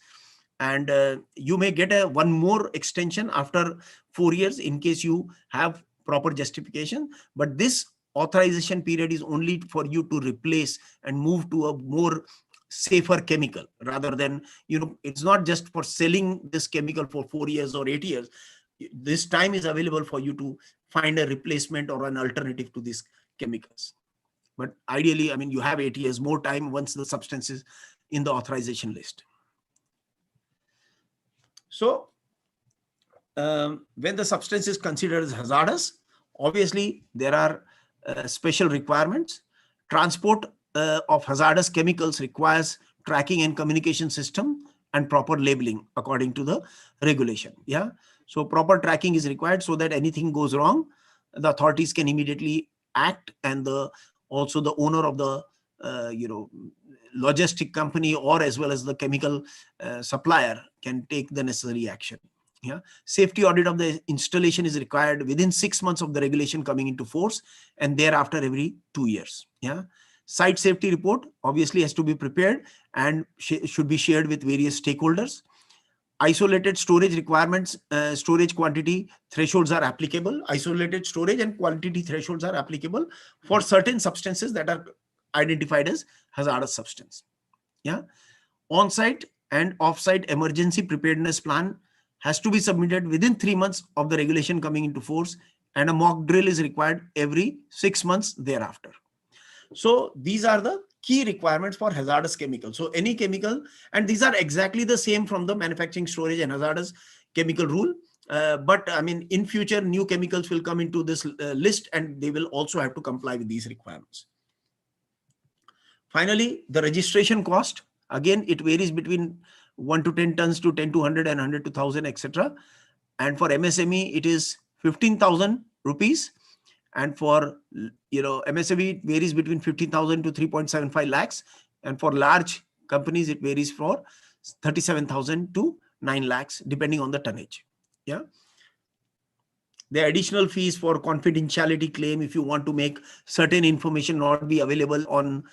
S12: And you may get one more extension after 4 years in case you have proper justification. But this authorization period is only for you to replace and move to a more safer chemical, rather than, it's not just for selling this chemical for 4 years or 8 years. This time is available for you to find a replacement or an alternative to these chemicals. But ideally, you have 8 years more time once the substance is in the authorization list. So when the substance is considered as hazardous, obviously there are special requirements. Transport of hazardous chemicals requires tracking and communication system and proper labeling according to the regulation. Yeah, so proper tracking is required so that anything goes wrong, the authorities can immediately act, and also the owner of the logistic company, or as well as the chemical supplier, can take the necessary action. Yeah, safety audit of the installation is required within 6 months of the regulation coming into force, and thereafter every 2 years. Yeah, site safety report obviously has to be prepared and should be shared with various stakeholders. Isolated storage requirements, storage quantity thresholds are applicable. Isolated storage and quantity thresholds are applicable for certain substances that are identified as hazardous substance. Yeah, on-site and off-site emergency preparedness plan has to be submitted within 3 months of the regulation coming into force, and a mock drill is required every 6 months thereafter. So these are the key requirements for hazardous chemicals. So any chemical, and these are exactly the same from the manufacturing, storage and hazardous chemical rule. But in future, new chemicals will come into this list, and they will also have to comply with these requirements. Finally, the registration cost, again, it varies between 1 to 10 tons to 10 to 100 and 100 to 1000, etc. And for MSME, it is 15,000 rupees. And for MSME, it varies between 50,000 to 3.75 lakhs. And for large companies, it varies for 37,000 to 9 lakhs, depending on the tonnage. Yeah. The additional fees for confidentiality claim, if you want to make certain information not be available on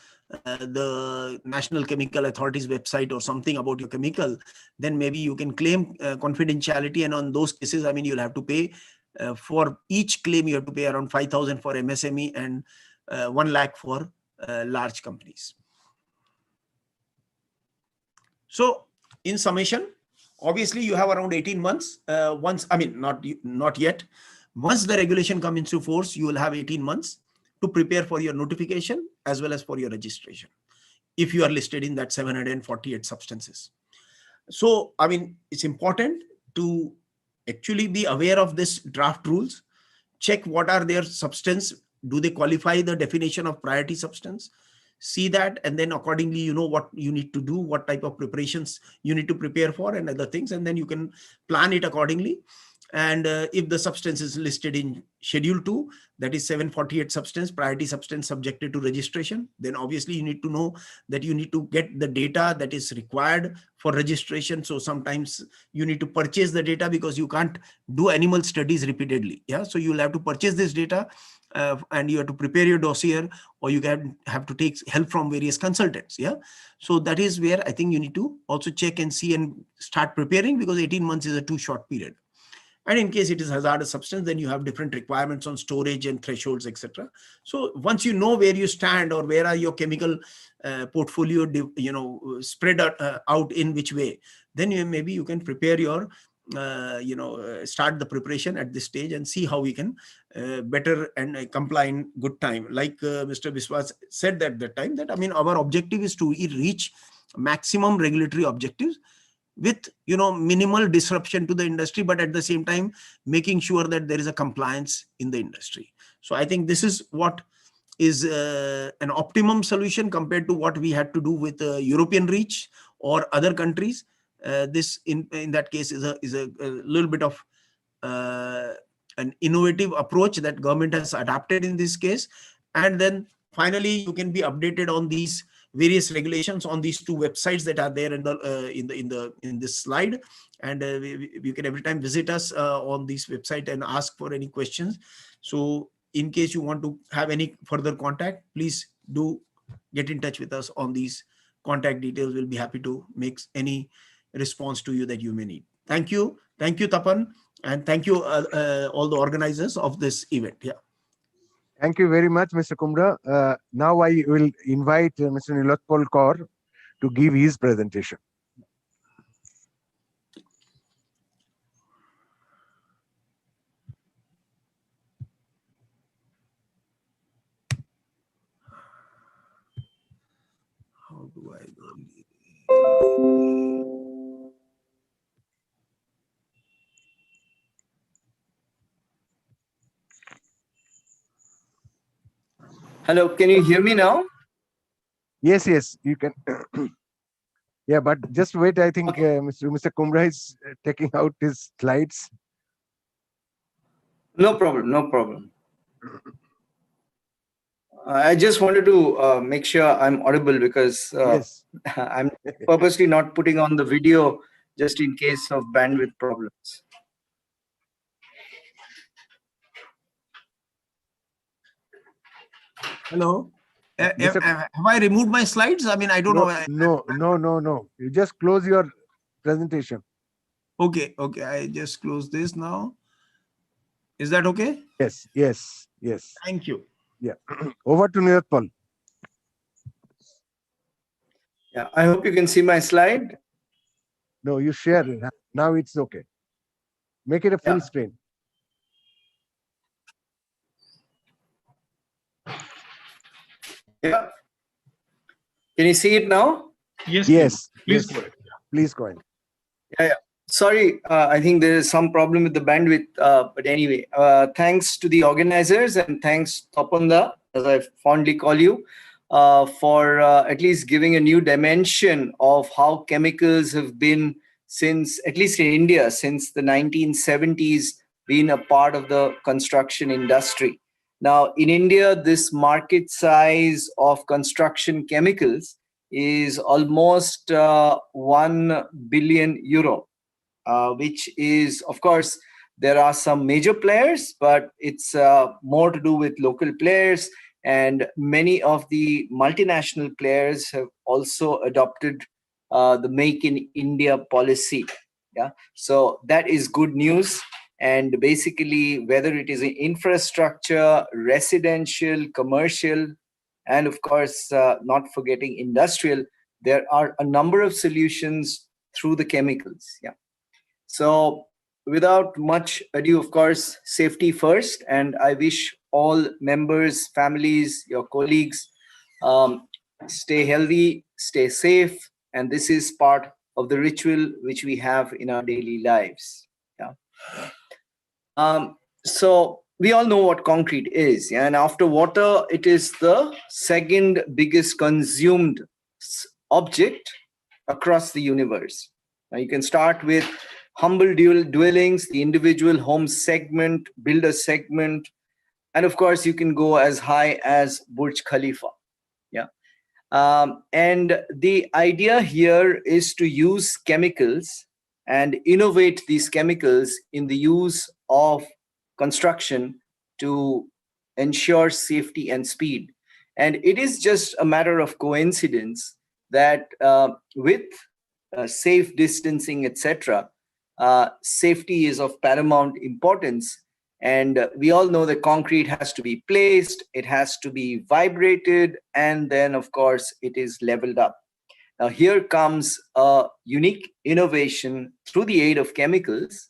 S12: the National Chemical Authority's website or something about your chemical, then maybe you can claim confidentiality. And on those cases, you'll have to pay for each claim, you have to pay around 5,000 for MSME and 1 lakh for large companies. So in summation, obviously you have around 18 months. Not yet. Once the regulation comes into force, you will have 18 months to prepare for your notification as well as for your registration, if you are listed in that 748 substances. So, it's important to actually be aware of this draft rules, check what are their substance, do they qualify the definition of priority substance, see that, and then accordingly, you know what you need to do, what type of preparations you need to prepare for and other things, and then you can plan it accordingly. And if the substance is listed in Schedule 2, that is 748 substance, priority substance subjected to registration, then obviously you need to know that you need to get the data that is required for registration. So sometimes you need to purchase the data because you can't do animal studies repeatedly. Yeah, so you'll have to purchase this data and you have to prepare your dossier, or you can have to take help from various consultants. Yeah, so that is where I think you need to also check and see and start preparing, because 18 months is a too short period. And in case it is hazardous substance, then you have different requirements on storage and thresholds, etc. So once you know where you stand or where are your chemical portfolio, spread out in which way, then maybe you can prepare your, start the preparation at this stage and see how we can better and comply in good time. Like Mr. Biswas said at that time, that I mean, our objective is to reach maximum regulatory objectives with minimal disruption to the industry, but at the same time making sure that there is a compliance in the industry. So I think this is what is an optimum solution compared to what we had to do with European reach or other countries. This in that case is a little bit of an innovative approach that government has adapted in this case. And then finally you can be updated on these various regulations on these two websites that are there in this slide, and you can every time visit us on this website and ask for any questions. So in case you want to have any further contact, please do get in touch with us on these contact details. We'll be happy to make any response to you that you may need. Thank you, Tapan, and thank you all the organizers of this event. Yeah.
S4: Thank you very much, Mr. Kumra. Now I will invite Mr. Nilotpal Kaur to give his presentation.
S12: How do I go?
S13: Hello, can you hear me now?
S4: Yes, you can. Yeah, but just wait. I think Mr. Kumra is taking out his slides.
S13: No problem. I just wanted to make sure I'm audible, because
S4: yes.
S13: I'm purposely not putting on the video just in case of bandwidth problems.
S12: Hello. Have I removed my slides? I mean, I don't know.
S4: No. You just close your presentation.
S12: Okay. I just close this now. Is that okay?
S4: Yes.
S12: Thank you.
S4: Yeah. Over to Nilotpal.
S13: Yeah, I hope you can see my slide.
S4: No, you share. Now it's okay. Make it a full screen.
S13: Yeah. Can you see it now?
S4: Yes. Please go ahead. Please go ahead.
S13: Yeah. Sorry, I think there is some problem with the bandwidth. But anyway, thanks to the organizers, and thanks Tapanda, as I fondly call you, for at least giving a new dimension of how chemicals have been, since, at least in India, since the 1970s, been a part of the construction industry. Now, in India, this market size of construction chemicals is almost 1 billion euro, which is, of course, there are some major players, but it's more to do with local players, and many of the multinational players have also adopted the Make in India policy. Yeah, so that is good news. And basically, whether it is in infrastructure, residential, commercial, and of course, not forgetting industrial, there are a number of solutions through the chemicals. Yeah. So without much ado, of course, safety first. And I wish all members, families, your colleagues, stay healthy, stay safe. And this is part of the ritual which we have in our daily lives. Yeah. So we all know what concrete is. Yeah? And after water, it is the second biggest consumed object across the universe. Now you can start with humble dwellings, the individual home segment, builder segment, and of course, you can go as high as Burj Khalifa. Yeah. And the idea here is to use chemicals and innovate these chemicals in the use of construction to ensure safety and speed. And it is just a matter of coincidence that with safe distancing, etc., safety is of paramount importance. And we all know that concrete has to be placed, it has to be vibrated, and then, of course, it is leveled up. Now, here comes a unique innovation through the aid of chemicals,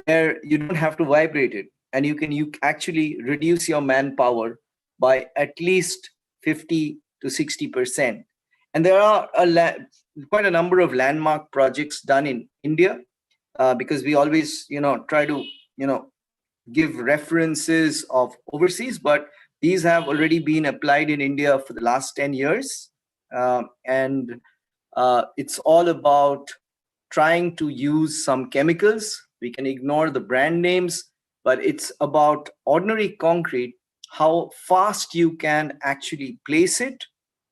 S13: where you don't have to vibrate it, and you actually reduce your manpower by at least 50 to 60%. And there are quite a number of landmark projects done in India, because we always, try to, give references of overseas, but these have already been applied in India for the last 10 years. And it's all about trying to use some chemicals. We can ignore the brand names, but it's about ordinary concrete, how fast you can actually place it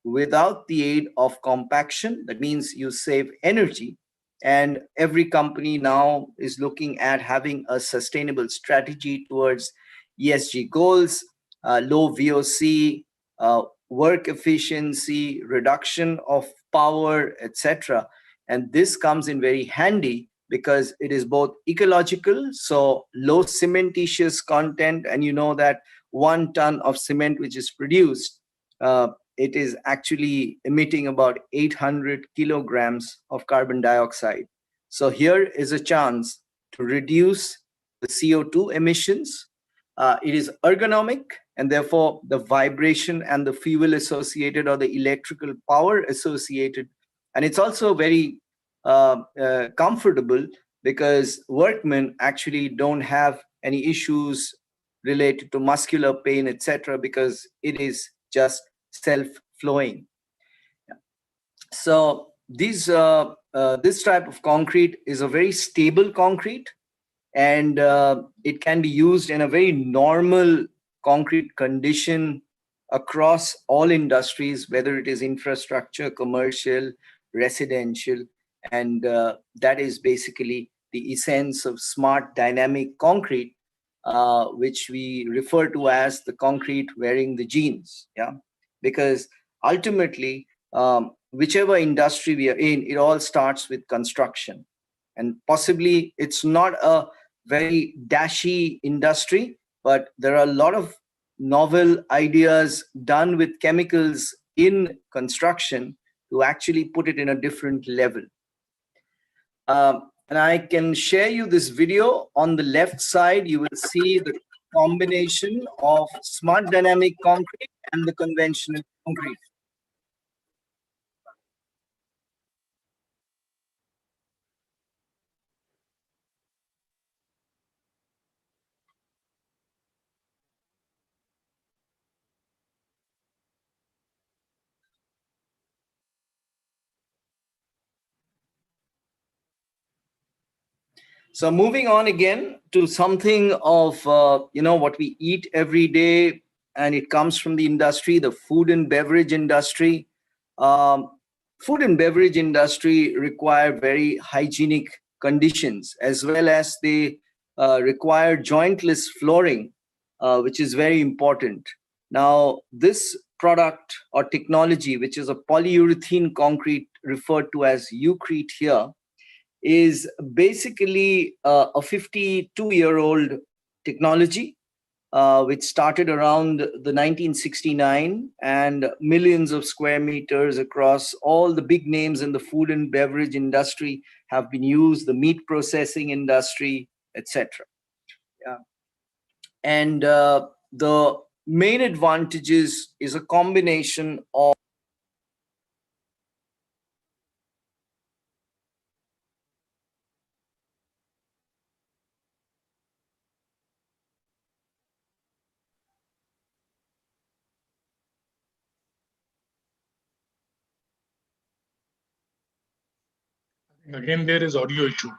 S13: without the aid of compaction. That means you save energy. And every company now is looking at having a sustainable strategy towards ESG goals, low VOC, work efficiency, reduction of power, etc. And this comes in very handy because it is both ecological, so low cementitious content, and you know that 1 ton of cement which is produced, it is actually emitting about 800 kilograms of carbon dioxide. So here is a chance to reduce the CO2 emissions. It is ergonomic, and therefore the vibration and the fuel associated, or the electrical power associated, and it's also very comfortable, because workmen actually don't have any issues related to muscular pain, etc., because it is just self-flowing. So this type of concrete is a very stable concrete, and it can be used in a very normal concrete condition across all industries, whether it is infrastructure, commercial, residential, and that is basically the essence of smart dynamic concrete, which we refer to as the concrete wearing the jeans. Yeah, because ultimately, whichever industry we are in, it all starts with construction, and possibly it's not a very dashy industry, but there are a lot of novel ideas done with chemicals in construction to actually put it in a different level. And I can share you this video. On the left side, you will see the combination of smart dynamic concrete and the conventional concrete. So moving on again to something of, what we eat every day, and it comes from the industry, the food and beverage industry. Food and beverage industry require very hygienic conditions, as well as they require jointless flooring, which is very important. Now, this product or technology, which is a polyurethane concrete referred to as Ucrete here, is basically a 52-year-old technology, which started around the 1969, and millions of square meters across all the big names in the food and beverage industry have been used, the meat processing industry, etc. Yeah. And the main advantages is a combination of
S8: Again, there is audio issue.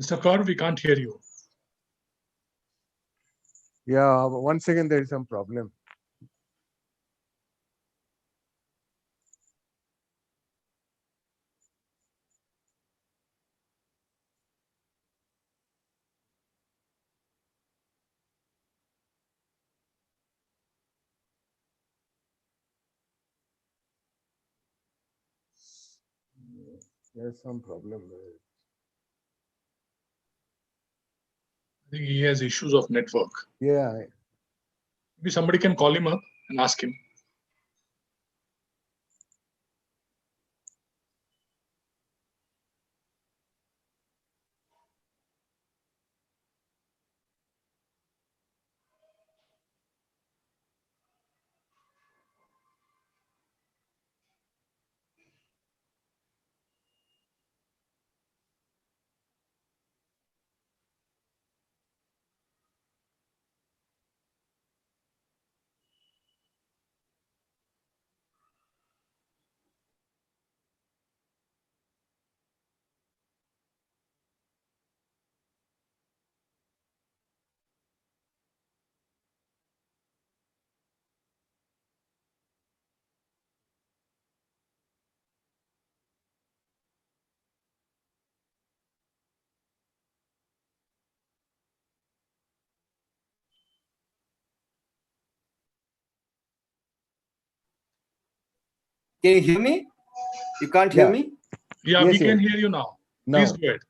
S8: Mr. Kaur, we can't hear you.
S4: Yeah, 1 second, there is some problem. There's some problem there.
S8: I think he has issues of network.
S4: Yeah.
S8: Maybe somebody can call him up and ask him.
S13: Can you hear me? You can't hear me?
S8: Yeah,
S4: Yes,
S8: we can
S4: yes.
S8: hear you now.
S4: No.
S8: Please go ahead.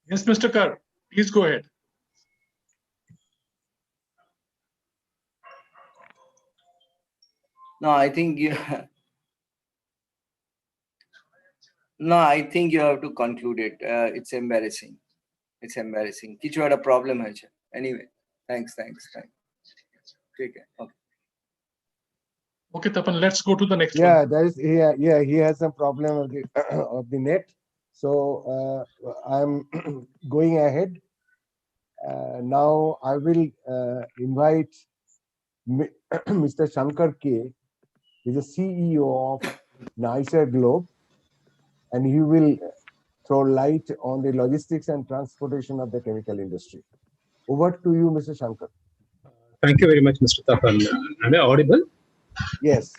S8: Yes, Mr. Kaur, please go ahead.
S13: No, I think you. No, I think you have to conclude it. It's embarrassing. It's embarrassing. Kichu had a problem. Anyway, thanks. Take care. Okay.
S8: Okay, Tapan, let's go to the next
S4: Yeah,
S8: one.
S4: there is. Yeah, he has some problem of the of the net. So I'm going ahead. Now I will invite Mr. Shankar K. He's the CEO of Nicer Globe, and he will throw light on the logistics and transportation of the chemical industry. Over to you, Mr. Shankar.
S14: Thank you very much, Mr. Tapan. Am I audible?
S4: Yes.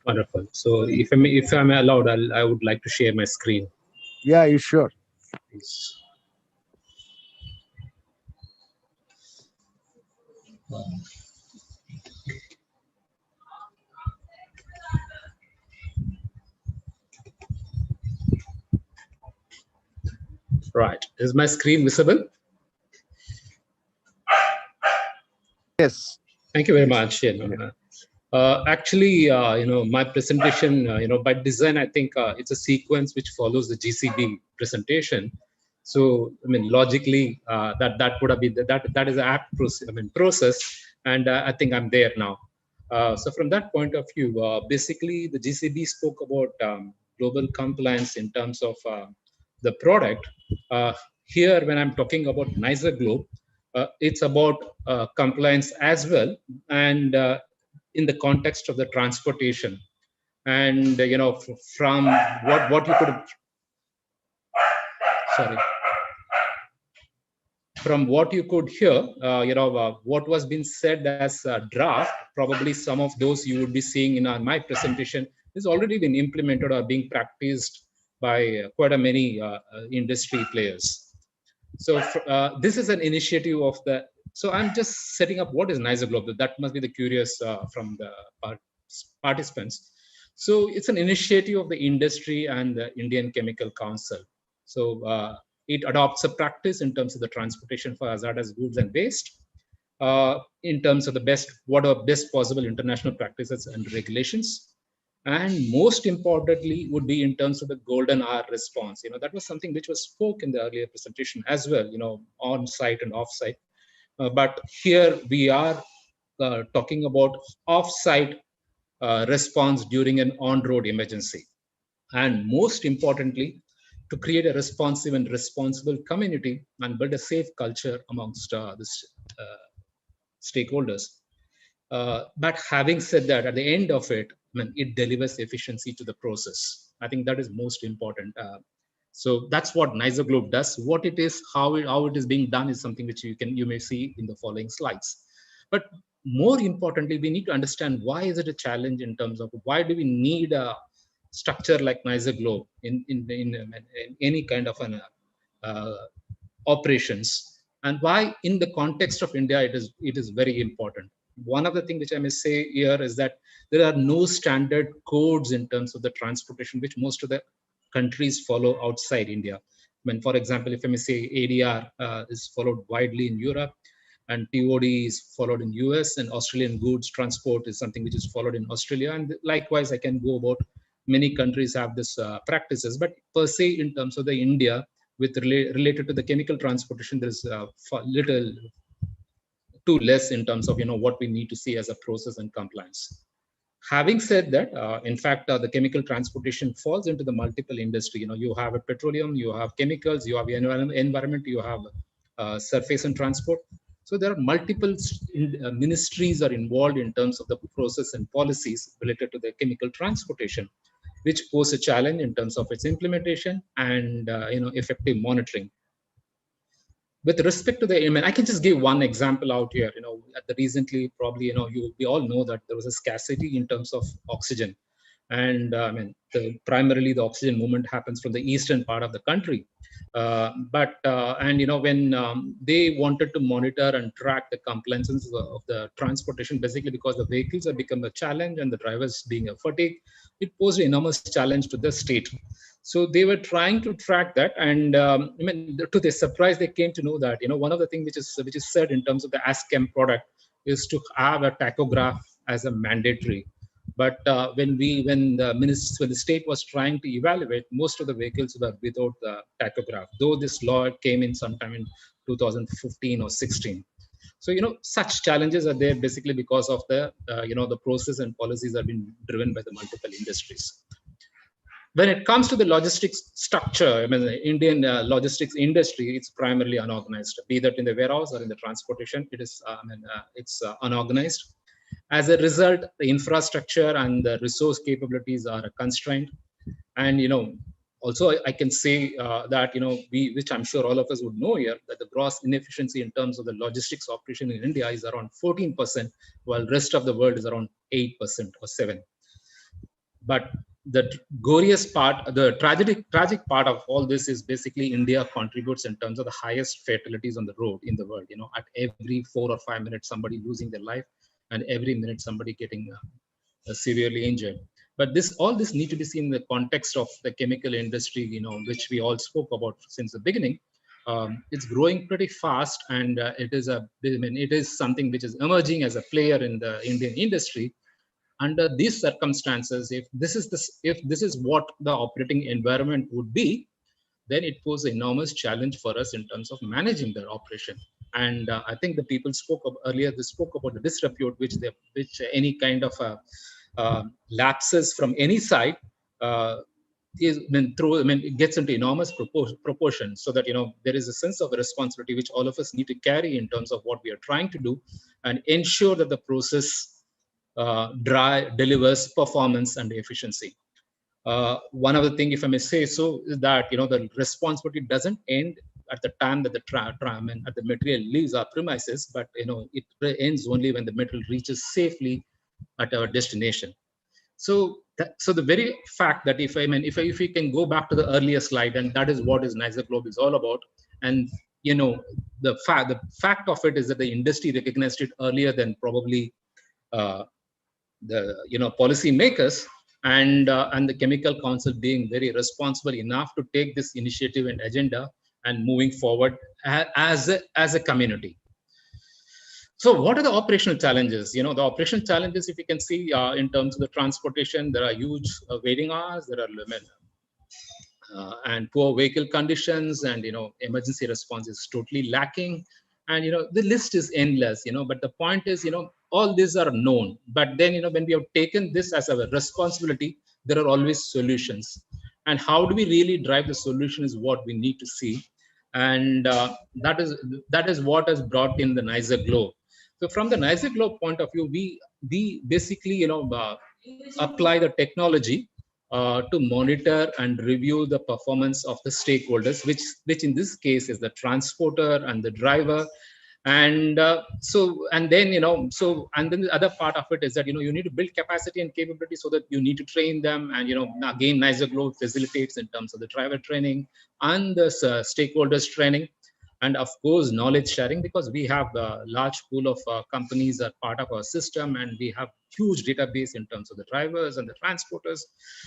S14: Wonderful. So if I'm allowed, I would like to share my screen.
S4: Yeah, you sure.
S14: Please. Right. Is my screen visible?
S4: Yes.
S14: Thank you very much. Actually, my presentation, by design, I think it's a sequence which follows the GCB presentation. So, I mean, logically, that would have been that is an apt process, and I think I'm there now. So, from that point of view, basically, the GCB spoke about global compliance in terms of the product. Here, when I'm talking about Nicer Globe, it's about compliance as well, and in the context of the transportation, and from what you could, sorry, from what you could hear, what was being said as a draft, probably some of those you would be seeing in my presentation is already been implemented or being practiced by quite a many industry players. So this is an initiative of the. So I'm just setting up what is Nicer Globe. That must be the curious from the participants. So it's an initiative of the industry and the Indian Chemical Council. So it adopts a practice in terms of the transportation for hazardous goods and waste, in terms of what are best possible international practices and regulations. And most importantly would be in terms of the golden hour response. That was something which was spoke in the earlier presentation as well, on site and off site. But here we are talking about off site response during an on-road emergency. And most importantly, to create a responsive and responsible community and build a safe culture amongst the stakeholders. But having said that, at the end of it, I mean, it delivers efficiency to the process. I think that is most important. So that's what NISA does. What it is, how it is being done is something which you may see in the following slides. But more importantly, we need to understand why is it a challenge in terms of why do we need a structure like NISA in any kind of an operations, and why in the context of India it is very important. One of the things which I may say here is that there are no standard codes in terms of the transportation which most of the countries follow outside India. When, for example, if I may say ADR is followed widely in Europe, and TOD is followed in US, and Australian goods transport is something which is followed in Australia. And likewise, I can go about many countries have this practices, but per se in terms of the India, with related to the chemical transportation, there's little too less in terms of what we need to see as a process and compliance. Having said that, in fact, the chemical transportation falls into the multiple industry. You have a petroleum, you have chemicals, you have environment, you have surface and transport. So there are multiple ministries are involved in terms of the process and policies related to the chemical transportation, which pose a challenge in terms of its implementation and effective monitoring. With respect to the, I can just give one example out here. At the recently, probably we all know that there was a scarcity in terms of oxygen, and primarily the oxygen movement happens from the eastern part of the country. When they wanted to monitor and track the compliances of the transportation, basically because the vehicles have become a challenge and the drivers being a fatigue, it posed an enormous challenge to the state. So they were trying to track that, and to their surprise, they came to know that one of the things which is said in terms of the ASCAM product is to have a tachograph as a mandatory. But when the state was trying to evaluate, most of the vehicles were without the tachograph, though this law came in sometime in 2015 or 16. So such challenges are there basically because of the the process and policies have been driven by the multiple industries. When it comes to the logistics structure, the Indian logistics industry, it's primarily unorganized, be that in the warehouse or in the transportation, it is it's unorganized. As a result, the infrastructure and the resource capabilities are constrained. And also I can say that which I'm sure all of us would know here, that the gross inefficiency in terms of the logistics operation in India is around 14%, while rest of the world is around 8% or 7%. But the glorious part, the tragic part of all this is basically India contributes in terms of the highest fatalities on the road in the world. At every 4 or 5 minutes, somebody losing their life, and every minute somebody getting severely injured. But all this need to be seen in the context of the chemical industry, which we all spoke about since the beginning. It's growing pretty fast, and it is something which is emerging as a player in the Indian industry. Under these circumstances, if this is what the operating environment would be, then it poses an enormous challenge for us in terms of managing their operation. And I think the people spoke earlier. They spoke about the disrepute, which any kind of lapses from any side it gets into enormous proportion. So that there is a sense of responsibility which all of us need to carry in terms of what we are trying to do, and ensure that the process delivers performance and efficiency. One other thing, if I may say so, is that the responsibility doesn't end at the time that the material leaves our premises, but it ends only when the material reaches safely at our destination. So the very fact that if we can go back to the earlier slide, and that is what NISA is all about, and the fact of it is that the industry recognized it earlier than probably the policy makers, and the Chemical Council being very responsible enough to take this initiative and agenda and moving forward as a community. So what are the operational challenges? The operational challenges, if you can see in terms of the transportation, there are huge waiting hours, there are and poor vehicle conditions, and emergency response is totally lacking. And the list is endless, but the point is, all these are known, but then, when we have taken this as a responsibility, there are always solutions. And how do we really drive the solution is what we need to see. And that is what has brought in the Nicer Globe. So from the Nicer Globe point of view, we basically, apply the technology to monitor and review the performance of the stakeholders, which in this case is the transporter and the driver. And and then the other part of it is that you need to build capacity and capability, so that you need to train them. And again, Nicer Globe facilitates in terms of the driver training and the stakeholders training, and of course knowledge sharing, because we have a large pool of companies are part of our system, and we have huge database in terms of the drivers and the transporters.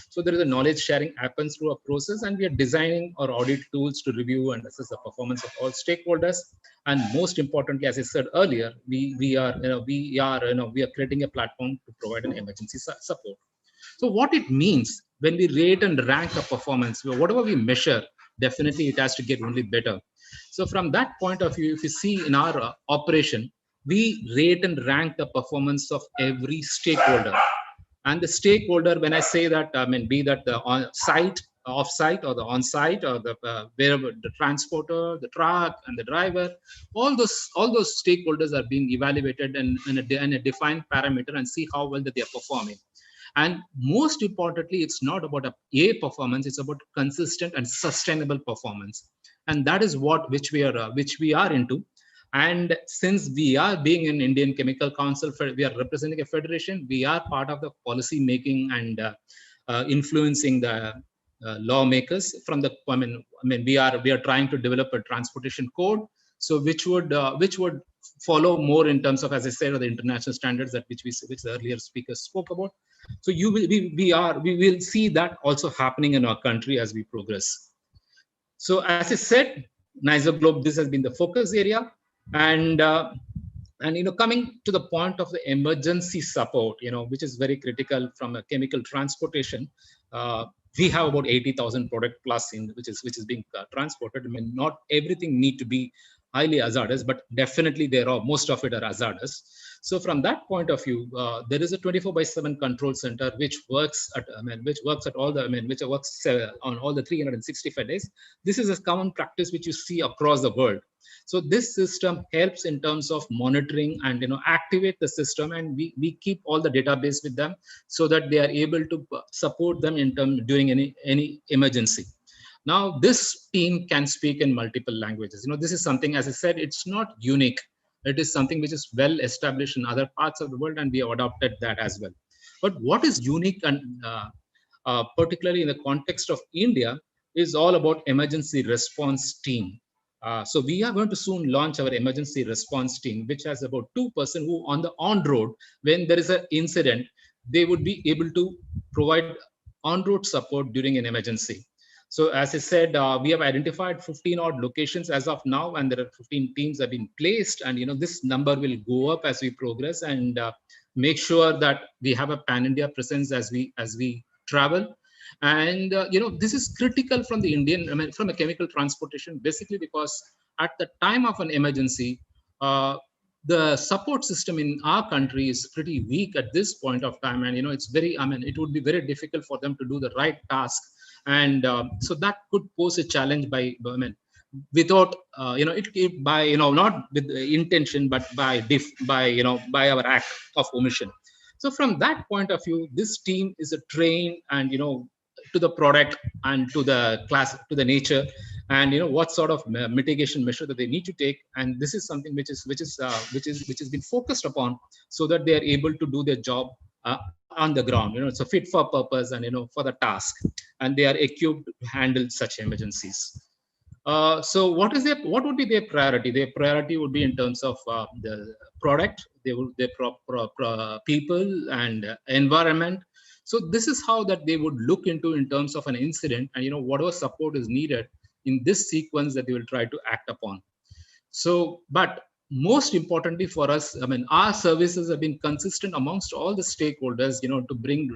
S14: So there is a knowledge sharing happens through a process, and we are designing our audit tools to review and assess the performance of all stakeholders. And most importantly, as I said earlier, we are creating a platform to provide an emergency support. So what it means when we rate and rank a performance, whatever we measure, definitely it has to get only better. So from that point of view, if you see in our operation, we rate and rank the performance of every stakeholder. And the stakeholder, when I say that, I mean, be that the on-site, off-site, or the on-site, or the wherever the transporter, the truck, and the driver, all those stakeholders are being evaluated in a defined parameter, and see how well that they are performing. And most importantly, it's not about a performance; it's about consistent and sustainable performance. And that is which we are into. And since we are being an Indian Chemical Council, we are representing a federation, we are part of the policy making and influencing the lawmakers. From the, we are trying to develop a transportation code, so which would follow more in terms of, as I said, the international standards that which the earlier speakers spoke about. So we will see that also happening in our country as we progress. So as I said, Nicer Globe, this has been the focus area. And coming to the point of the emergency support, which is very critical from a chemical transportation, we have about 80,000 product plus which is being transported. I mean, not everything need to be highly hazardous, but definitely most of it are hazardous. So from that point of view, there is a 24/7 control center which works on all the 365 days. This is a common practice which you see across the world. So this system helps in terms of monitoring and activate the system, and we keep all the database with them, so that they are able to support them in during any emergency. Now this team can speak in multiple languages. This is something, as I said, it's not unique. It is something which is well established in other parts of the world, and we have adopted that as well. But what is unique, and particularly in the context of India, is all about emergency response team. So we are going to soon launch our emergency response team, which has about 2 persons who on road, when there is an incident, they would be able to provide on-road support during an emergency. So as I said, we have identified 15 odd locations as of now, and there are 15 teams have been placed, and this number will go up as we progress, and make sure that we have a pan-India presence as we travel. And this is critical from the from a chemical transportation, basically because at the time of an emergency, the support system in our country is pretty weak at this point of time, and it's it would be very difficult for them to do the right task. And so that could pose a challenge without not with intention, but by our act of omission. So from that point of view, this team is a trained and to the product and to the class, to the nature, and what sort of mitigation measure that they need to take. And this is something which has been focused upon, so that they are able to do their job on the ground. It's a fit for purpose and for the task, and they are equipped to handle such emergencies. So what would be their priority? Their priority would be in terms of the product, people and environment. So this is how that they would look into in terms of an incident, and whatever support is needed in this sequence that they will try to act upon. So, but most importantly for us, our services have been consistent amongst all the stakeholders, to bring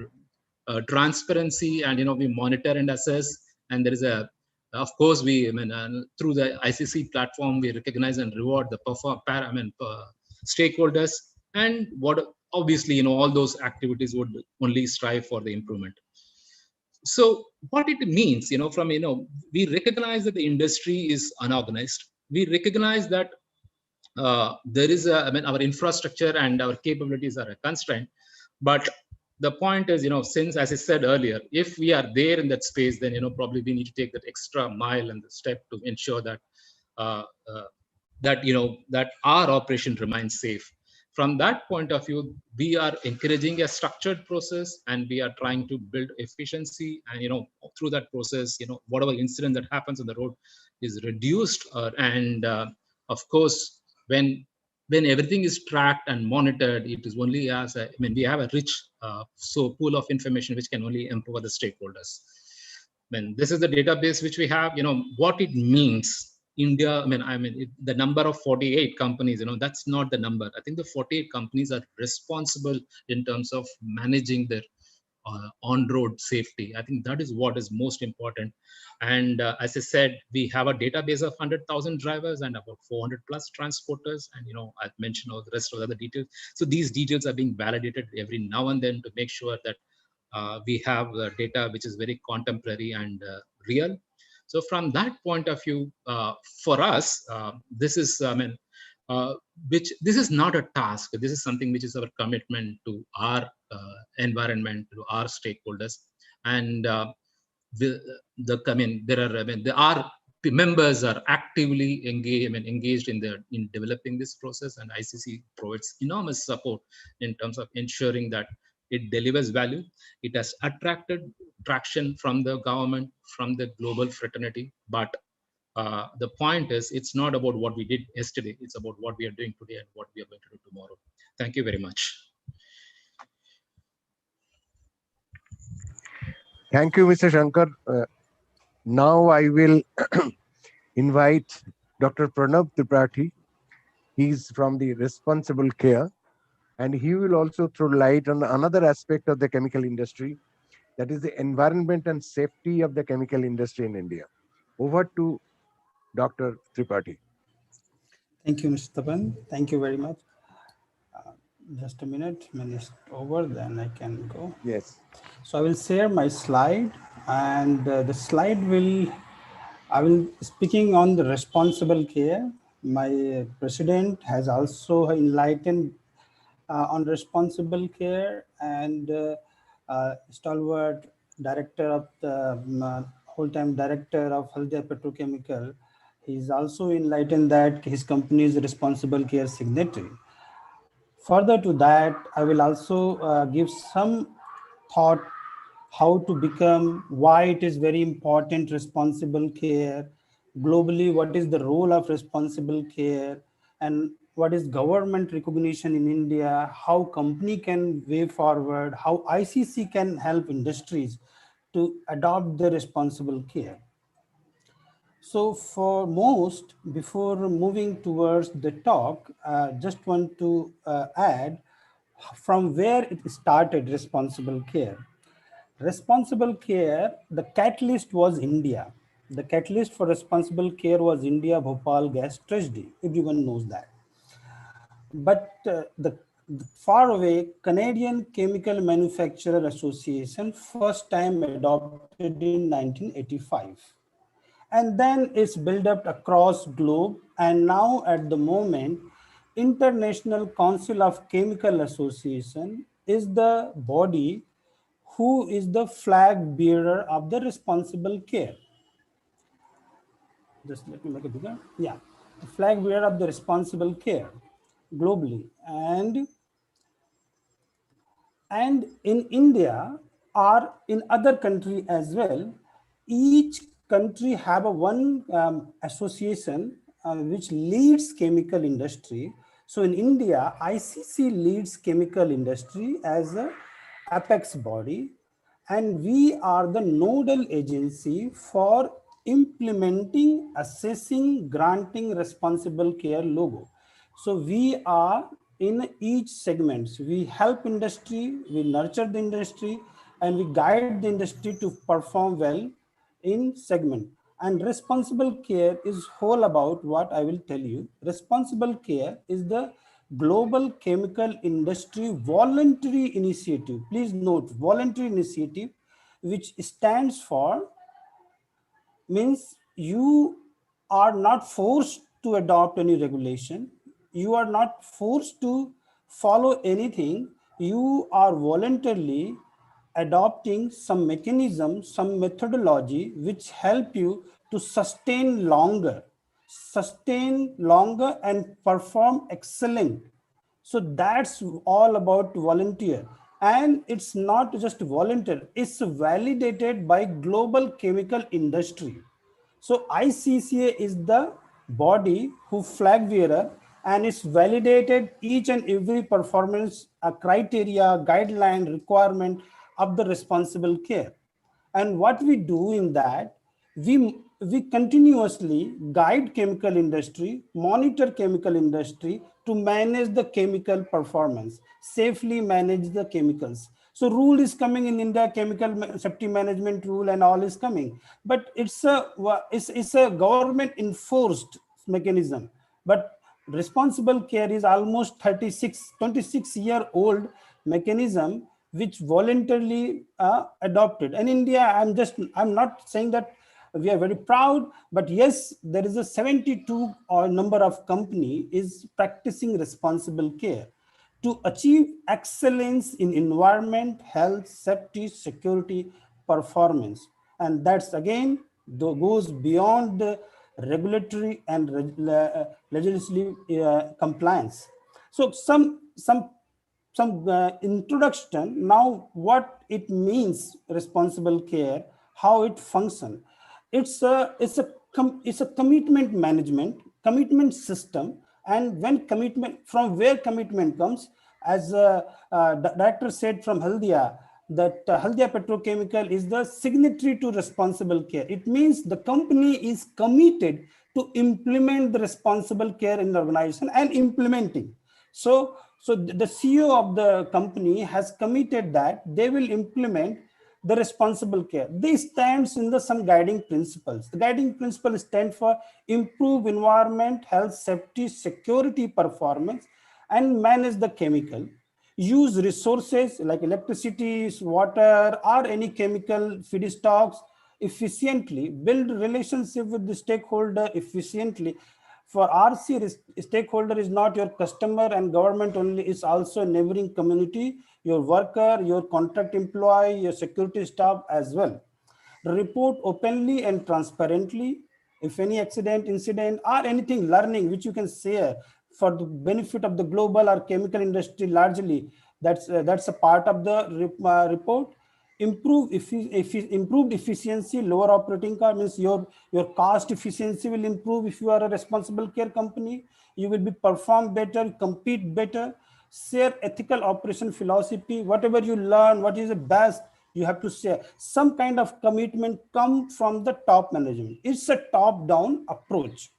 S14: transparency, and we monitor and assess. And there is of course, we through the ICC platform, we recognize and reward the stakeholders. and what obviously all those activities would only strive for the improvement. So what it means, from we recognize that the industry is unorganized. We recognize that there is our infrastructure and our capabilities are a constraint. But the point is, since, as I said earlier, if we are there in that space, then probably we need to take that extra mile and the step to ensure that uh, uh, that our operation remains safe. From that point of view, we are encouraging a structured process, and we are trying to build efficiency. And through that process, whatever incident that happens on the road is reduced. And of course, when everything is tracked and monitored, it is only as we have a rich pool of information which can only empower the stakeholders. When this is the database which we have, what it means. India, the number of 48 companies, that's not the number. I think the 48 companies are responsible in terms of managing their on-road safety. I think that is what is most important. And as I said, we have a database of 100,000 drivers and about 400 plus transporters. And I've mentioned all the rest of the other details. So these details are being validated every now and then to make sure that we have data which is very contemporary and real. So from that point of view, for us, this is, this is not a task. This is something which is our commitment to our environment, to our stakeholders. And our members are actively engaged in developing this process, and ICC provides enormous support in terms of ensuring that it delivers value. It has attracted traction from the government, from the global fraternity. But the point is, it's not about what we did yesterday. It's about what we are doing today and what we are going to do tomorrow. Thank you very much.
S4: Thank you, Mr. Shankar. Now I will invite Dr. Pranav Tripathi. He's from the Responsible Care, and he will also throw light on another aspect of the chemical industry, that is the environment and safety of the chemical industry in India. Over to Dr. Tripathi.
S6: Thank you, Mr. Tapan. Thank you very much. Just a minute, over, then I can go.
S4: Yes.
S6: So I will share my slide, and the slide I will speaking on the responsible care. My president has also enlightened on responsible care, and stalwart director of the whole-time director of Haldia Petrochemical, he's also enlightened that his company is a responsible care signatory. Further to that, I will also give some thought how to become, why it is very important responsible care, globally what is the role of responsible care, and what is government recognition in India, how company can way forward, how ICC can help industries to adopt the responsible care. So for most, before moving towards the talk, just want to add from where it started, responsible care. Responsible care, the catalyst was India. The catalyst for responsible care was India Bhopal gas tragedy. Everyone knows that. But the far away Canadian Chemical Manufacturer Association first time adopted in 1985. And then it's built up across globe. And now at the moment, International Council of Chemical Association is the body who is the flag bearer of the responsible care. Just let me make it bigger. Yeah, the flag bearer of the responsible care globally. And in India or in other country as well, each country have a one association which leads chemical industry. So in India, ICC leads chemical industry as a apex body, and we are the nodal agency for implementing, assessing, granting responsible care logo. So we are in each segments, we help industry, we nurture the industry, and we guide the industry to perform well in segment. And responsible care is whole about what I will tell you. Responsible care is the Global Chemical Industry Voluntary Initiative. Please note, voluntary initiative, which stands for, means you are not forced to adopt any regulation. You are not forced to follow anything. You are voluntarily adopting some mechanism, some methodology which help you to sustain longer and perform excellent. So that's all about volunteer. And it's not just volunteer, it's validated by global chemical industry. So ICCA is the body who flag bearer, and it's validated each and every performance criteria, guideline, requirement of the responsible care. And what we do in that, we continuously guide chemical industry, monitor chemical industry to manage the chemical performance, safely manage the chemicals. So rule is coming in India, chemical safety management rule and all is coming, but it's a government enforced mechanism. But responsible care is almost 26 year old mechanism which voluntarily adopted. And India, I'm not saying that we are very proud, but yes, there is a 72 number of company is practicing responsible care to achieve excellence in environment, health, safety, security, performance. And that's again goes beyond the regulatory and legislative compliance. So some introduction now what it means responsible care, how it functions. It's a commitment management, commitment system. And when commitment, from where commitment comes, as the director said from Haldia, that Haldia Petrochemical is the signatory to responsible care. It means the company is committed to implement the responsible care in the organization and implementing. So the CEO of the company has committed that they will implement the responsible care. This stands in the some guiding principles. The guiding principles stand for improve environment, health, safety, security, performance, and manage the chemical. Use resources like electricity, water, or any chemical feedstocks efficiently. Build relationship with the stakeholder efficiently. For RC, stakeholder is not your customer and government only, is also neighboring community, your worker, your contract employee, your security staff as well. Report openly and transparently. If any accident, incident, or anything learning which you can share for the benefit of the global or chemical industry largely, that's a part of the report. Improved efficiency, lower operating cost, means your cost efficiency will improve if you are a responsible care company. You will be perform better, compete better. Share ethical operation philosophy. Whatever you learn, what is the best, you have to share. Some kind of commitment come from the top management. It's a top-down approach.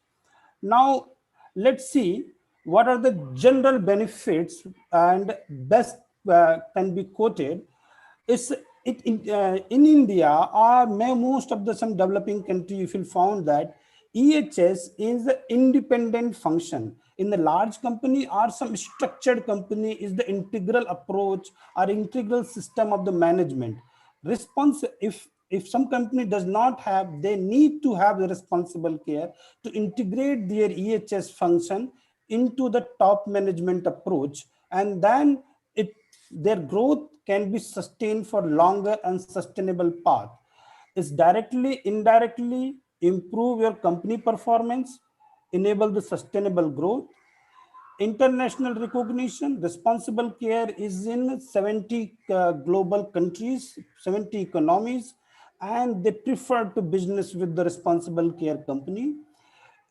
S6: Now, let's see what are the general benefits and best can be quoted. In India or most of the some developing country, you will found that EHS is the independent function. In the large company or some structured company is the integral approach or integral system of the management. If some company does not have, they need to have the responsible care to integrate their EHS function into the top management approach, and then their growth can be sustained for longer and sustainable path. Is directly, indirectly improve your company performance, enable the sustainable growth. International recognition, responsible care is in 70 global countries, 70 economies, and they prefer to business with the responsible care company.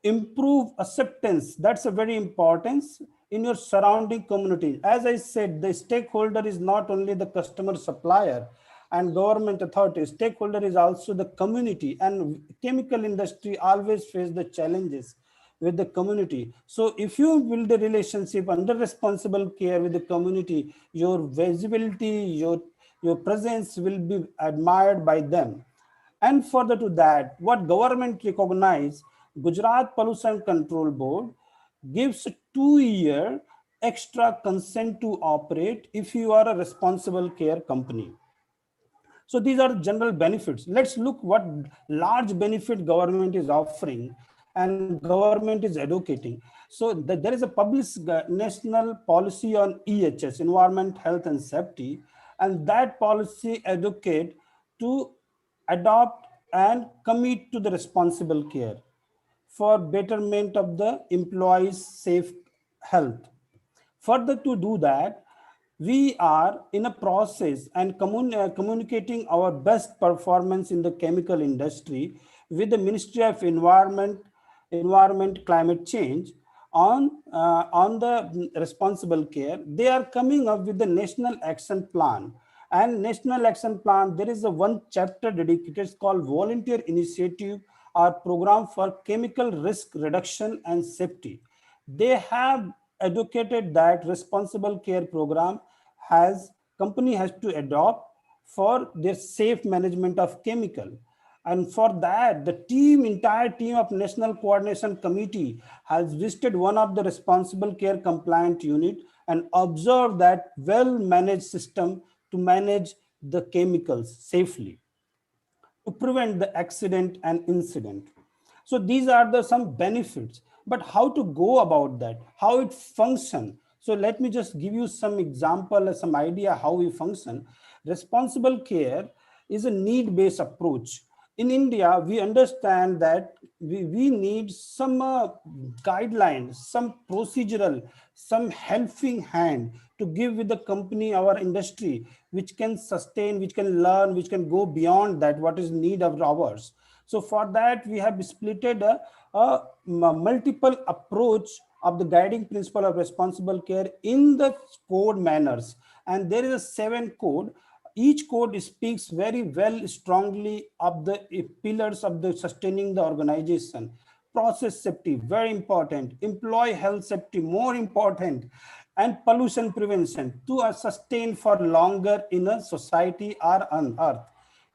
S6: Improve acceptance, that's a very importance in your surrounding community. As I said, the stakeholder is not only the customer, supplier and government authority. Stakeholder is also the community, and chemical industry always face the challenges with the community. So if you build a relationship under responsible care with the community, your visibility, your presence will be admired by them. And further to that, what government recognize, Gujarat Pollution Control Board gives a 2-year extra consent to operate if you are a responsible care company. So these are general benefits. Let's look what large benefit government is offering and government is advocating. So there is a published national policy on EHS, environment, health and safety, and that policy advocate to adopt and commit to the responsible care for betterment of the employees' safe health. Further to do that, we are in a process and communicating our best performance in the chemical industry with the Ministry of Environment, Climate Change on the responsible care. They are coming up with the National Action Plan. And National Action Plan, there is a one chapter dedicated, it's called Volunteer Initiative or Program for Chemical Risk Reduction and Safety. They have advocated that responsible care program company has to adopt for their safe management of chemical. And for that, the entire team of National Coordination Committee has visited one of the responsible care compliant unit and observed that well-managed system to manage the chemicals safely to prevent the accident and incident. So these are the some benefits, but how to go about that, how it function. So let me just give you some example, some idea how we function. Responsible care is a need-based approach. In India, we understand that we need some guidelines, some procedural, some helping hand to give with the company, our industry, which can sustain, which can learn, which can go beyond that, what is need of ours. So for that, we have splitted a multiple approach of the guiding principle of responsible care in the code manners. And there is a 7 code. Each code speaks very well, strongly of the pillars of the sustaining the organization. Process safety, very important. Employee health safety, more important. And pollution prevention to sustain for longer in a society or on earth.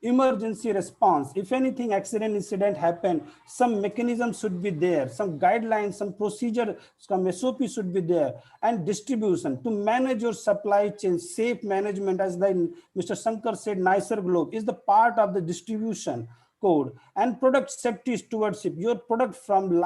S6: Emergency response, if anything accident incident happen, some mechanism should be there, some guidelines, some procedure, some SOP should be there. And distribution to manage your supply chain, safe management, as the Mr. Shankar said, nicer globe is the part of the distribution code. And product safety stewardship, your product from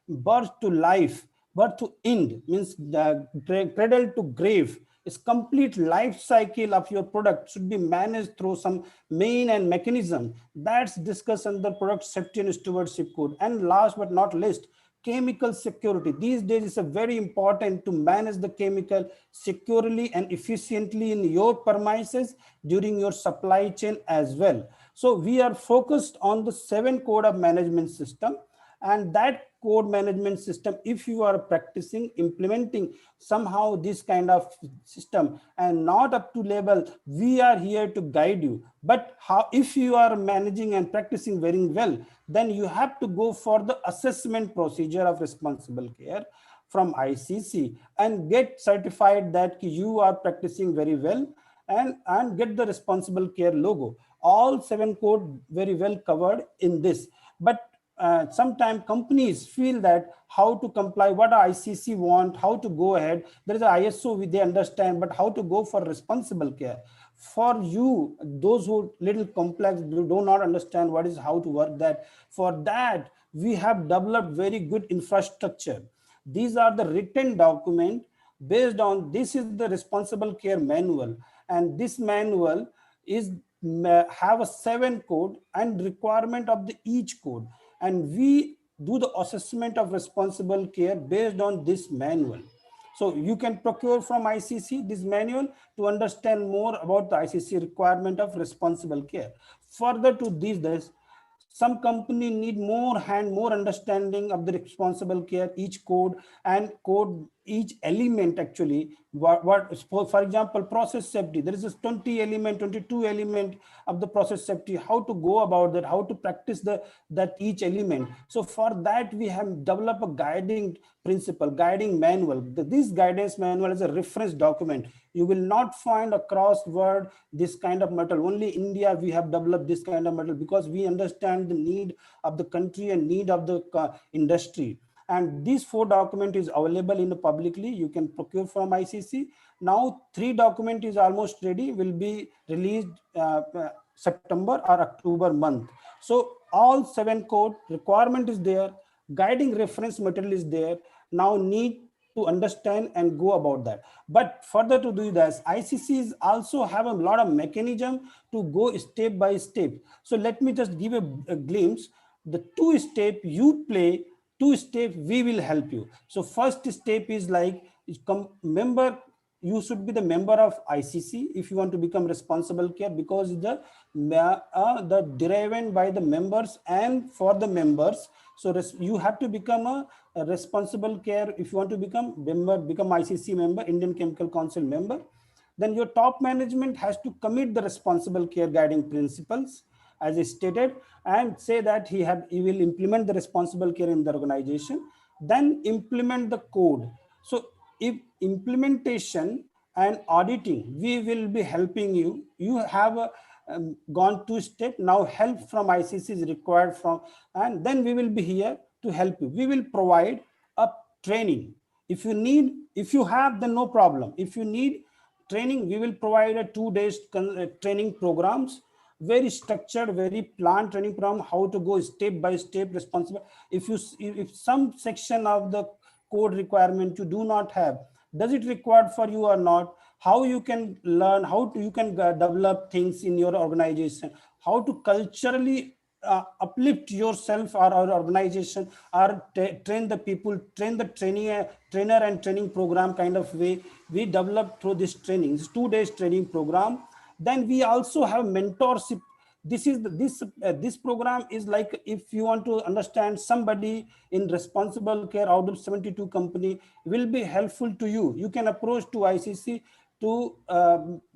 S6: birth to life, birth to end, means the cradle to grave, is complete life cycle of your product should be managed through some main and mechanism that's discussed under product safety and stewardship code. And last but not least, chemical security. These days is a very important to manage the chemical securely and efficiently in your premises during your supply chain as well. So we are focused on the 7 code of management system, and that code management system, if you are practicing, implementing somehow this kind of system and not up to level, we are here to guide you. But how, if you are managing and practicing very well, then you have to go for the assessment procedure of responsible care from ICC and get certified that you are practicing very well, and get the responsible care logo. All 7 code very well covered in this. But sometimes companies feel that how to comply, what ICC want, how to go ahead. There is a ISO, they understand, but how to go for responsible care. For you, those who little complex, do not understand what is how to work that. For that, we have developed very good infrastructure. These are the written document based on, this is the responsible care manual. And this manual is have a 7 code and requirement of the each code. And we do the assessment of responsible care based on this manual. So you can procure from ICC this manual to understand more about the ICC requirement of responsible care. Further to this, some company need more understanding of the responsible care, each code and code each element actually. For example, process safety, there is a 20 element, 22 element of the process safety, how to go about that, how to practice that each element. So for that, we have developed a guiding principle, guiding manual. This guidance manual is a reference document. You will not find across world this kind of metal. Only India we have developed this kind of metal, because we understand the need of the country and need of the industry. and these 4 document is available in the publicly. You can procure from ICC. Now 3 document is almost ready, will be released September or October month. So all 7 code requirement is there, guiding reference material is there. Now need to understand and go about that. But further to do this, ICCs also have a lot of mechanism to go step by step. So let me just give a glimpse. The 2 step you play, 2 step we will help you. So first step is like member, you should be the member of ICC if you want to become responsible care, because the derived by the members and for the members. So you have to become a responsible care if you want to become ICC member, Indian Chemical Council member. Then your top management has to commit the responsible care guiding principles as I stated, and say that he will implement the responsible care in the organization, then implement the code. So if implementation and auditing, we will be helping you. You have gone 2 steps. Now help from ICC is required from, and then we will be here to help you. We will provide a training. If you need, if you have, then no problem. If you need training, we will provide a 2 days training programs, very structured, very planned training program, how to go step by step responsible. If some section of the code requirement you do not have, does it required for you or not, how you can learn, you can develop things in your organization, how to culturally uplift yourself or our organization, or train the people, train the trainer and training program kind of way we develop through this training. This 2 days training program. Then we also have mentorship. This program is like, if you want to understand somebody in responsible care out of 72 company, will be helpful to you. You can approach to ICC to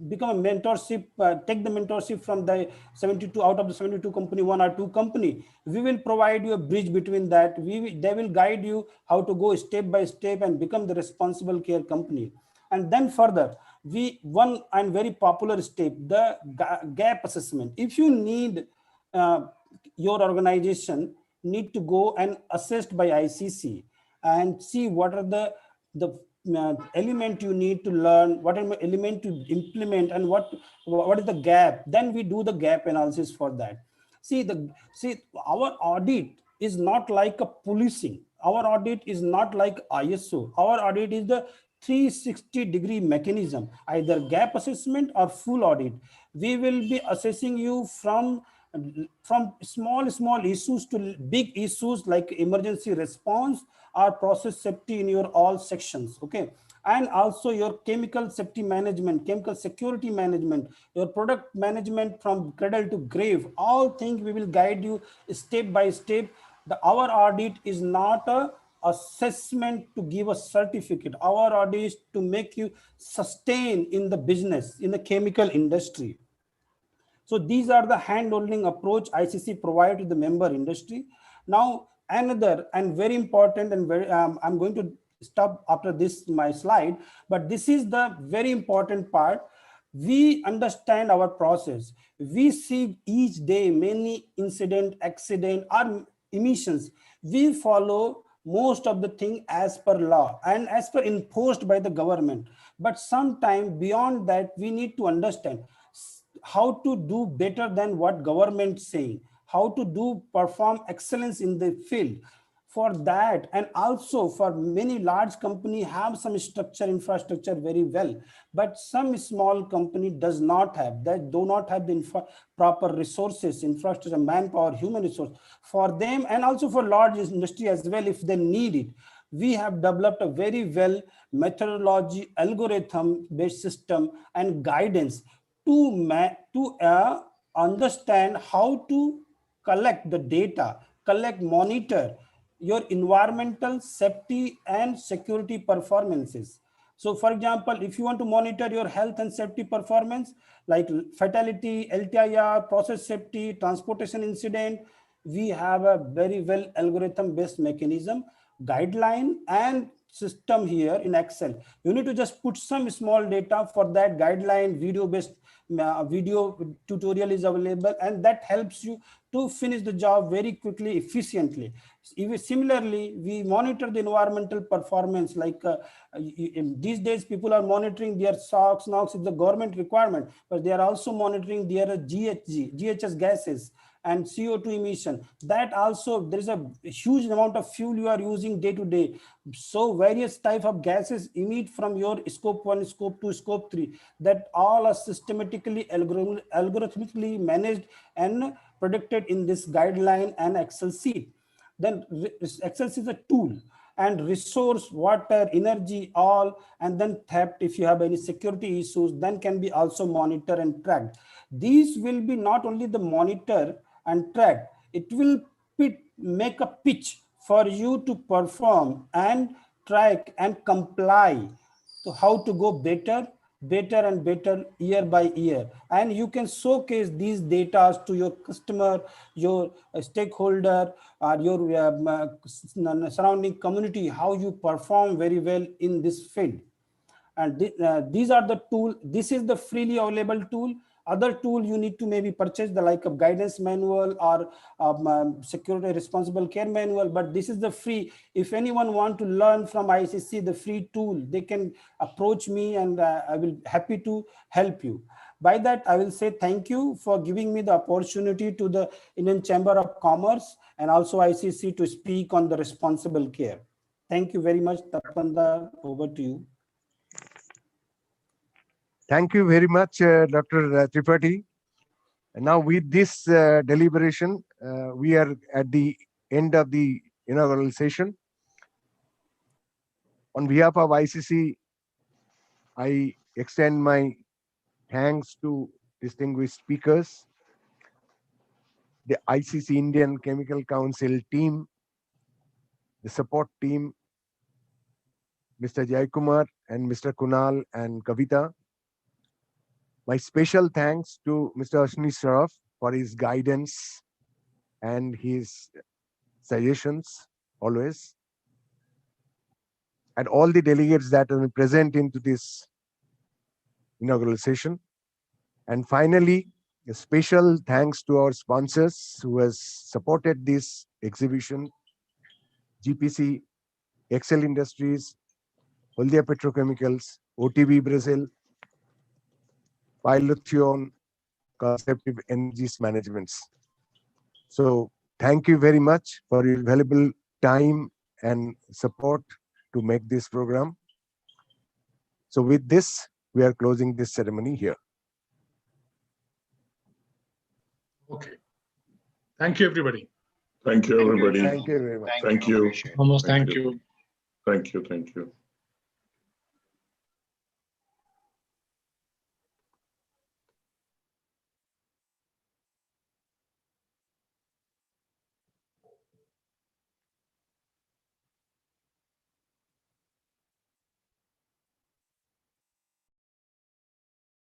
S6: become a mentorship, take the mentorship from the 72 out of the 72 company, 1 or 2 company. We will provide you a bridge between that. They will guide you how to go step by step and become the responsible care company. And then further, one and very popular step, the gap assessment. If you need, your organization need to go and assessed by ICC and see what are the element you need to learn, what are the element to implement, and what is the gap. Then we do the gap analysis for that. See, our audit is not like a policing. Our audit is not like ISO. Our audit is the 360-degree mechanism, either gap assessment or full audit. We will be assessing you from small issues to big issues like emergency response or process safety in your all sections. Okay. And also your chemical safety management, chemical security management, your product management from cradle to grave, all things we will guide you step by step. Our audit is not a assessment to give a certificate. Our audit is to make you sustain in the business, in the chemical industry. So these are the hand-holding approach ICC provide to the member industry. Now, another and very important and very, I'm going to stop after this my slide, but this is the very important part. We understand our process. We see each day many incident, accident, or emissions. We follow most of the thing as per law and as per enforced by the government. But sometime beyond that, we need to understand how to do better than what government saying, how to do perform excellence in the field. For that, and also for many large company have some structure, infrastructure very well, but some small company does not have that, do not have the proper resources, infrastructure, manpower, human resource for them, and also for large industry as well if they need it. We have developed a very well methodology, algorithm based system and guidance to understand how to collect the data, monitor your environmental safety and security performances. So for example, if you want to monitor your health and safety performance, like fatality, LTIR, process safety, transportation incident, we have a very well algorithm based mechanism, guideline, and system here in Excel. You need to just put some small data. For that guideline, video-based video tutorial is available, and that helps you to finish the job very quickly, efficiently. Similarly, we monitor the environmental performance. Like these days, people are monitoring their SOx, NOx is the government requirement, but they are also monitoring their GHG gases and CO2 emission. That also, there is a huge amount of fuel you are using day to day. So various type of gases emit from your scope 1, scope 2, scope 3, that all are systematically algorithmically managed and predicted in this guideline and Excel sheet. Then Excel is a tool, and resource, water, energy, all, and then theft, if you have any security issues, then can be also monitored and tracked. These will be not only the monitor and track, it will make a pitch for you to perform and track and comply. So how to go better and better year by year, and you can showcase these data to your customer, your stakeholder, or your surrounding community, how you perform very well in this field. And these are the tool. This is the freely available tool. Other tool you need to maybe purchase, the like of guidance manual or security responsible care manual, but this is the free. If anyone want to learn from ICC the free tool, they can approach me, and I will happy to help you. By that, I will say thank you for giving me the opportunity to the Indian Chamber of Commerce and also ICC to speak on the responsible care. Thank you very much. Tapanda, over to you.
S4: Thank you very much, Dr. Tripathi. And now with this deliberation, we are at the end of the inaugural session. On behalf of ICC, I extend my thanks to distinguished speakers, the ICC Indian Chemical Council team, the support team, Mr. Jaikumar and Mr. Kunal and Kavita. My special thanks to Mr. Ashni Sharaf for his guidance and his suggestions always, and all the delegates that are present into this inaugural session. And finally, a special thanks to our sponsors who has supported this exhibition: GPC, Excel Industries, Holdia Petrochemicals, OTB Brazil, Pilothion, Conceptive Energies Managements. So thank you very much for your valuable time and support to make this program. So with this, we are closing this ceremony here.
S8: Okay. Thank you, everybody.
S5: Thank you, everybody.
S4: Thank you very much.
S5: Thank you.
S8: Almost thank you.
S5: Thank you. Thank you.